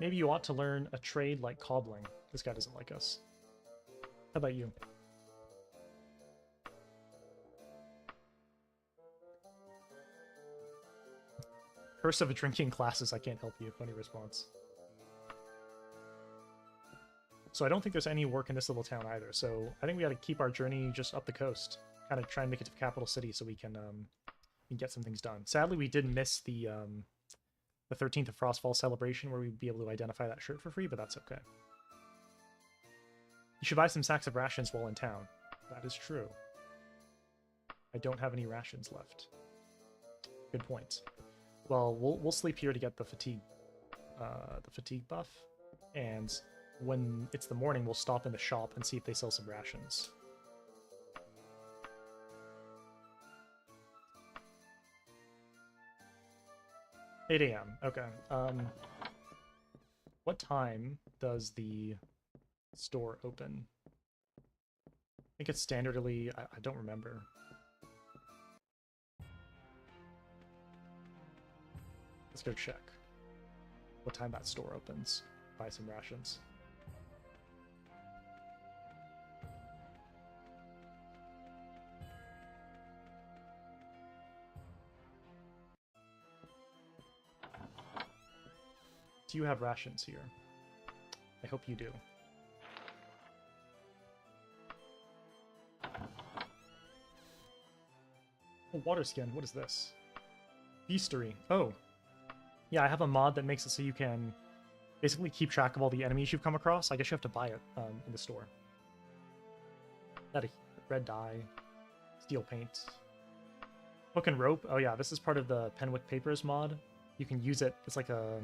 Maybe you ought to learn a trade like cobbling. This guy doesn't like us. How about you? Curse of a drinking classes, I can't help you. Funny response. So I don't think there's any work in this little town either. So I think we got to keep our journey just up the coast. Kind of try and make it to the capital city so we can get some things done. Sadly, we did miss the 13th of Frostfall celebration where we'd be able to identify that shirt for free, but that's okay. You should buy some sacks of rations while in town. That is true. I don't have any rations left. Good point. Well, we'll sleep here to get the fatigue buff, and when it's the morning, we'll stop in the shop and see if they sell some rations. $8 a.m. Okay. What time does the store open? I think it's standardly... I don't remember. Let's go check what time that store opens. Buy some rations. Do you have rations here? I hope you do. Oh, water skin. What is this? Beastery. Oh. Yeah, I have a mod that makes it so you can basically keep track of all the enemies you've come across. I guess you have to buy it in the store. That a red dye, steel paint, hook and rope. Oh yeah, this is part of the Penwick Papers mod. You can use it. It's like a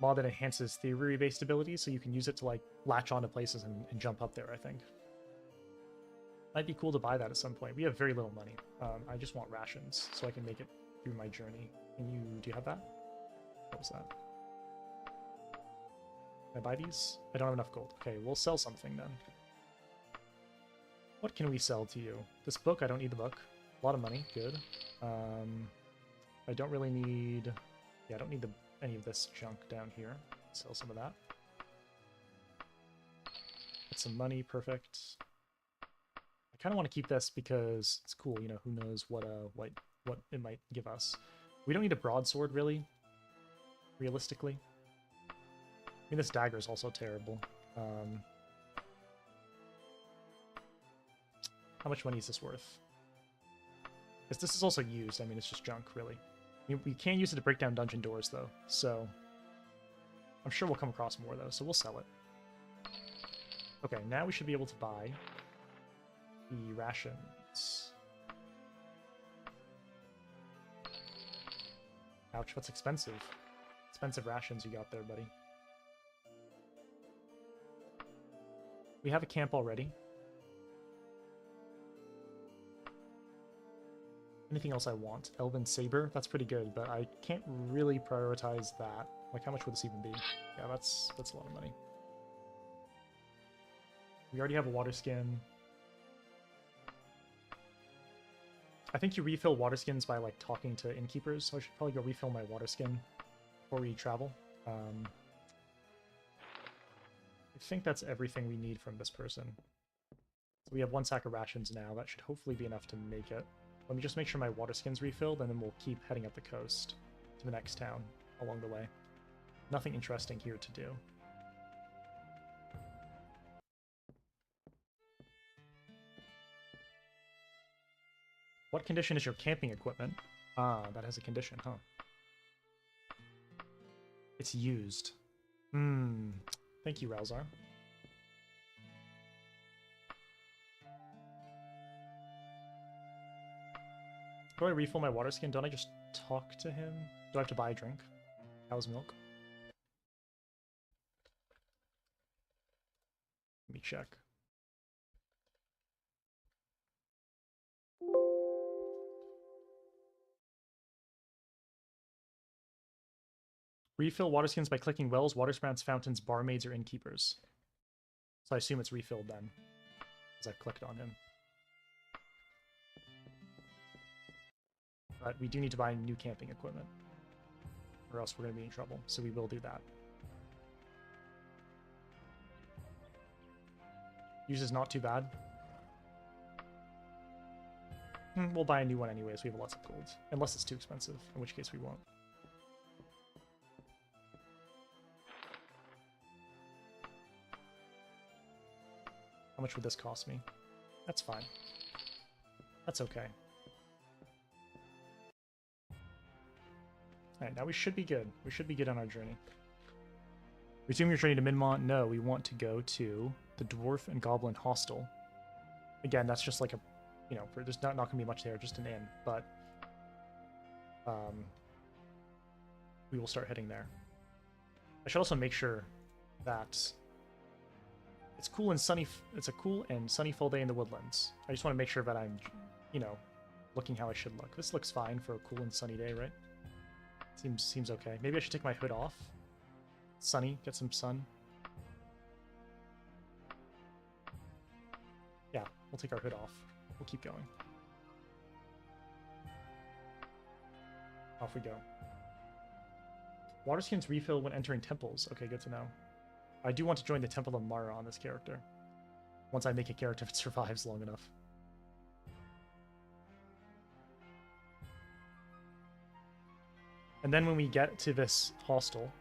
mod that enhances theory-based abilities, so you can use it to like latch onto places and jump up there. I think might be cool to buy that at some point. We have very little money. I just want rations so I can make it through my journey. Do you have that? What was that? Can I buy these? I don't have enough gold. Okay, we'll sell something then. What can we sell to you? This book, I don't need the book. A lot of money, good. I don't really need... Yeah, I don't need any of this junk down here. Sell some of that. Get some money, perfect. I kind of want to keep this because it's cool, you know, who knows what it might give us. We don't need a broadsword, really, realistically. I mean, this dagger is also terrible. How much money is this worth? Because this is also used. I mean, it's just junk, really. I mean, we can use it to break down dungeon doors, though, so... I'm sure we'll come across more, though, so we'll sell it. Okay, now we should be able to buy the rations. Ouch, what's expensive? Expensive rations you got there, buddy. We have a camp already. Anything else I want? Elven Saber? That's pretty good, but I can't really prioritize that. Like, how much would this even be? Yeah, that's a lot of money. We already have a water skin. I think you refill water skins by, like, talking to innkeepers, so I should probably go refill my water skin before we travel. I think that's everything we need from this person. So we have 1 sack of rations now. That should hopefully be enough to make it. Let me just make sure my water skin's refilled, and then we'll keep heading up the coast to the next town along the way. Nothing interesting here to do. What condition is your camping equipment? Ah, that has a condition, huh? It's used. Thank you, Ralzar. Do I refill my water skin? Don't I just talk to him? Do I have to buy a drink? Cow's milk? Let me check. Refill water skins by clicking wells, water sprouts, fountains, barmaids, or innkeepers. So I assume it's refilled then, because I've clicked on him. But we do need to buy new camping equipment, or else we're going to be in trouble, so we will do that. Use is not too bad. We'll buy a new one anyways, we have lots of gold. Unless it's too expensive, in which case we won't. How much would this cost me? That's fine. That's okay. Alright, now we should be good. We should be good on our journey. Resume your journey to Midmont? No, we want to go to the Dwarf and Goblin Hostel. Again, that's just like a, you know, there's not gonna be much there, just an inn, but we will start heading there. I should also make sure that it's cool and sunny. It's a cool and sunny full day in the woodlands. I just want to make sure that I'm, you know, looking how I should look. This looks fine for a cool and sunny day, right? Seems okay. Maybe I should take my hood off. Sunny, get some sun. Yeah, we'll take our hood off. We'll keep going. Off we go. Water skins refill when entering temples. Okay, good to know. I do want to join the Temple of Mara on this character. Once I make a character if it survives long enough. And then when we get to this hostel,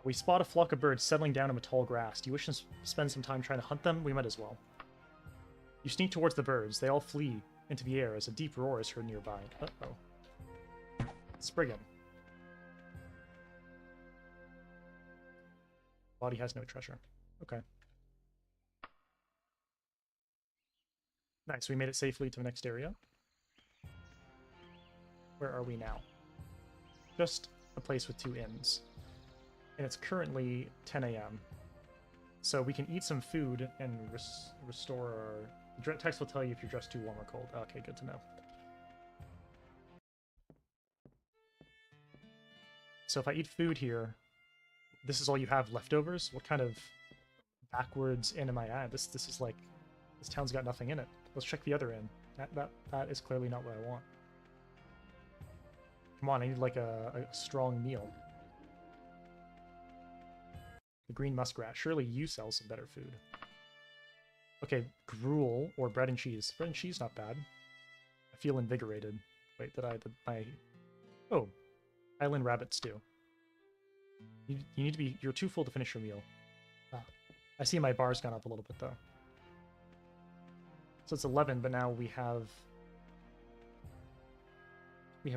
we spot a flock of birds settling down in the tall grass. Do you wish to spend some time trying to hunt them? We might as well. You sneak towards the birds. They all flee into the air as a deep roar is heard nearby. Uh-oh. Spriggan. Body has no treasure. Okay. Nice, we made it safely to the next area. Where are we now? Just a place with 2 inns. And it's currently 10 a.m. So we can eat some food and restore our... The text will tell you if you're dressed too warm or cold. Okay, good to know. So if I eat food here, this is all you have leftovers? What kind of backwards inn am I at? This is like... This town's got nothing in it. Let's check the other inn. That is clearly not what I want. Come on, I need like a strong meal. The green muskrat. Surely you sell some better food. Okay, gruel or bread and cheese. Bread and cheese, not bad. I feel invigorated. Wait, Oh, island rabbit stew. You need to be... You're too full to finish your meal. Ah, I see my bar's gone up a little bit, though. So it's 11, but now we have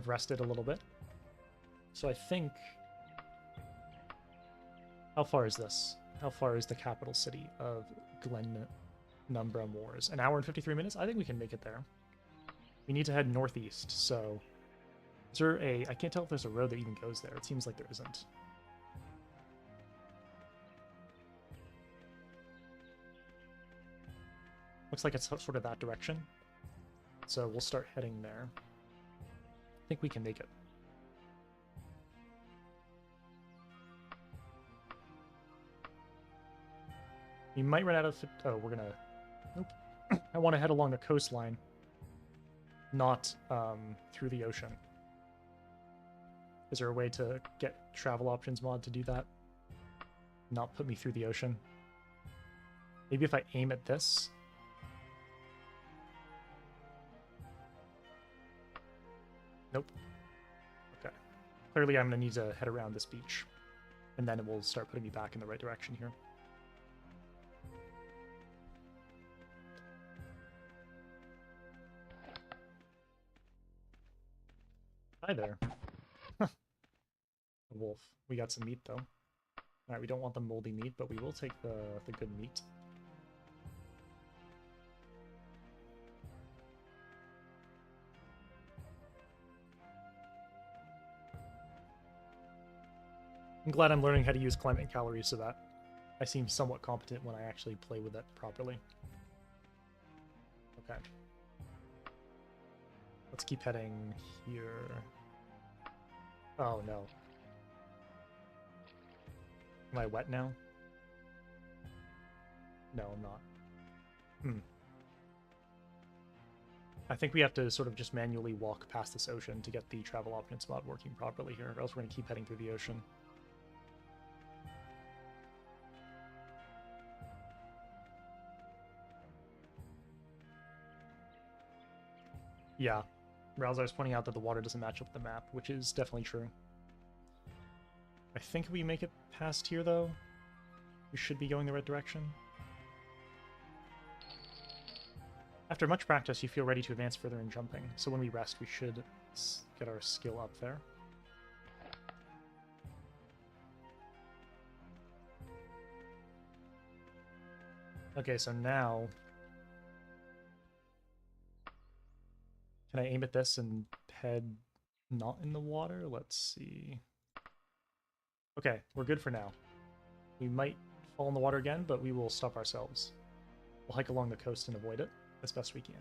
rested a little bit. So I think... How far is this? How far is the capital city of Glenumbra Moors? An hour and 53 minutes? I think we can make it there. We need to head northeast, so... Is there a... I can't tell if there's a road that even goes there. It seems like there isn't. Looks like it's sort of that direction. So we'll start heading there. I think we can make it. We might run out of... Oh, we're gonna... Nope. I want to head along the coastline, not through the ocean. Is there a way to get travel options mod to do that? Not put me through the ocean? Maybe if I aim at this... Nope. Okay. Clearly I'm going to need to head around this beach. And then it will start putting me back in the right direction here. Hi there. A wolf. We got some meat, though. Alright, we don't want the moldy meat, but we will take the good meat. I'm glad I'm learning how to use climate and calories so that I seem somewhat competent when I actually play with it properly. Okay. Let's keep heading here. Oh no. Am I wet now? No, I'm not. I think we have to sort of just manually walk past this ocean to get the travel options mod working properly here, or else we're going to keep heading through the ocean. Yeah. Ralzar's pointing out that the water doesn't match up with the map, which is definitely true. I think we make it past here, though. We should be going the right direction. After much practice, you feel ready to advance further in jumping, so when we rest, we should get our skill up there. Okay, so now... Can I aim at this and head not in the water? Let's see. Okay, we're good for now. We might fall in the water again, but we will stop ourselves. We'll hike along the coast and avoid it as best we can.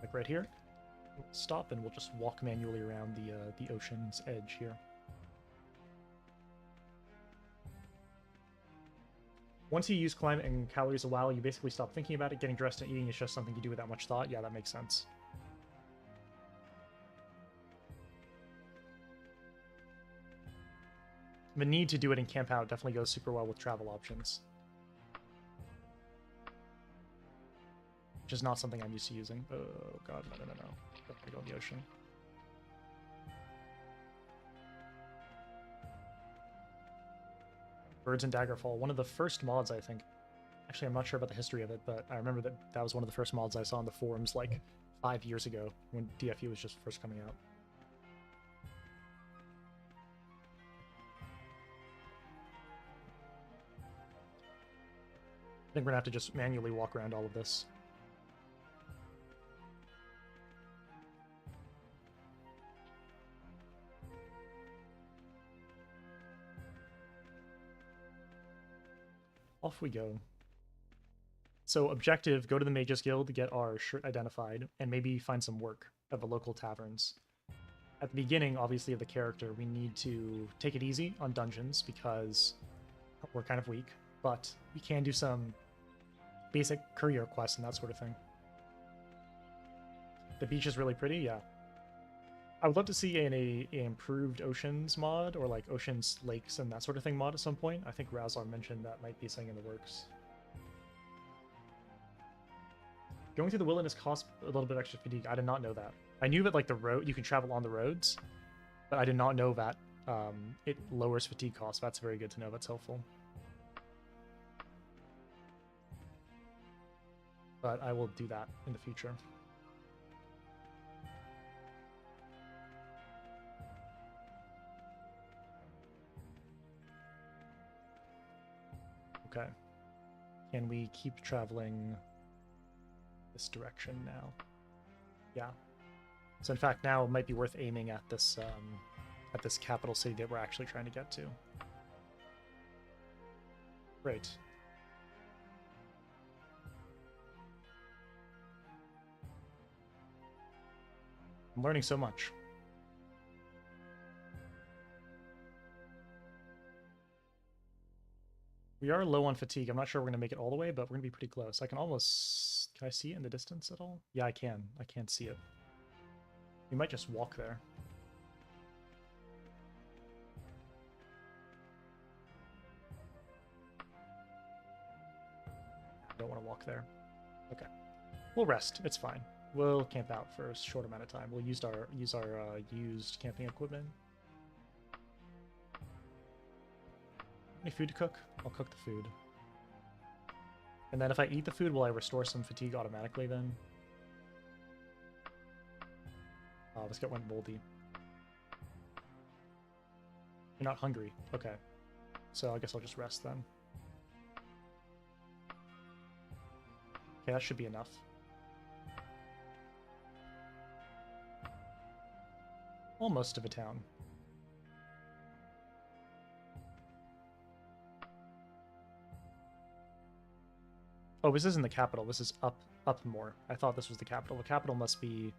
Like right here. We'll stop and we'll just walk manually around the ocean's edge here. Once you use climate and calories a while, you basically stop thinking about it. Getting dressed and eating is just something you do without much thought. Yeah, that makes sense. The need to do it in camp out definitely goes super well with travel options, which is not something I'm used to using. Oh god, no. Don't go in the ocean. Birds in Daggerfall, one of the first mods, I think. Actually, I'm not sure about the history of it, but I remember that was one of the first mods I saw on the forums like 5 years ago when DFU was just first coming out. I think we're gonna have to just manually walk around all of this. Off we go. So objective, go to the Mages Guild to get our shirt identified, and maybe find some work at the local taverns. At the beginning, obviously, of the character, we need to take it easy on dungeons because we're kind of weak, but we can do some basic courier quests and that sort of thing. The beach is really pretty, yeah. I would love to see an improved oceans mod, or like oceans, lakes, and that sort of thing mod at some point. I think Razor mentioned that might be something in the works. Going through the wilderness costs a little bit extra fatigue. I did not know that. I knew that like the road, you can travel on the roads, but I did not know that it lowers fatigue costs. That's very good to know. That's helpful. But I will do that in the future. Okay. Can we keep traveling this direction now? Yeah. So in fact, now it might be worth aiming at this capital city that we're actually trying to get to. Great. I'm learning so much. We are low on fatigue. I'm not sure we're going to make it all the way, but we're going to be pretty close. I can almost... Can I see it in the distance at all? Yeah, I can. I can't see it. We might just walk there. I don't want to walk there. Okay. We'll rest. It's fine. We'll camp out for a short amount of time. We'll use our used camping equipment. Any food to cook? I'll cook the food. And then if I eat the food, will I restore some fatigue automatically then? Oh, this went moldy. You're not hungry. Okay. So I guess I'll just rest then. Okay, that should be enough. Almost of a town. Oh, this isn't the capital. This is up more. I thought this was the capital. The capital must be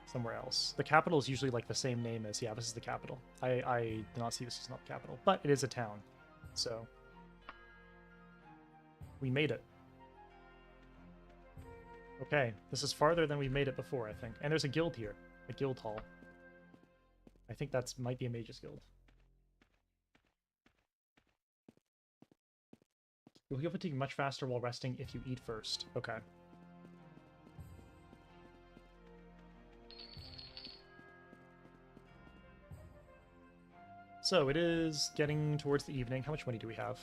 somewhere else. The capital is usually like the same name as... Yeah, this is the capital. I do not see this as not the capital, but it is a town. So we made it. Okay, this is farther than we made it before, I think. And there's a guild here, a guild hall. I think that's might be a mage's guild. You'll heal fatigue much faster while resting if you eat first. Okay. So it is getting towards the evening. How much money do we have?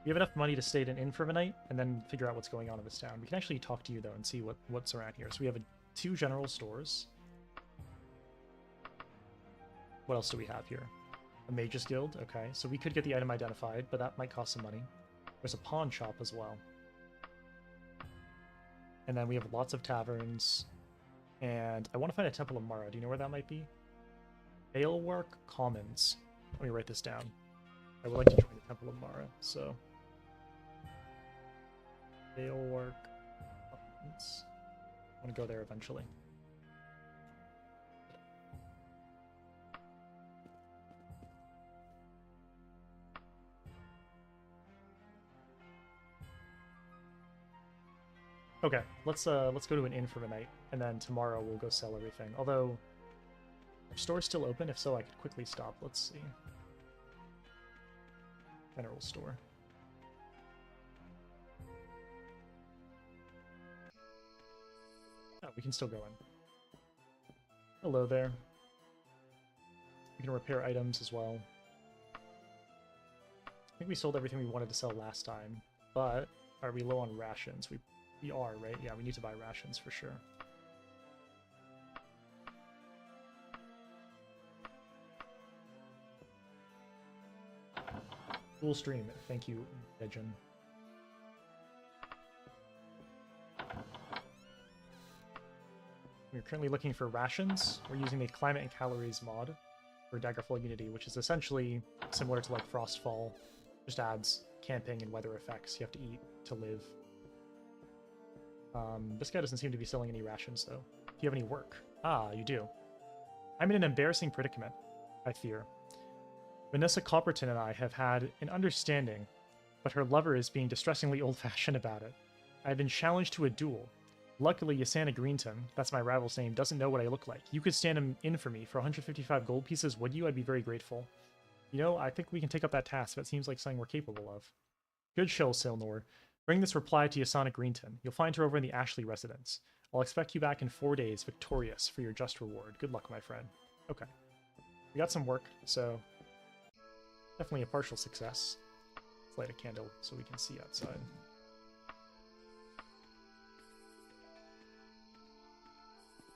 We have enough money to stay at an inn for the night and then figure out what's going on in this town. We can actually talk to you, though, and see what's around here. So we have 2 general stores. What else do we have here? A mage's guild. Okay, so we could get the item identified, but that might cost some money. There's a pawn shop as well. And then we have lots of taverns. And I want to find a Temple of Mara. Do you know where that might be? Balework Commons. Let me write this down. I would like to join the Temple of Mara, so... Balework Commons. I want to go there eventually. Okay, let's go to an inn for the night, and then tomorrow we'll go sell everything. Although Are stores still open? If so, I could quickly stop. Let's see. General store. Oh, we can still go in. Hello there. We can repair items as well. I think we sold everything we wanted to sell last time, but are we low on rations? We are, right? Yeah, we need to buy rations for sure. Cool stream. Thank you, Dejin. We're currently looking for rations. We're using the Climate and Calories mod for Daggerfall Unity, which is essentially similar to like Frostfall. Just adds camping and weather effects. You have to eat to live. This guy doesn't seem to be selling any rations, though. Do you have any work? Ah, you do. I'm in an embarrassing predicament, I fear. Vanessa Copperton and I have had an understanding, but her lover is being distressingly old-fashioned about it. I have been challenged to a duel. Luckily, Yasana Greenton, that's my rival's name, doesn't know what I look like. You could stand him in for me for 155 gold pieces, would you? I'd be very grateful. You know, I think we can take up that task. That seems like something we're capable of. Good show, Silnor. Bring this reply to Yasana Greenton. You'll find her over in the Ashley residence. I'll expect you back in 4 days, victorious, for your just reward. Good luck, my friend. Okay. We got some work, so definitely a partial success. Let's light a candle so we can see outside.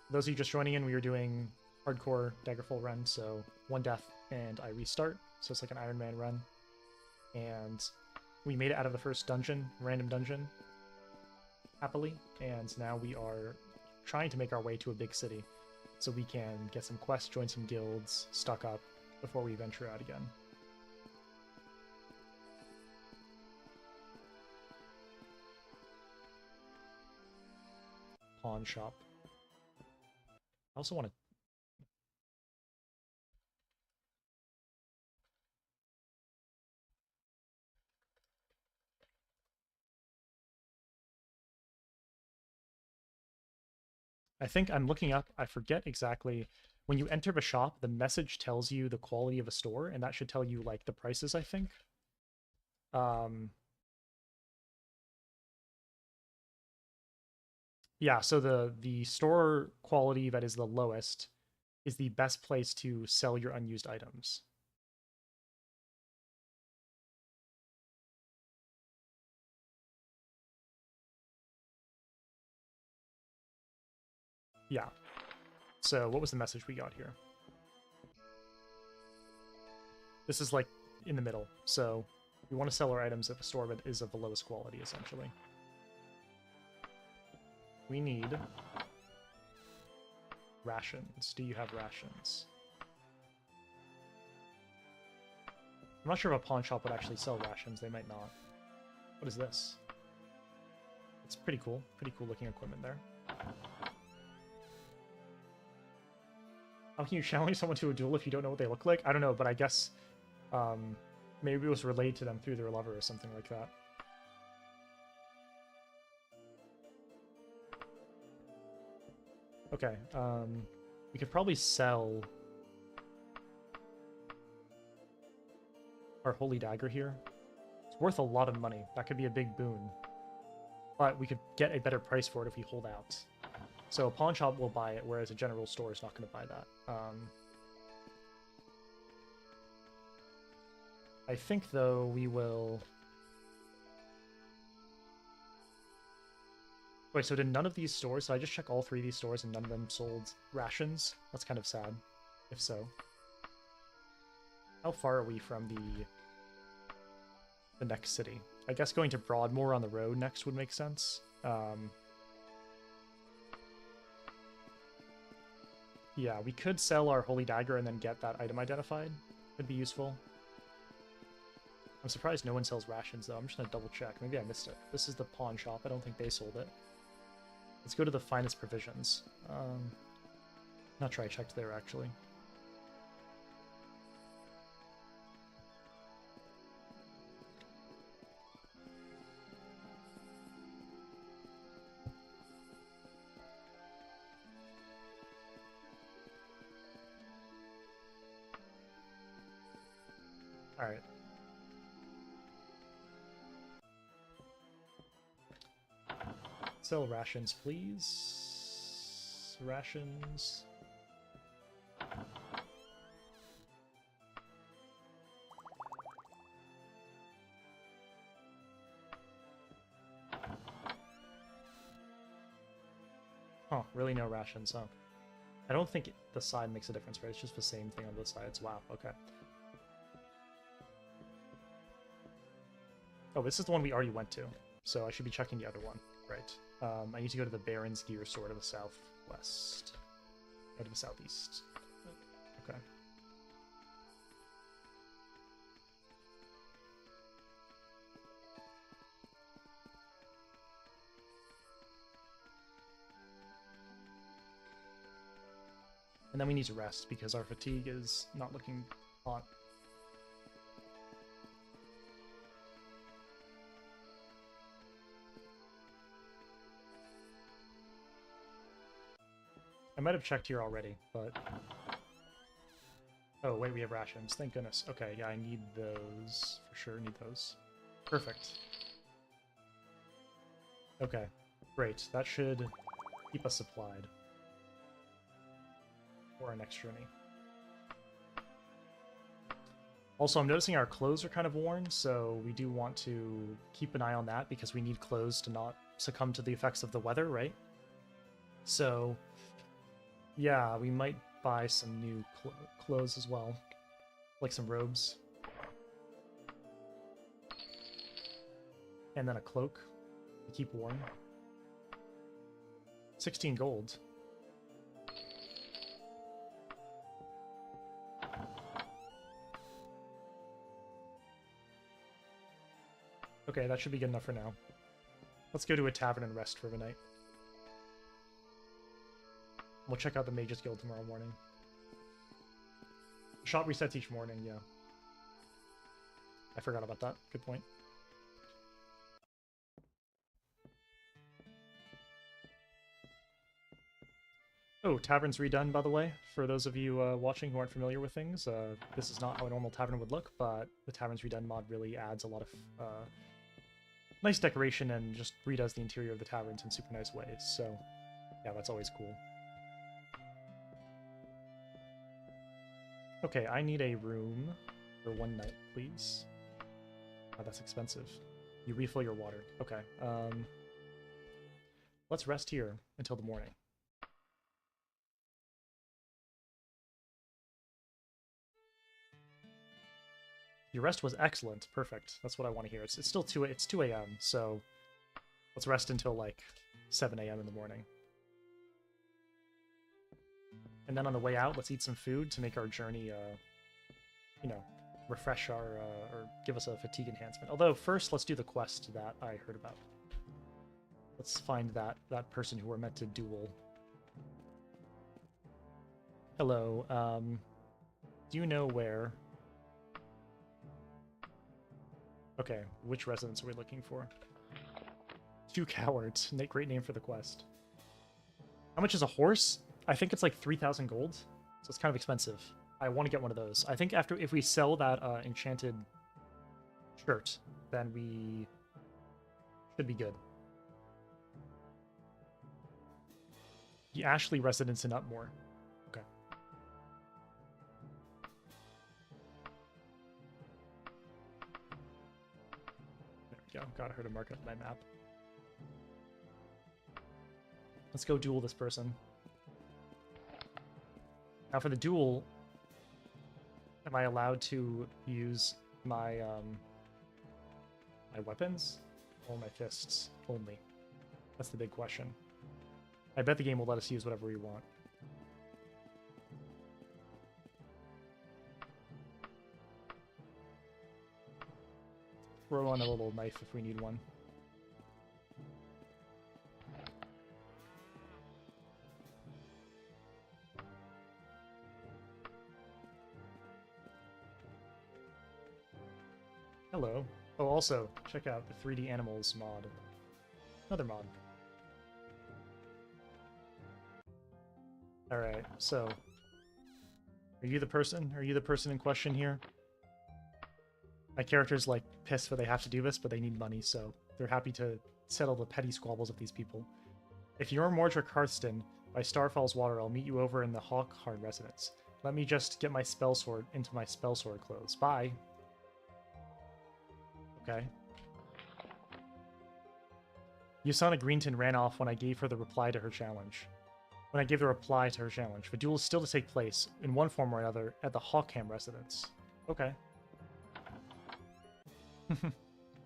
For those of you just joining in, we are doing hardcore Daggerfall run, so 1 death and I restart. So it's like an Iron Man run. And we made it out of the first dungeon, random dungeon, happily. And now we are trying to make our way to a big city so we can get some quests, join some guilds, stock up before we venture out again. Pawn shop. I also want to... I think I'm looking up, I forget exactly. When you enter a shop, the message tells you the quality of a store, and that should tell you, like, the prices, I think. Yeah, so the store quality that is the lowest is the best place to sell your unused items. Yeah. So what was the message we got here? This is like in the middle. So we want to sell our items at the store that is of the lowest quality, essentially. We need rations. Do you have rations? I'm not sure if a pawn shop would actually sell rations. They might not. What is this? It's pretty cool. Pretty cool looking equipment there. How can you challenge someone to a duel if you don't know what they look like? I don't know, but I guess maybe it was relayed to them through their lover or something like that. Okay, we could probably sell our holy dagger here. It's worth a lot of money. That could be a big boon. But we could get a better price for it if we hold out. So a pawn shop will buy it, whereas a general store is not going to buy that. I think, though, we will... Wait, so did none of these stores... So I just checked all 3 of these stores and none of them sold rations? That's kind of sad, if so. How far are we from the next city? I guess going to Broadmoor on the road next would make sense. Yeah, we could sell our Holy Dagger and then get that item identified. Could be useful. I'm surprised no one sells rations, though. I'm just going to double check. Maybe I missed it. This is the pawn shop. I don't think they sold it. Let's go to the finest provisions. Not sure I checked there, actually. Alright. Sell rations, please. Rations. Oh, really no rations, huh? I don't think the side makes a difference, right? It's just the same thing on both sides. Wow, okay. Oh, this is the one we already went to, so I should be checking the other one. Right. I need to go to the Baron's Gear Store to the southwest. Or to the southeast. Okay. And then we need to rest because our fatigue is not looking hot. I might have checked here already, but... Oh, wait, we have rations. Thank goodness. Okay, yeah, I need those. For sure, need those. Perfect. Okay, great. That should keep us supplied for our next journey. Also, I'm noticing our clothes are kind of worn, so we do want to keep an eye on that because we need clothes to not succumb to the effects of the weather, right? So, yeah, we might buy some new clothes as well, like some robes. And then a cloak to keep warm. 16 gold. Okay, that should be good enough for now. Let's go to a tavern and rest for the night. We'll check out the Mages Guild tomorrow morning. Shop resets each morning, yeah. I forgot about that. Good point. Oh, tavern's redone, by the way. For those of you watching who aren't familiar with things, this is not how a normal tavern would look, but the tavern's redone mod really adds a lot of nice decoration and just redoes the interior of the taverns in super nice ways. So, yeah, that's always cool. Okay, I need a room for one night, please. Oh, that's expensive. You refill your water. Okay. Let's rest here until the morning. Your rest was excellent. Perfect. That's what I want to hear. It's still 2 a.m., so let's rest until like 7 a.m. in the morning. And then on the way out, let's eat some food to make our journey, you know, refresh our, or give us a fatigue enhancement. Although first, let's do the quest that I heard about. Let's find that person who we're meant to duel. Hello, do you know where... Okay, which residence are we looking for? 2 cowards. Great name for the quest. How much is a horse? I think it's like 3,000 gold, so it's kind of expensive. I want to get one of those. I think if we sell that enchanted shirt, then we should be good. The Ashley residence in Upmore. Okay. There we go. Got her to mark up my map. Let's go duel this person. Now for the duel, am I allowed to use my my weapons or my fists only? That's the big question. I bet the game will let us use whatever we want. Throw on a little knife if we need one. Hello. Oh, also, check out the 3D Animals mod. Another mod. Alright, so... Are you the person? Are you the person in question here? My character's like pissed that they have to do this, but they need money, so they're happy to settle the petty squabbles of these people. If you're Mordred Hearthstone by Starfall's Water, I'll meet you over in the Hawkheart residence. Let me just get my spell sword into my spell sword clothes. Bye. Okay. Yusana Greenton ran off when I gave her the reply to her challenge. When I gave the reply to her challenge. The duel is still to take place, in one form or another, at the Hawkham residence. Okay.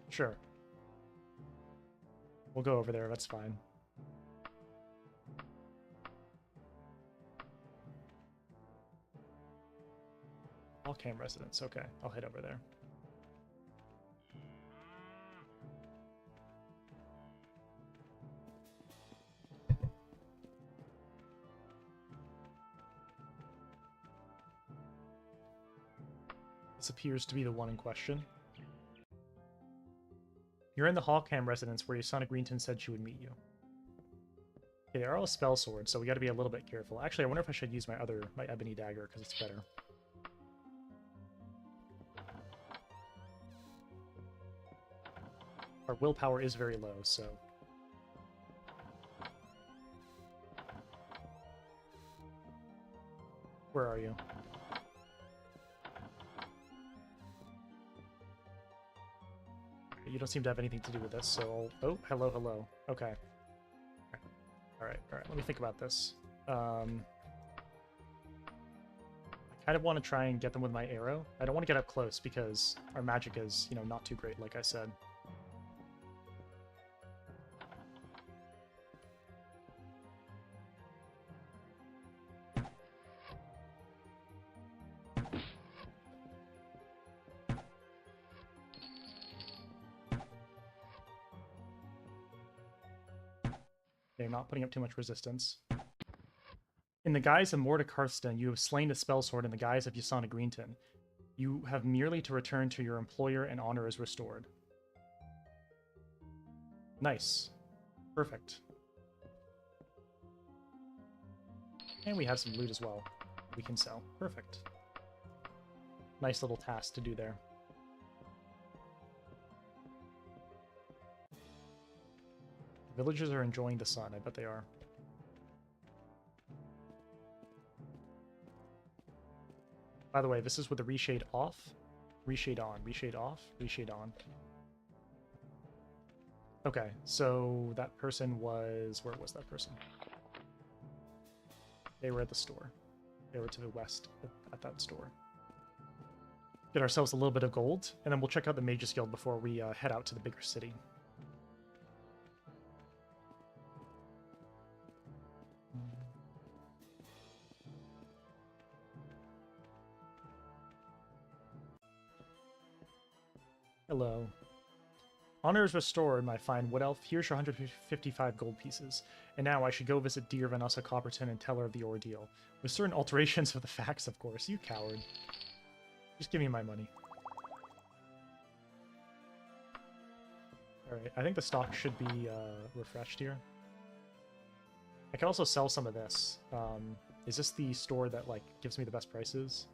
Sure. We'll go over there, that's fine. Hawkham residence, okay. I'll head over there. This appears to be the one in question. You're in the Hawkham residence where Yusana Greenton said she would meet you. Okay, they're all spell swords, so we gotta be a little bit careful. Actually, I wonder if I should use my ebony dagger, because it's better. Our willpower is very low, so... Where are you? You don't seem to have anything to do with this, so... Oh, hello, hello. Okay. Alright, let me think about this. I kind of want to try and get them with my arrow. I don't want to get up close because our magic is, you know, not too great, like I said. Okay, I'm not putting up too much resistance. In the guise of Mordred Hearthstone, you have slain a spell sword in the guise of Yusana Greenton. You have merely to return to your employer and honor is restored. Nice. Perfect. And we have some loot as well we can sell. Perfect. Nice little task to do there. Villagers are enjoying the sun, I bet they are. By the way, this is with the reshade off, reshade on, reshade off, reshade on. Okay, so that person was... Where was that person? They were at the store. They were to the west at that store. Get ourselves a little bit of gold, and then we'll check out the Mages Guild before we head out to the bigger city. Hello. Honor is restored, my fine wood elf. Here's your 155 gold pieces. And now I should go visit dear Vanessa Copperton and tell her of the ordeal. With certain alterations of the facts, of course. You coward. Just give me my money. Alright, I think the stock should be refreshed here. I can also sell some of this. Is this the store that, like, gives me the best prices?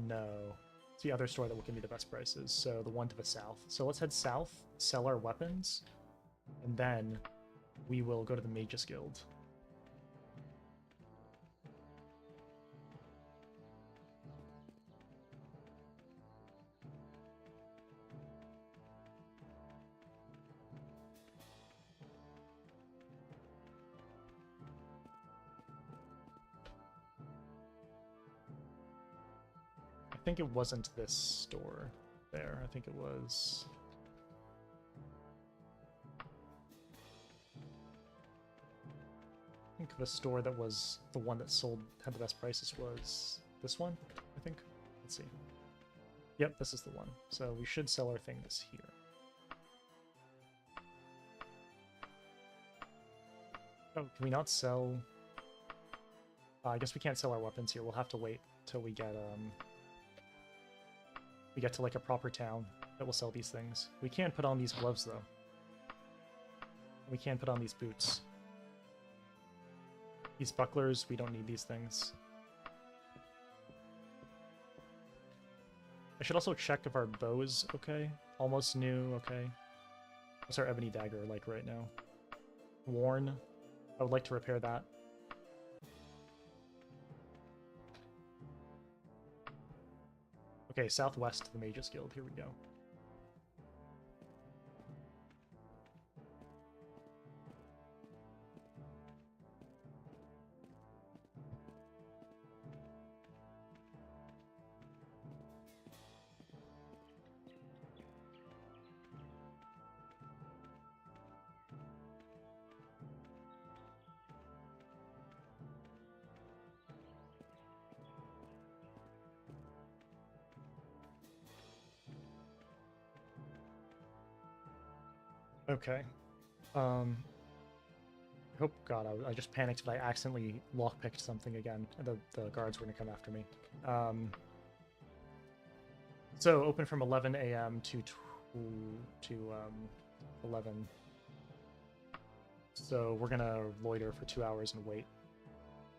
No. It's the other store that will give me the best prices, so the one to the south. So let's head south, sell our weapons, and then we will go to the Mages Guild. I think it wasn't this store there. I think it was... I think the store that was the one that had the best prices was this one, I think. Let's see. Yep, this is the one. So we should sell our things here. Oh, can we not sell... I guess we can't sell our weapons here. We'll have to wait till we get to like a proper town that will sell these things. We can put on these gloves though. We can put on these boots. These bucklers, we don't need these things. I should also check if our bow is okay. Almost new, okay. What's our ebony dagger like right now? Worn. I would like to repair that. Okay, southwest of the Mage's Guild. Here we go. Okay. I hope, God, I just panicked that I accidentally lockpicked something again. The guards were going to come after me. So open from 11 a.m. to 11. So we're going to loiter for 2 hours and wait.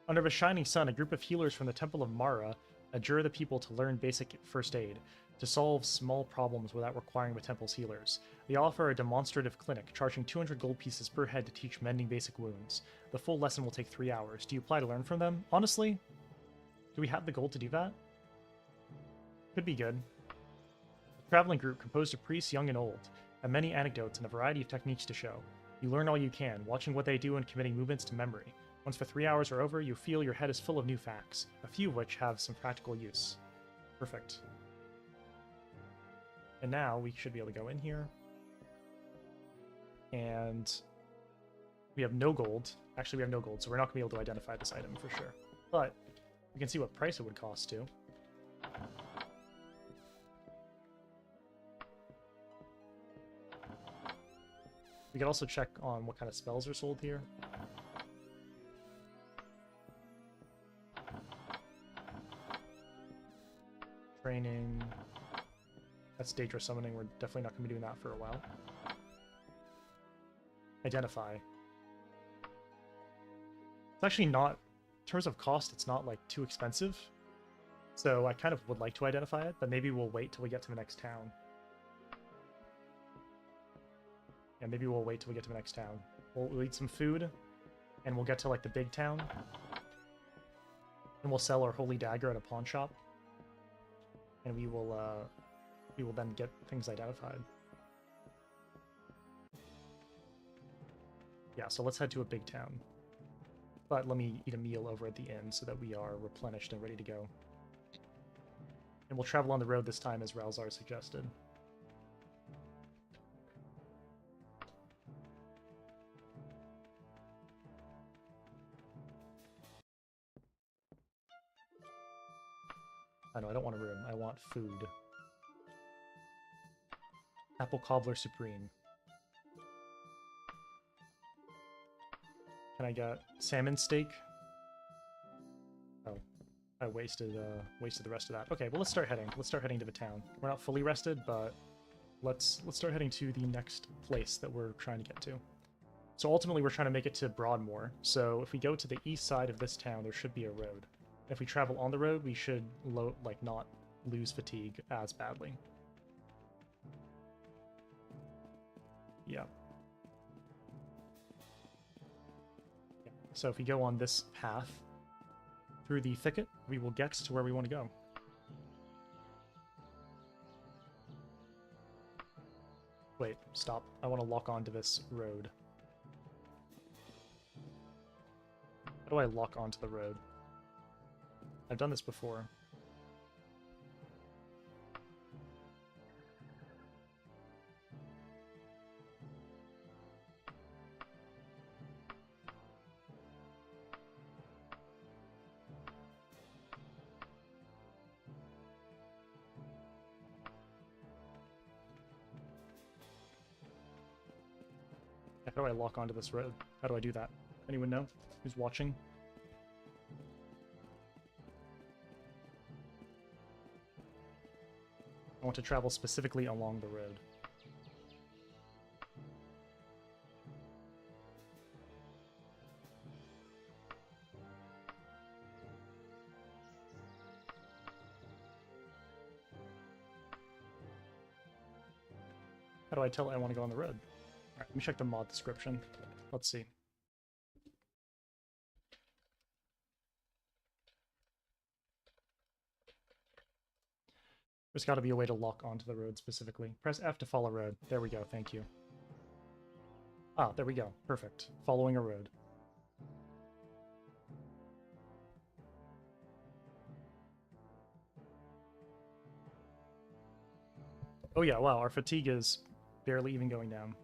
Under the shining sun, a group of healers from the Temple of Mara adjure the people to learn basic first aid, to solve small problems without requiring the temple's healers. They offer a demonstrative clinic, charging 200 gold pieces per head to teach mending basic wounds. The full lesson will take 3 hours. Do you apply to learn from them? Honestly, do we have the gold to do that? Could be good. A traveling group composed of priests young and old, have many anecdotes and a variety of techniques to show. You learn all you can, watching what they do and committing movements to memory. Once the 3 hours are over, you feel your head is full of new facts, a few of which have some practical use. Perfect. And now we should be able to go in here. And we have no gold. Actually, we have no gold, so we're not going to be able to identify this item for sure. But we can see what price it would cost to. We can also check on what kind of spells are sold here. Training. That's Daedra summoning. We're definitely not going to be doing that for a while. Identify. It's actually not, in terms of cost, it's not like too expensive. So I kind of would like to identify it, but maybe we'll wait till we get to the next town. Yeah, maybe we'll wait till we get to the next town. We'll eat some food, and we'll get to like the big town. And we'll sell our holy dagger at a pawn shop. And we will then get things identified. Yeah, so let's head to a big town. But let me eat a meal over at the inn so that we are replenished and ready to go. And we'll travel on the road this time as Ralzar suggested. I know, I don't want a room. I want food. Apple Cobbler Supreme. Can I get salmon steak? Oh, I wasted the rest of that. Okay, well let's start heading. Let's start heading to the town. We're not fully rested, but let's start heading to the next place that we're trying to get to. So ultimately, we're trying to make it to Broadmoor. So if we go to the east side of this town, there should be a road. If we travel on the road, we should not lose fatigue as badly. Yeah. So if we go on this path through the thicket, we will get to where we want to go. Wait, stop. I want to lock onto this road. How do I lock onto the road? I've done this before. How do I lock onto this road? How do I do that? Anyone know? Who's watching? I want to travel specifically along the road. How do I tell I want to go on the road? Alright, let me check the mod description. Let's see. There's got to be a way to lock onto the road specifically. Press F to follow road. There we go, thank you. Ah, there we go. Perfect. Following a road. Oh yeah, wow, our fatigue is barely even going down.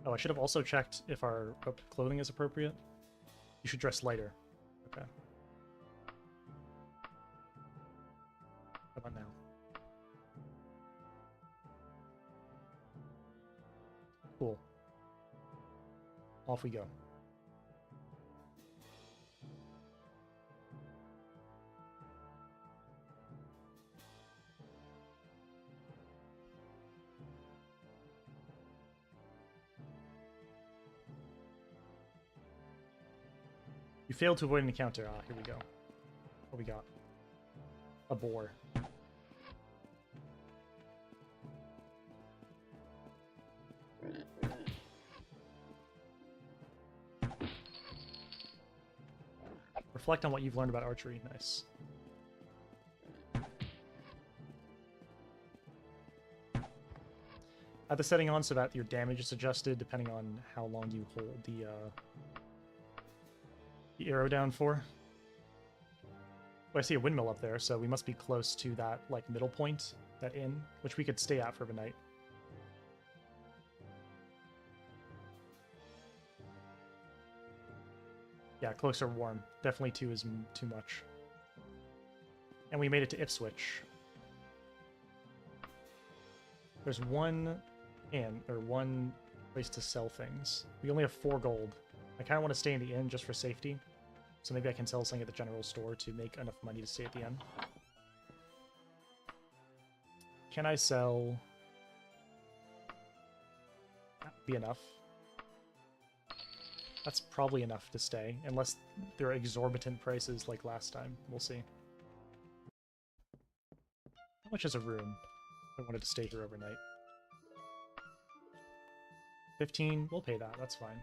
Oh, I should have also checked if our clothing is appropriate. You should dress lighter. Okay. How about now? Cool. Off we go. You failed to avoid an encounter. Ah, here we go. What we got? A boar. Reflect on what you've learned about archery. Nice. Add the setting on so that your damage is adjusted depending on how long you hold the arrow down for. Well, I see a windmill up there, so we must be close to that like middle point, that inn, which we could stay at for the night. Yeah, close or warm. Definitely 2 is too much. And we made it to Ipswich. There's one inn, or one place to sell things. We only have 4 gold. I kind of want to stay in the inn just for safety. So maybe I can sell something at the general store to make enough money to stay at the inn. Can I sell... That would be enough. That's probably enough to stay, unless there are exorbitant prices like last time. We'll see. How much is a room? I wanted to stay here overnight. 15? We'll pay that, that's fine.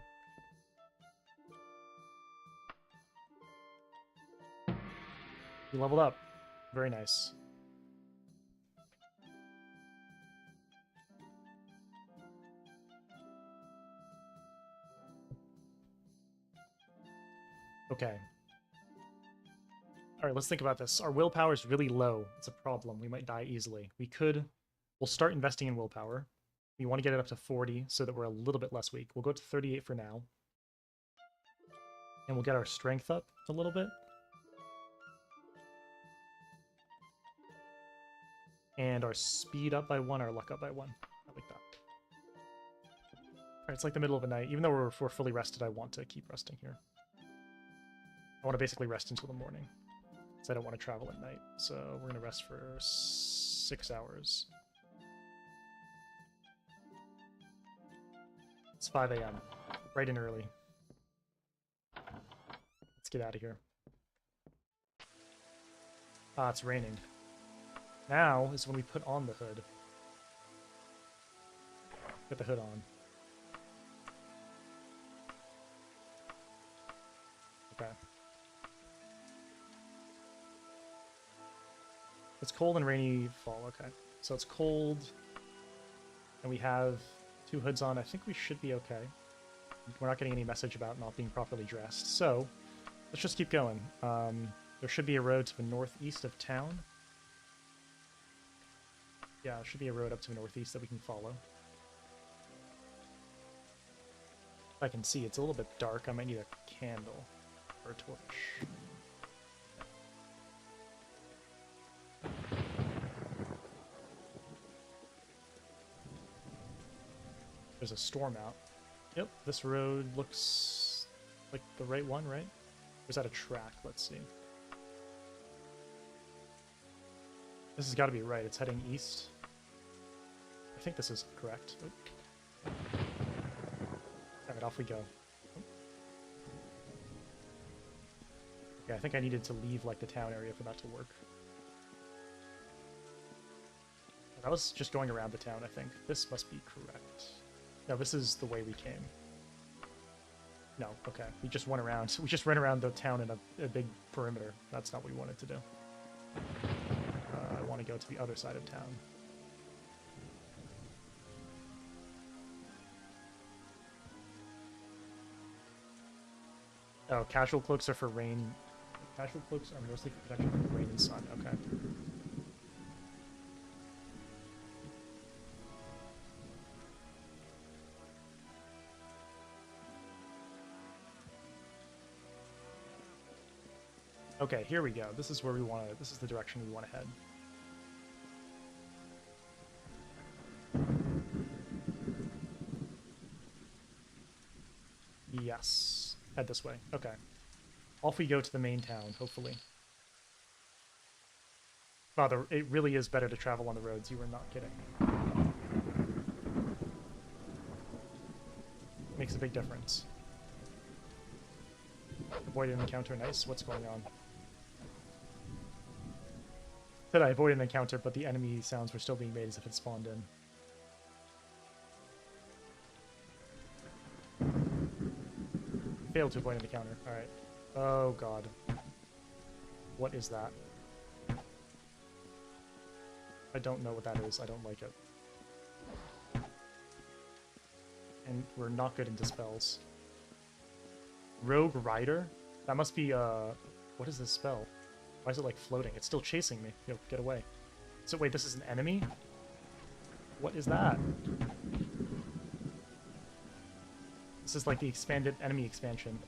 We leveled up. Very nice. Okay. Alright, let's think about this. Our willpower is really low. It's a problem. We might die easily. We'll start investing in willpower. We want to get it up to 40 so that we're a little bit less weak. We'll go to 38 for now. And we'll get our strength up a little bit. And our speed up by 1, our luck up by 1. I like that. Alright, it's like the middle of the night. Even though we're fully rested, I want to keep resting here. I want to basically rest until the morning. Because I don't want to travel at night. So we're going to rest for 6 hours. It's 5 a.m. Bright and early. Let's get out of here. Ah, it's raining. Now is when we put on the hood. Put the hood on. Okay. It's cold and rainy fall, okay. So it's cold, and we have 2 hoods on. I think we should be okay. We're not getting any message about not being properly dressed. So, let's just keep going. There should be a road to the northeast of town. Yeah, there should be a road up to the northeast that we can follow. If I can see, it's a little bit dark. I might need a candle or a torch. There's a storm out. Yep, this road looks like the right one, right? Or is that a track? Let's see. This has got to be right. It's heading east. I think this is correct. Oh. Alright, off we go. Okay, I think I needed to leave like the town area for that to work. I was just going around the town, I think. This must be correct. No, this is the way we came. No, okay. We just went around. We just ran around the town in a big perimeter. That's not what we wanted to do. I want to go to the other side of town. Oh, casual cloaks are for rain. Casual cloaks are mostly for protection from rain and sun. Okay. Okay, here we go. This is where we want to. This is the direction we want to head. Yes. Head this way. Okay. Off we go to the main town, hopefully. Wow, it really is better to travel on the roads. You were not kidding. Makes a big difference. Avoid an encounter. Nice. What's going on? Said I avoided an encounter, but the enemy sounds were still being made as if it spawned in. Failed to avoid an encounter. Alright. Oh god. What is that? I don't know what that is. I don't like it. And we're not good into spells. Rogue Rider? That must be, what is this spell? Why is it, like, floating? It's still chasing me. Yo, get away. So, wait, this is an enemy? What is that? This is, like, the expanded enemy expansion.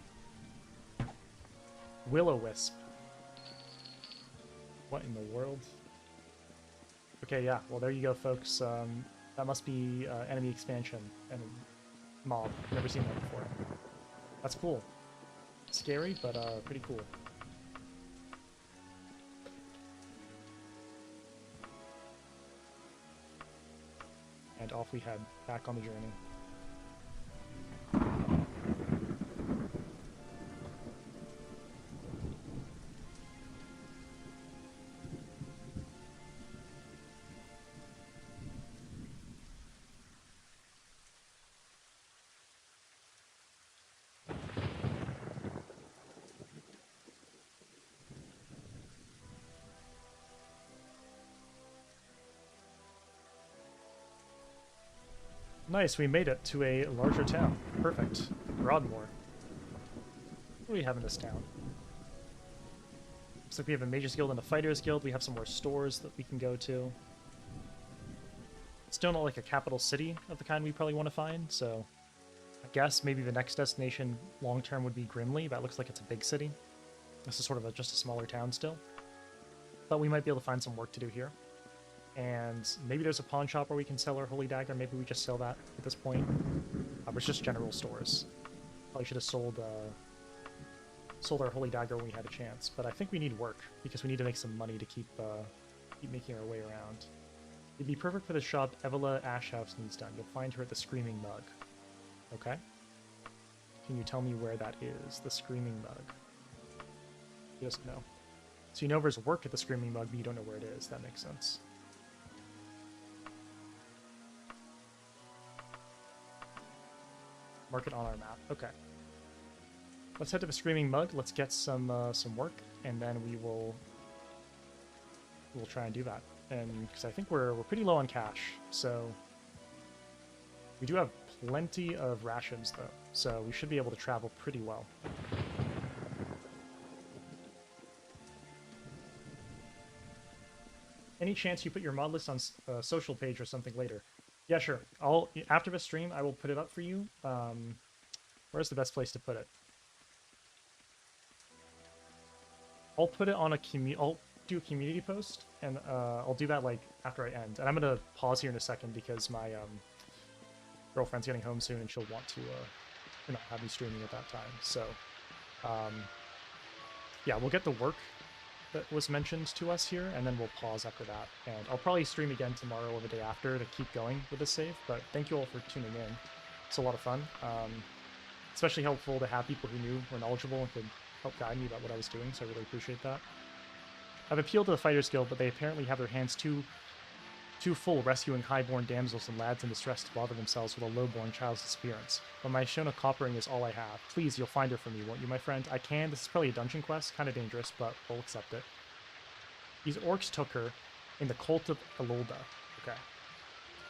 Will-O-Wisp. What in the world? Okay, yeah. Well, there you go, folks. That must be enemy expansion and mob. Never seen that before. That's cool. Scary, but pretty cool. And off we head, back on the journey. Nice, we made it to a larger town. Perfect. Broadmoor. What do we have in this town? Looks like we have a Mages Guild and a Fighters Guild. We have some more stores that we can go to. Still not like a capital city of the kind we probably want to find, so I guess maybe the next destination long-term would be Grimley. That looks like it's a big city. This is sort of just a smaller town still. But we might be able to find some work to do here. And maybe there's a pawn shop where we can sell our Holy Dagger. Maybe we just sell that at this point. It's just general stores. Probably should have sold our Holy Dagger when we had a chance. But I think we need work, because we need to make some money to keep making our way around. It'd be perfect for the shop Evela Ashhouse needs done. You'll find her at the Screaming Mug. Okay? Can you tell me where that is? The Screaming Mug. He doesn't know. So you know there's work at the Screaming Mug, but you don't know where it is. That makes sense. Mark it on our map. Okay. Let's head to the Screaming Mug. Let's get some work, and then we'll try and do that. And because I think we're pretty low on cash, so we do have plenty of rations though, so we should be able to travel pretty well. Any chance you put your mod list on a social page or something later? Yeah, sure. After the stream, I will put it up for you. Where's the best place to put it? I'll put it on I'll do a community post, and I'll do that like after I end. And I'm gonna pause here in a second because my girlfriend's getting home soon, and she'll want to not have me streaming at that time. So, yeah, we'll get the work that was mentioned to us here, and then we'll pause after that. And I'll probably stream again tomorrow or the day after to keep going with this save, but thank you all for tuning in. It's a lot of fun. Especially helpful to have people who knew, were knowledgeable, and could help guide me about what I was doing, so I really appreciate that. I've appealed to the Fighters Guild, but they apparently have their hands too Too full rescuing highborn damsels and lads in distress to bother themselves with a lowborn child's disappearance. But my Shona coppering is all I have. Please, you'll find her for me, won't you, my friend? I can. This is probably a dungeon quest. Kind of dangerous, but we'll accept it. These orcs took her in the Cult of Elolda. Okay.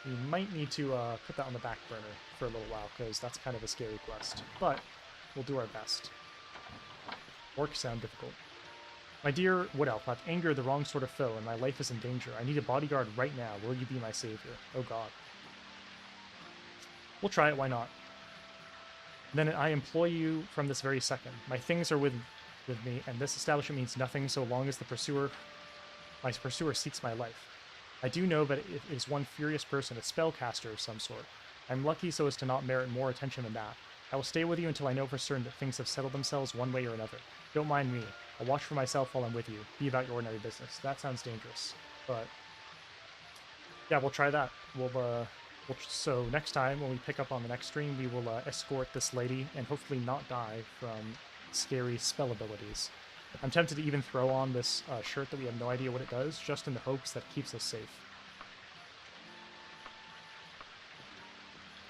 We might need to put that on the back burner for a little while, because that's kind of a scary quest. But we'll do our best. Orcs sound difficult. My dear Wood Elf, I've angered the wrong sort of foe, and my life is in danger. I need a bodyguard right now. Will you be my savior? Oh god. We'll try it, why not? Then I employ you from this very second. My things are with me, and this establishment means nothing so long as my pursuer seeks my life. I do know that it is one furious person, a spellcaster of some sort. I'm lucky so as to not merit more attention than that. I will stay with you until I know for certain that things have settled themselves one way or another. Don't mind me. I'll watch for myself while I'm with you. Be about your ordinary business. That sounds dangerous, but yeah, we'll try that. So next time when we pick up on the next stream, we will escort this lady and hopefully not die from scary spell abilities. I'm tempted to even throw on this shirt that we have no idea what it does, just in the hopes that it keeps us safe.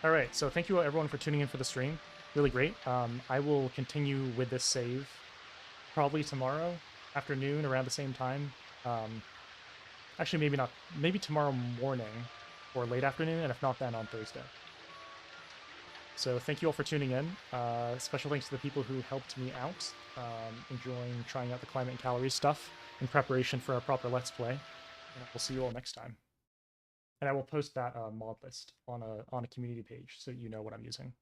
Alright, so thank you everyone for tuning in for the stream. Really great. I will continue with this save probably tomorrow afternoon around the same time. Actually, maybe not. Maybe tomorrow morning or late afternoon, and if not, then on Thursday. So thank you all for tuning in. Special thanks to the people who helped me out, enjoying trying out the climate and calories stuff in preparation for a proper Let's Play. And we'll see you all next time. And I will post that mod list on a community page so you know what I'm using.